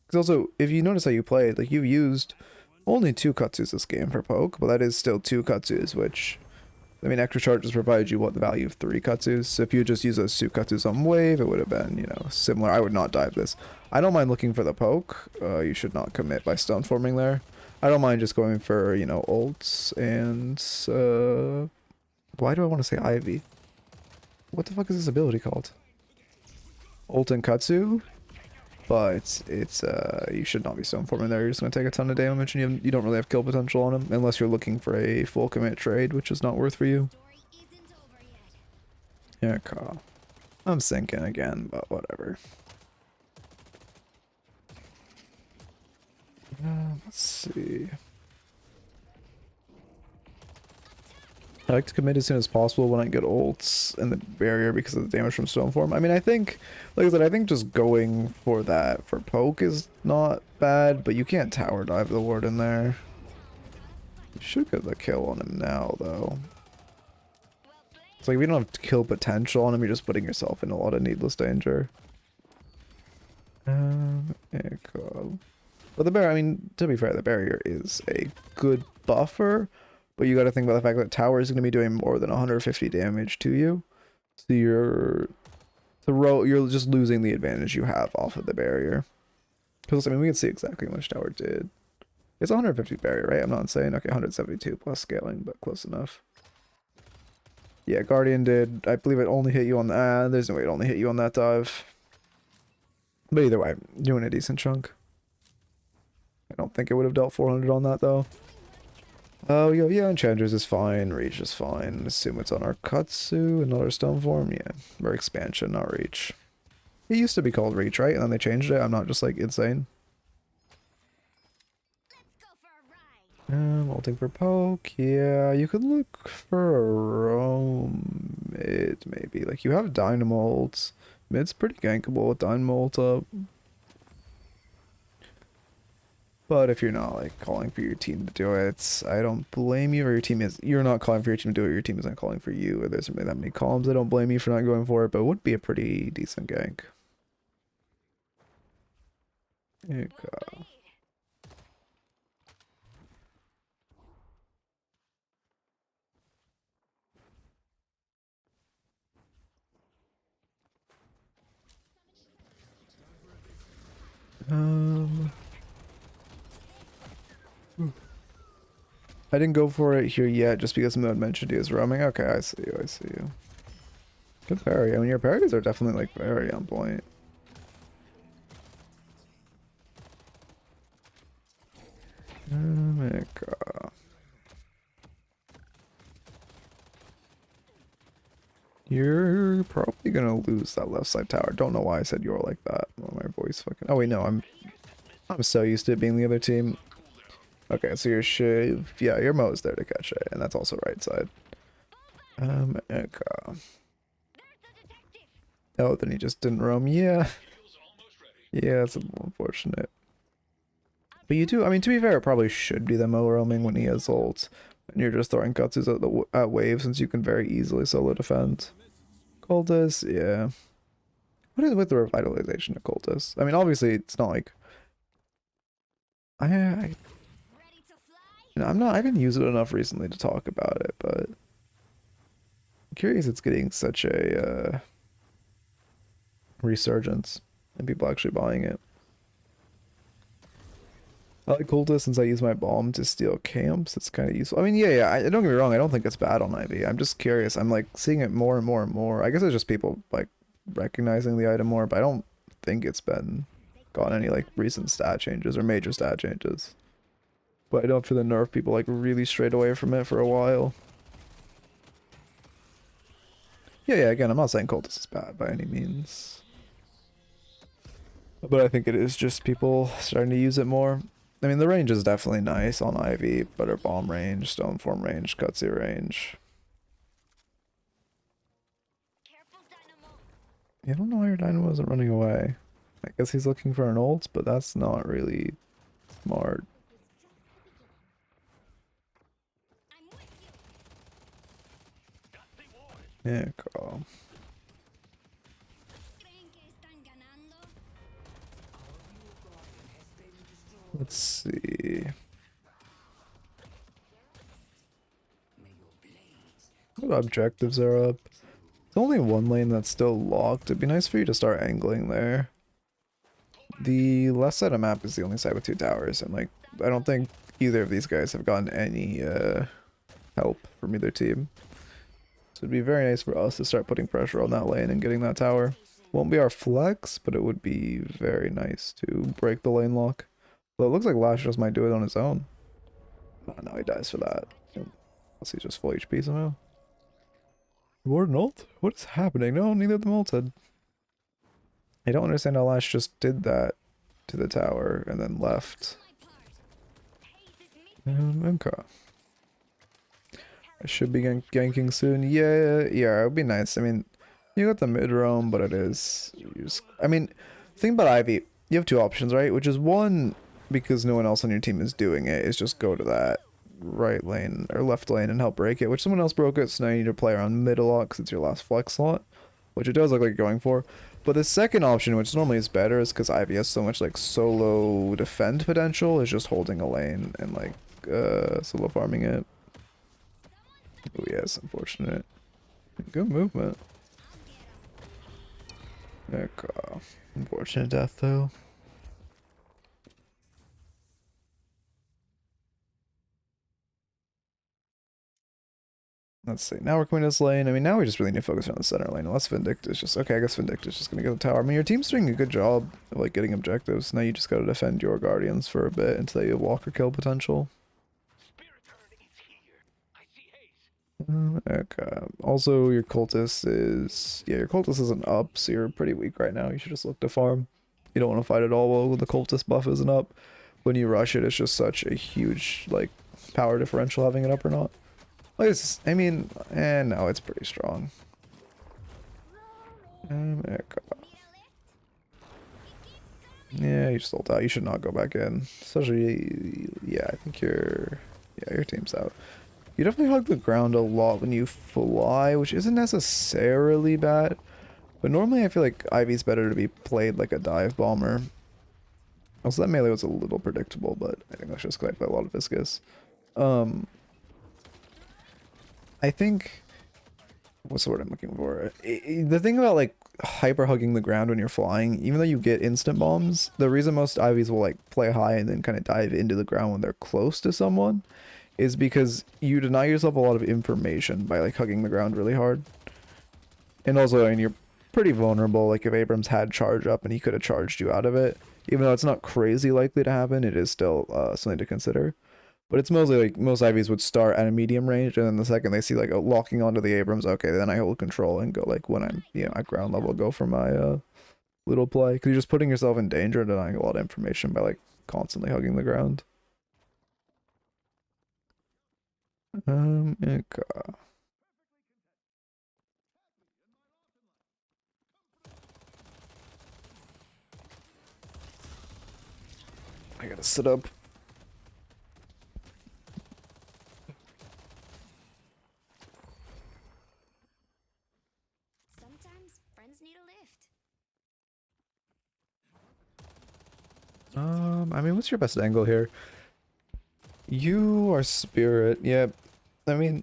Because also, if you notice how you played, like, you've used only 2 Katsus this game for poke, but that is still 2 Katsus, which, I mean, extra charges provide you, what, the value of 3 Katsus? So if you just use those 2 Katsus on wave, it would have been, you know, similar. I would not dive this. I don't mind looking for the poke. You should not commit by stone forming there. I don't mind just going for, you know, ults and, why do I want to say Ivy? What the fuck is this ability called? Ult and Katsu? But it's, you should not be stone forming there. You're just going to take a ton of damage and you don't really have kill potential on him. Unless you're looking for a full commit trade, which is not worth for you. Yeah, Carl. I'm sinking again, but whatever. Let's see. I like to commit as soon as possible when I get ults and the barrier because of the damage from stone form. I mean, I think, like I said, I think just going for that for poke is not bad, but you can't tower dive the ward in there. You should get the kill on him now, though. It's like if you don't have kill potential on him, you're just putting yourself in a lot of needless danger. Echo. But the barrier, I mean, to be fair, the barrier is a good buffer. But you got to think about the fact that tower is going to be doing more than 150 damage to you, so you're just losing the advantage you have off of the barrier. Because I mean, we can see exactly how much tower did. It's 150 barrier, right? I'm not insane. Okay, 172 plus scaling, but close enough. Yeah, Guardian did. I believe it only hit you on the. There's no way it only hit you on that dive. But either way, doing a decent chunk. I don't think it would have dealt 400 on that though. Oh, yeah, Enchantress is fine, Reach is fine. Assume it's on our Katsu, another stone form, yeah. Or expansion, not Reach. It used to be called Reach, right? And then they changed it. I'm not just like insane. Ulting for poke, yeah. You could look for a roam mid, maybe. Like, you have Dynamo ults. Mid's pretty gankable with Dynamo ult up. But if you're not like calling for your team to do it, I don't blame you. Or you're not calling for your team to do it. Your team isn't calling for you. Or there's really that many columns. I don't blame you for not going for it. But it would be a pretty decent gank. Okay. I didn't go for it here yet just because Moon mentioned he was roaming. Okay, I see you, I see you. Good parry. I mean, your parries are definitely like very on point. Oh my god. You're probably gonna lose that left side tower. Don't know why I said you're like that. Oh, my voice fucking. Oh wait, no, I'm so used to it being the other team. Okay, so your Shiv, yeah, your Mo's there to catch it, and that's also right side. Okay. Oh, then he just didn't roam. Yeah. Yeah, it's unfortunate. But you do, I mean, to be fair, it probably should be the Mo roaming when he has ults. And you're just throwing Katsus at wave since you can very easily solo defend. Cultist, yeah. What is with the revitalization of Cultist? I mean, obviously, it's not like... You know, I haven't used it enough recently to talk about it, but... I'm curious it's getting such a, resurgence and people actually buying it. I like cultists since I use my bomb to steal camps. It's kind of useful. I mean, yeah, don't get me wrong. I don't think it's bad on Ivy. I'm just curious. I'm like seeing it more and more and more. I guess it's just people like recognizing the item more, but I don't think it's been gotten any like recent stat changes or major stat changes. But I don't feel the nerf people like really strayed away from it for a while. Yeah, again, I'm not saying cultists is bad by any means. But I think it is just people starting to use it more. I mean, the range is definitely nice on Ivy, better bomb range, stone form range, cutsy range. I don't know why your dynamo isn't running away. I guess he's looking for an ult, but that's not really smart. Yeah, cool. Let's see. What objectives are up? There's only one lane that's still locked. It'd be nice for you to start angling there. The left side of map is the only side with 2 towers, and like I don't think either of these guys have gotten any help from either team. So it'd be very nice for us to start putting pressure on that lane and getting that tower. Won't be our flex, but it would be very nice to break the lane lock. Well, it looks like Lash just might do it on his own. Oh, no, he dies for that. Unless he's just full HP somehow. Warden ult? What is happening? No, neither of them ulted. I don't understand how Lash just did that to the tower and then left. Okay. I should be ganking soon. Yeah, it would be nice. I mean, you got the mid roam, but it is... I mean, thing about Ivy, you have 2 options, right? Which is one, because no one else on your team is doing it, is just go to that right lane or left lane and help break it, which someone else broke it, so now you need to play around mid a lot because it's your last flex slot, which it does look like you're going for. But the second option, which normally is better, is because Ivy has so much like solo defend potential, is just holding a lane and like solo farming it. Oh yes, unfortunate. Good movement. Okay. Unfortunate death though. Let's see. Now we're coming to this lane. I mean, now we just really need to focus on the center lane. Unless Vindicta's just... Okay, I guess Vindicta's just going to get the tower. I mean, your team's doing a good job of, like, getting objectives. Now you just got to defend your Guardians for a bit until you have Walker kill potential. Okay. Also, your Cultist is... Yeah, your Cultist isn't up, so you're pretty weak right now. You should just look to farm. You don't want to fight at all while the Cultist buff isn't up. When you rush it, it's just such a huge, like, power differential having it up or not. I mean, no, it's pretty strong. Yeah, you just ult out. You should not go back in. Especially, yeah, I think your team's out. You definitely hug the ground a lot when you fly, which isn't necessarily bad. But normally I feel like Ivy's better to be played like a dive bomber. Also, that melee was a little predictable, but I think that's just because I play a lot of Viscous. I think, what's the word I'm looking for? The thing about like hyper hugging the ground when you're flying, even though you get instant bombs, the reason most Ivies will like play high and then kind of dive into the ground when they're close to someone is because you deny yourself a lot of information by like hugging the ground really hard. And also, I mean, you're pretty vulnerable. Like if Abrams had charge up and he could have charged you out of it, even though it's not crazy likely to happen, it is still something to consider. But it's mostly like most Ivies would start at a medium range, and then the second they see like locking onto the Abrams, okay, then I hold control and go like when I'm at ground level, go for my little play, because you're just putting yourself in danger and denying a lot of information by like constantly hugging the ground. Okay. I gotta sit up. Sometimes friends need a lift. I mean, what's your best angle here? You are Spirit. Yeah, I mean,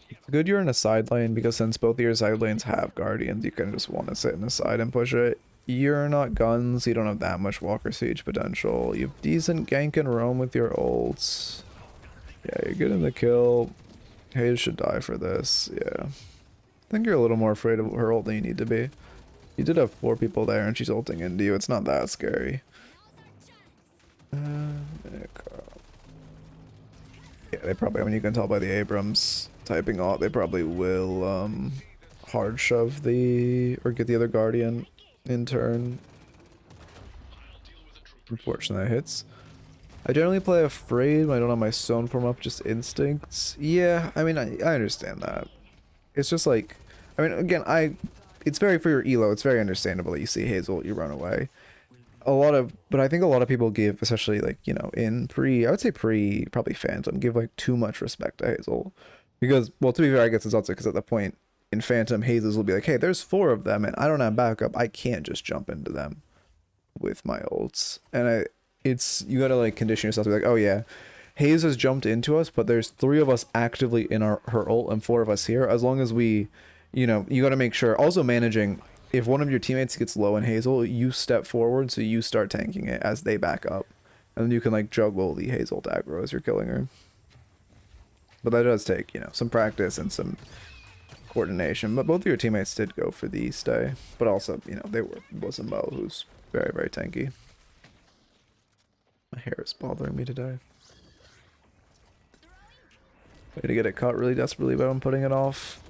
it's good you're in a side lane because since both of your side lanes have Guardians, you can just want to sit in the side and push it. You're not guns, you don't have that much Walker Siege potential. You have decent gank and roam with your ults. Yeah, you're getting the kill. Hayes should die for this, yeah. I think you're a little more afraid of her ult than you need to be. You did have 4 people there and she's ulting into you, it's not that scary. Yeah, they probably, I mean, you can tell by the Abrams typing out, they probably will hard shove the, or get the other Guardian in turn. Unfortunately, that hits. I generally play afraid when I don't have my stone form up, just instincts. Yeah, I mean, I understand that. It's just like, I mean, again, it's very for your elo, it's very understandable that you see Hazel, you run away. But I think a lot of people give, especially like, you know, in I would say probably Phantom, give like too much respect to Hazel. Because, well, to be fair, I guess it's also because at the point in Phantom, Hazels will be like, hey, there's 4 of them and I don't have backup. I can't just jump into them with my ults. And you gotta like condition yourself to be like, oh yeah, Haze has jumped into us, but there's 3 of us actively in her ult and 4 of us here. As long as we, you know, you gotta make sure. Also managing, if one of your teammates gets low in Hazel, you step forward so you start tanking it as they back up. And then you can like juggle the Hazel aggro as you're killing her. But that does take, you know, some practice and some coordination. But both of your teammates did go for the stay. But also, you know, wasn't Mo, who's very, very tanky. My hair is bothering me today. I need to get it cut really desperately, but I'm putting it off.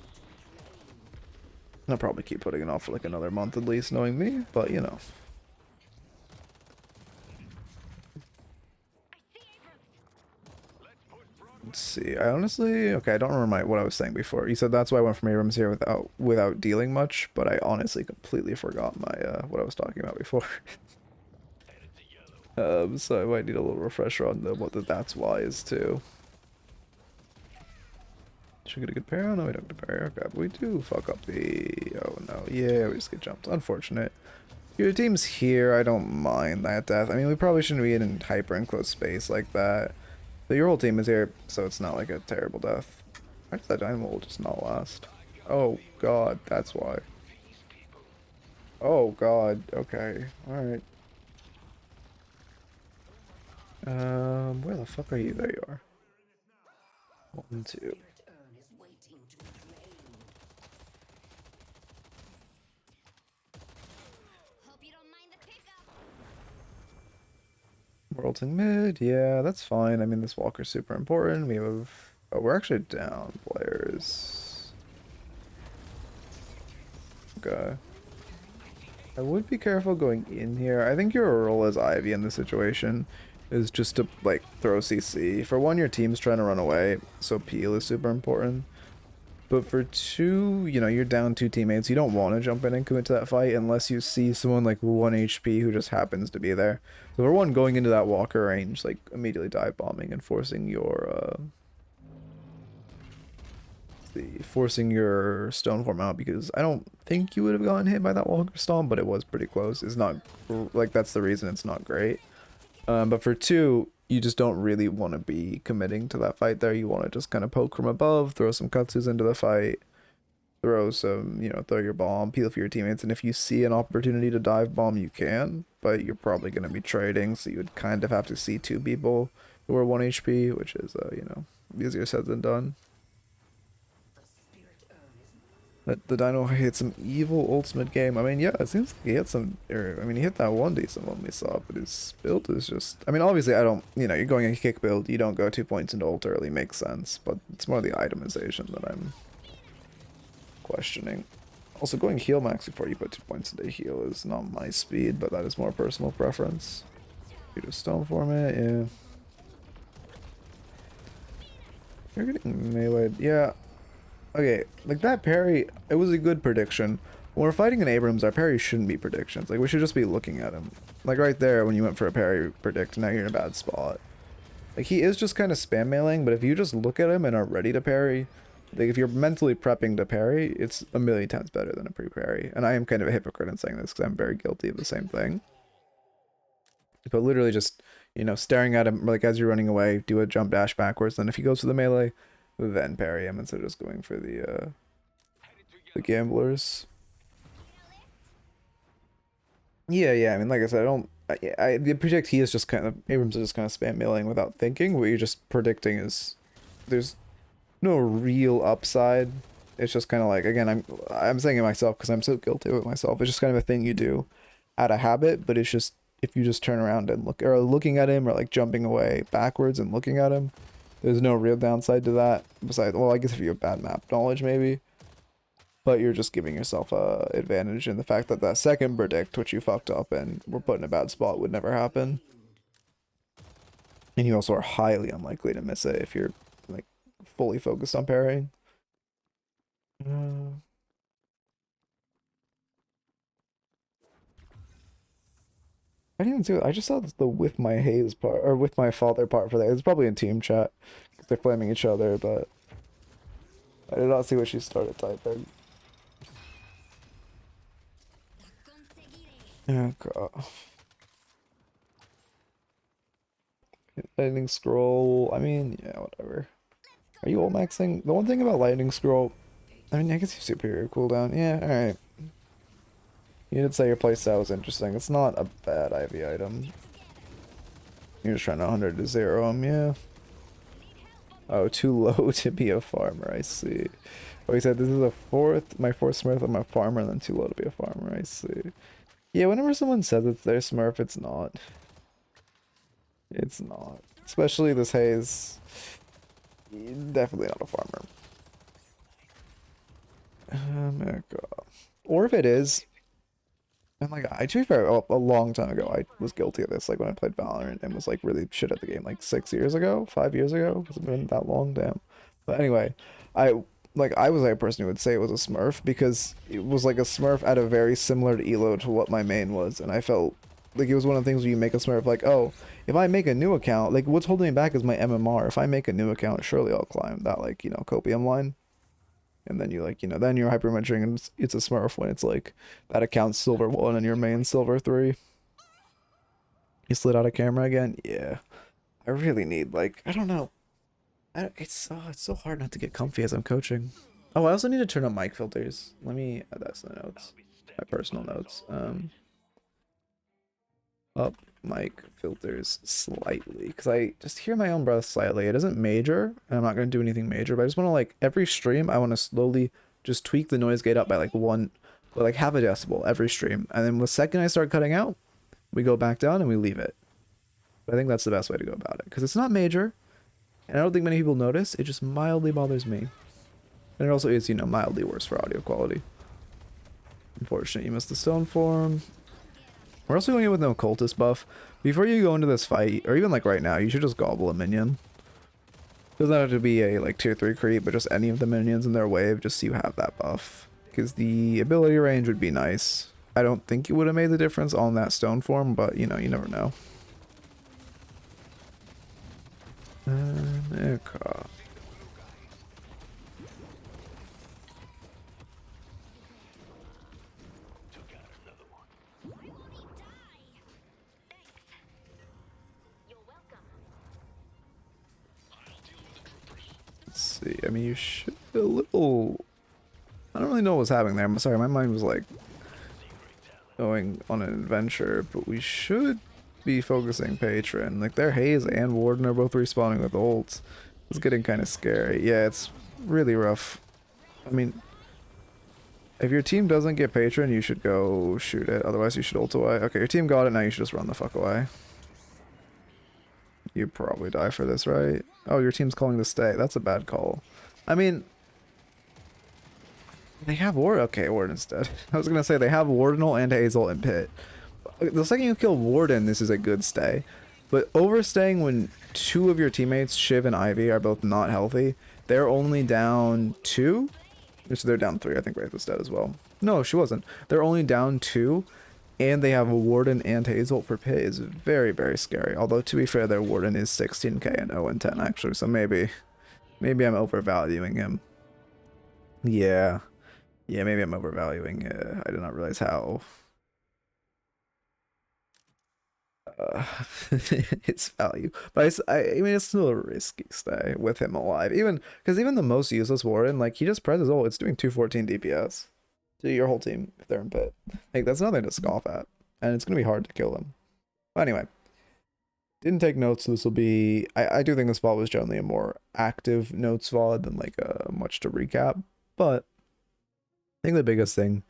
I'll probably keep putting it off for like another month at least, knowing me, but you know. Let's see. I honestly, okay, I don't remember what I was saying before. You said that's why I went from Abrams here without dealing much, but I honestly completely forgot my what I was talking about before. So I might need a little refresher on what the that's why is too. Should we get a good parry? Oh, no, we don't get a parry. Okay, but we do fuck up the... Oh, no. Yeah, we just get jumped. Unfortunate. Your team's here. I don't mind that death. I mean, we probably shouldn't be in hyper enclosed space like that. But your whole team is here, so it's not like a terrible death. Why does that dynamo just not last? Oh, God. That's why. Oh, God. Okay. Alright. Where the fuck are you? There you are. 1, 2... We're ulting mid, yeah, that's fine. I mean, this Walker's super important. We have... Oh, we're actually down players. Okay. I would be careful going in here. I think your role as Ivy in this situation is just to, like, throw CC. For 1, your team's trying to run away, so peel is super important. But for 2, you know, you're down 2 teammates. You don't want to jump in and commit to that fight unless you see someone like 1 HP who just happens to be there. So for 1, going into that Walker range, like immediately dive bombing and forcing your stone form out, because I don't think you would have gotten hit by that Walker Stomp, but it was pretty close. It's not like that's the reason it's not great. But for 2, you just don't really want to be committing to that fight there. You want to just kind of poke from above, throw some Kutsus into the fight, throw some, you know, throw your bomb, peel for your teammates, and if you see an opportunity to dive bomb, you can, but you're probably going to be trading, so you would kind of have to see 2 people who are 1 HP, which is, you know, easier said than done. The Dino hit some evil ultimate game. I mean, yeah, it seems like he hit some... I mean, he hit that one decent one we saw, but his build is just... I mean, obviously, I don't... You know, you're going a kick build, you don't go 2 points into ult early, makes sense, but it's more the itemization that I'm questioning. Also, going heal max before you put 2 points into heal is not my speed, but that is more personal preference. You just stone form it, yeah. You're getting meleeed, yeah. Okay, like that parry, it was a good prediction. When we're fighting in Abrams, our parry shouldn't be predictions. Like, we should just be looking at him. Like, right there, when you went for a parry predict, now you're in a bad spot. Like, he is just kind of spam mailing, but if you just look at him and are ready to parry, like, if you're mentally prepping to parry, it's a million times better than a pre-parry. And I am kind of a hypocrite in saying this, because I'm very guilty of the same thing. But literally just, you know, staring at him, like, as you're running away, do a jump dash backwards, then if he goes for the melee, then parry him instead of just going for the gamblers. Yeah. I mean, like I said, I don't. The predict he is just kind of Abrams is just kind of spam milling without thinking. What you're just predicting is there's no real upside. It's just kind of like, again, I'm saying it myself because I'm so guilty with myself. It's just kind of a thing you do out of habit, but it's just if you just turn around and look or looking at him or like jumping away backwards and looking at him, there's no real downside to that. Besides, well, I guess if you have bad map knowledge, maybe. But you're just giving yourself a advantage in the fact that that second predict, which you fucked up and were put in a bad spot, would never happen. And you also are highly unlikely to miss it if you're like fully focused on parrying. I didn't even see it. I just saw the with my haze part or with my father part for that. It's probably in team chat because they're flaming each other, but I did not see what she started typing. Oh god. Lightning scroll. I mean, yeah, whatever. Are you ult maxing? The one thing about lightning scroll, I mean, I guess you superior cooldown. Yeah, all right. You did say your playstyle was interesting. It's not a bad Ivy item. You're just trying to 100 to 0 him, yeah. Oh, too low to be a farmer, I see. Oh, he said this is my fourth Smurf. I'm a farmer, and then too low to be a farmer, I see. Yeah, whenever someone says it's their Smurf, it's not. It's not. Especially this haze. Definitely not a farmer. Oh god. Or if it is, and like I to be fair, a long time ago I was guilty of this, like when I played Valorant and was like really shit at the game like 6 years ago, 5 years ago. Has it been that long? Damn. But anyway, I was like a person who would say it was a Smurf because it was like a Smurf at a very similar to Elo to what my main was, and I felt like it was one of the things where you make a Smurf like, oh, if I make a new account, like what's holding me back is my MMR. If I make a new account, surely I'll climb that like, you know, copium line. And then you like, you know, then you're hypermeasuring and it's a Smurf when it's like that account's silver 1 and your main silver 3. You slid out of camera again? Yeah. I really need like, I don't know. It's so hard not to get comfy as I'm coaching. Oh, I also need to turn up mic filters. Let me add that to the notes. My personal notes. Up mic filters slightly because I just hear my own breath slightly. It isn't major and I'm not going to do anything major, but I just want to like every stream I want to slowly just tweak the noise gate up by like half a decibel every stream, and then the second I start cutting out we go back down and we leave it. But I think that's the best way to go about it because it's not major and I don't think many people notice. It just mildly bothers me, and it also is, you know, mildly worse for audio quality. Unfortunately, you missed the stone form. We're also going in with no cultist buff. Before you go into this fight, or even like right now, you should just gobble a minion. Doesn't have to be a like tier 3 creep, but just any of the minions in their wave, just so you have that buff. Because the ability range would be nice. I don't think it would have made the difference on that stone form, but you know, you never know. Okay. Let's see. I mean, you should be a little. I don't really know what was happening there. I'm sorry, my mind was like going on an adventure, but we should be focusing Patron. Like their Haze and Warden are both respawning with ults. It's getting kind of scary. Yeah, it's really rough. I mean, if your team doesn't get Patron, you should go shoot it. Otherwise, you should ult away. Okay, your team got it. Now you should just run the fuck away. You probably die for this, right? Oh, your team's calling to stay. That's a bad call. I mean, they have Warden. Okay, Warden instead. I was gonna say they have Wardenal and Hazel and Pit. The second you kill Warden, this is a good stay. But overstaying when 2 of your teammates, Shiv and Ivy, are both not healthy, they're only down 2? So they're down 3, I think Wraith was dead as well. No, she wasn't. They're only down 2, and they have a Warden and Hazel for Pit is very, very scary. Although, to be fair, their Warden is 16k and 0 and 10, actually, so maybe I'm overvaluing him. Yeah, maybe I'm overvaluing it. I did not realize how... its value, but I mean it's still a risky stay with him alive, even because even the most useless Warden, like he just presses ult, it's doing 214 DPS to your whole team if they're in Pit. Like that's nothing to scoff at. and it's gonna be hard to kill them. But anyway, didn't take notes, so this will be. I do think this VOD was generally a more active notes VOD than like much to recap. But I think the biggest thing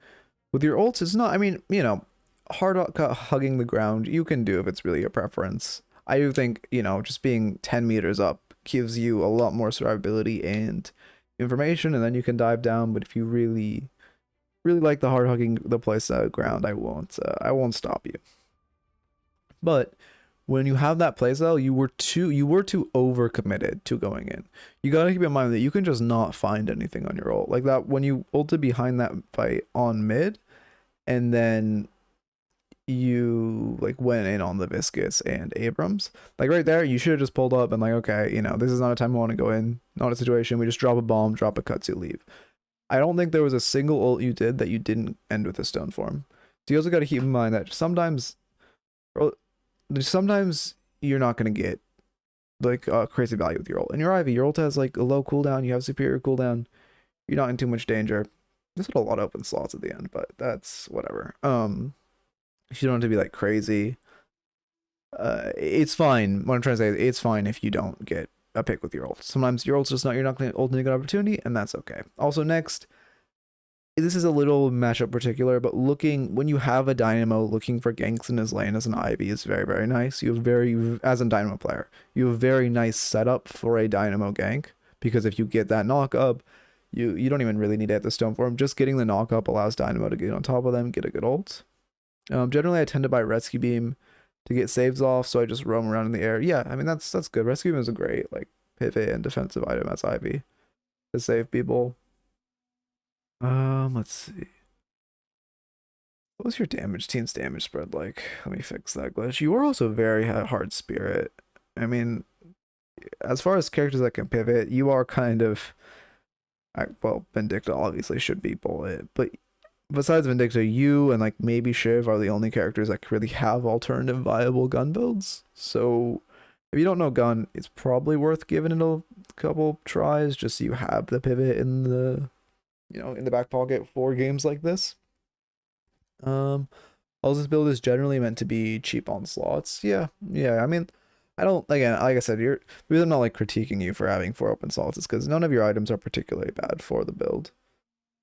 with your ults is not. I mean, you know, hard hugging the ground you can do if it's really your preference. I do think, you know, just being 10 meters up gives you a lot more survivability and information, and then you can dive down. But if you really like the hard hugging the place ground, I won't stop you. But when you have that playstyle, you were too overcommitted to going in. You gotta keep in mind that you can just not find anything on your ult. Like that when you ulted behind that fight on mid, and then you like went in on the Viscous and Abrams. Like right there, you should have just pulled up and like, okay, you know, this is not a time I want to go in, not a situation. We just drop a bomb, drop a Kutsu, leave. I don't think there was a single ult you did that you didn't end with a stone form. So you also got to keep in mind that sometimes you're not going to get like crazy value with your ult. And your Ivy, your ult has like a low cooldown, you have superior cooldown, you're not in too much danger. There's a lot of open slots at the end, but that's whatever. You don't have to be like crazy. It's fine. What I'm trying to say is it's fine if you don't get a pick with your ult. Sometimes your ult's just not, you're not going to ult in a good opportunity, and that's okay. Also next, this is a little matchup particular, but when you have a Dynamo looking for ganks in his lane as an Ivy is very, very nice. You have as a Dynamo player, you have a very nice setup for a Dynamo gank, because if you get that knock up, you don't even really need to hit the stone form. Just getting the knock up allows Dynamo to get on top of them, get a good ult. Generally I tend to buy Rescue Beam to get saves off, so I just roam around in the air. Yeah, I mean that's good. Rescue Beam is a great like pivot and defensive item as Ivy to save people. Let's see. What was your team's damage spread like? Let me fix that glitch. You are also very hard spirit. I mean, as far as characters that can pivot, you are kind of well, Vindicta obviously should be bullet, but besides Vindicta, you and like maybe Shiv are the only characters that really have alternative viable gun builds. So if you don't know gun, it's probably worth giving it a couple tries just so you have the pivot in the back pocket for games like this. Also, this build is generally meant to be cheap on slots. Yeah. I mean, I don't, again, like I said, the reason I'm not like critiquing you for having 4 open slots is because none of your items are particularly bad for the build.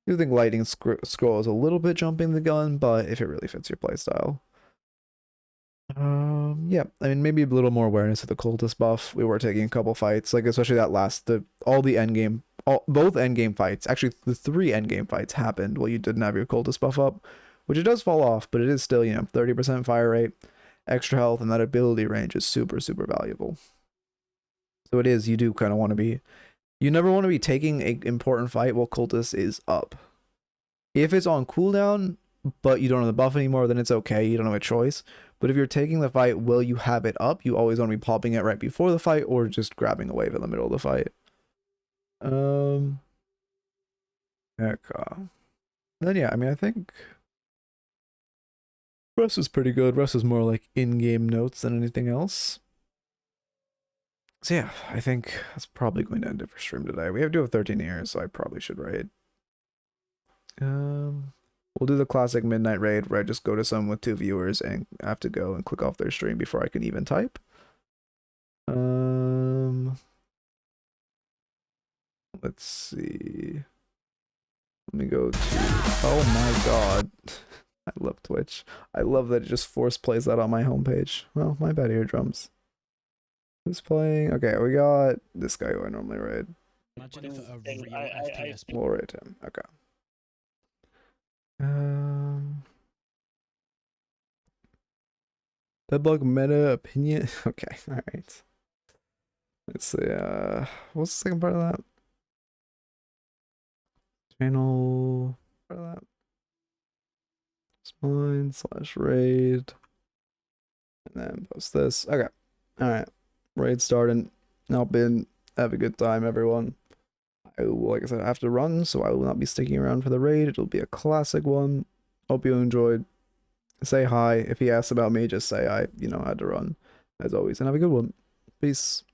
I do think Lightning Scroll is a little bit jumping the gun, but if it really fits your playstyle. Yeah, I mean, maybe a little more awareness of the cultist buff. We were taking a couple fights, like especially that last, both endgame fights, actually the 3 endgame fights happened while you didn't have your cultist buff up, which it does fall off, but it is still, 30% fire rate, extra health, and that ability range is super, super valuable. So it is, you do kind of want to be, you never want to be taking an important fight while cultist is up. If it's on cooldown, but you don't have the buff anymore, then it's okay, you don't have a choice. But if you're taking the fight while you have it up, you always want to be popping it right before the fight or just grabbing a wave in the middle of the fight. Then yeah, I mean, I think rest is pretty good. Rest is more like in-game notes than anything else. So yeah, I think that's probably going to end it for stream today. We do have 13 years, so I probably should raid. We'll do the classic midnight raid where I just go to someone with 2 viewers and I have to go and click off their stream before I can even type. Let's see. Let me go to, oh my god. I love Twitch. I love that it just force plays that on my homepage. Well, my bad, eardrums. Who's playing? Okay, we got this guy who I normally raid. Imagine if a real FPS We'll raid him. Okay. Deadlock meta opinion. Okay, alright. Let's see, what's the second part of that? Channel part of that. Spine/raid. And then post this. Okay. Alright. Raid starting. Hop in. Have a good time, everyone. Like I said, I have to run, so I will not be sticking around for the raid. It'll be a classic one. Hope you enjoyed. Say hi. If he asks about me, just say I, had to run. As always. And have a good one. Peace.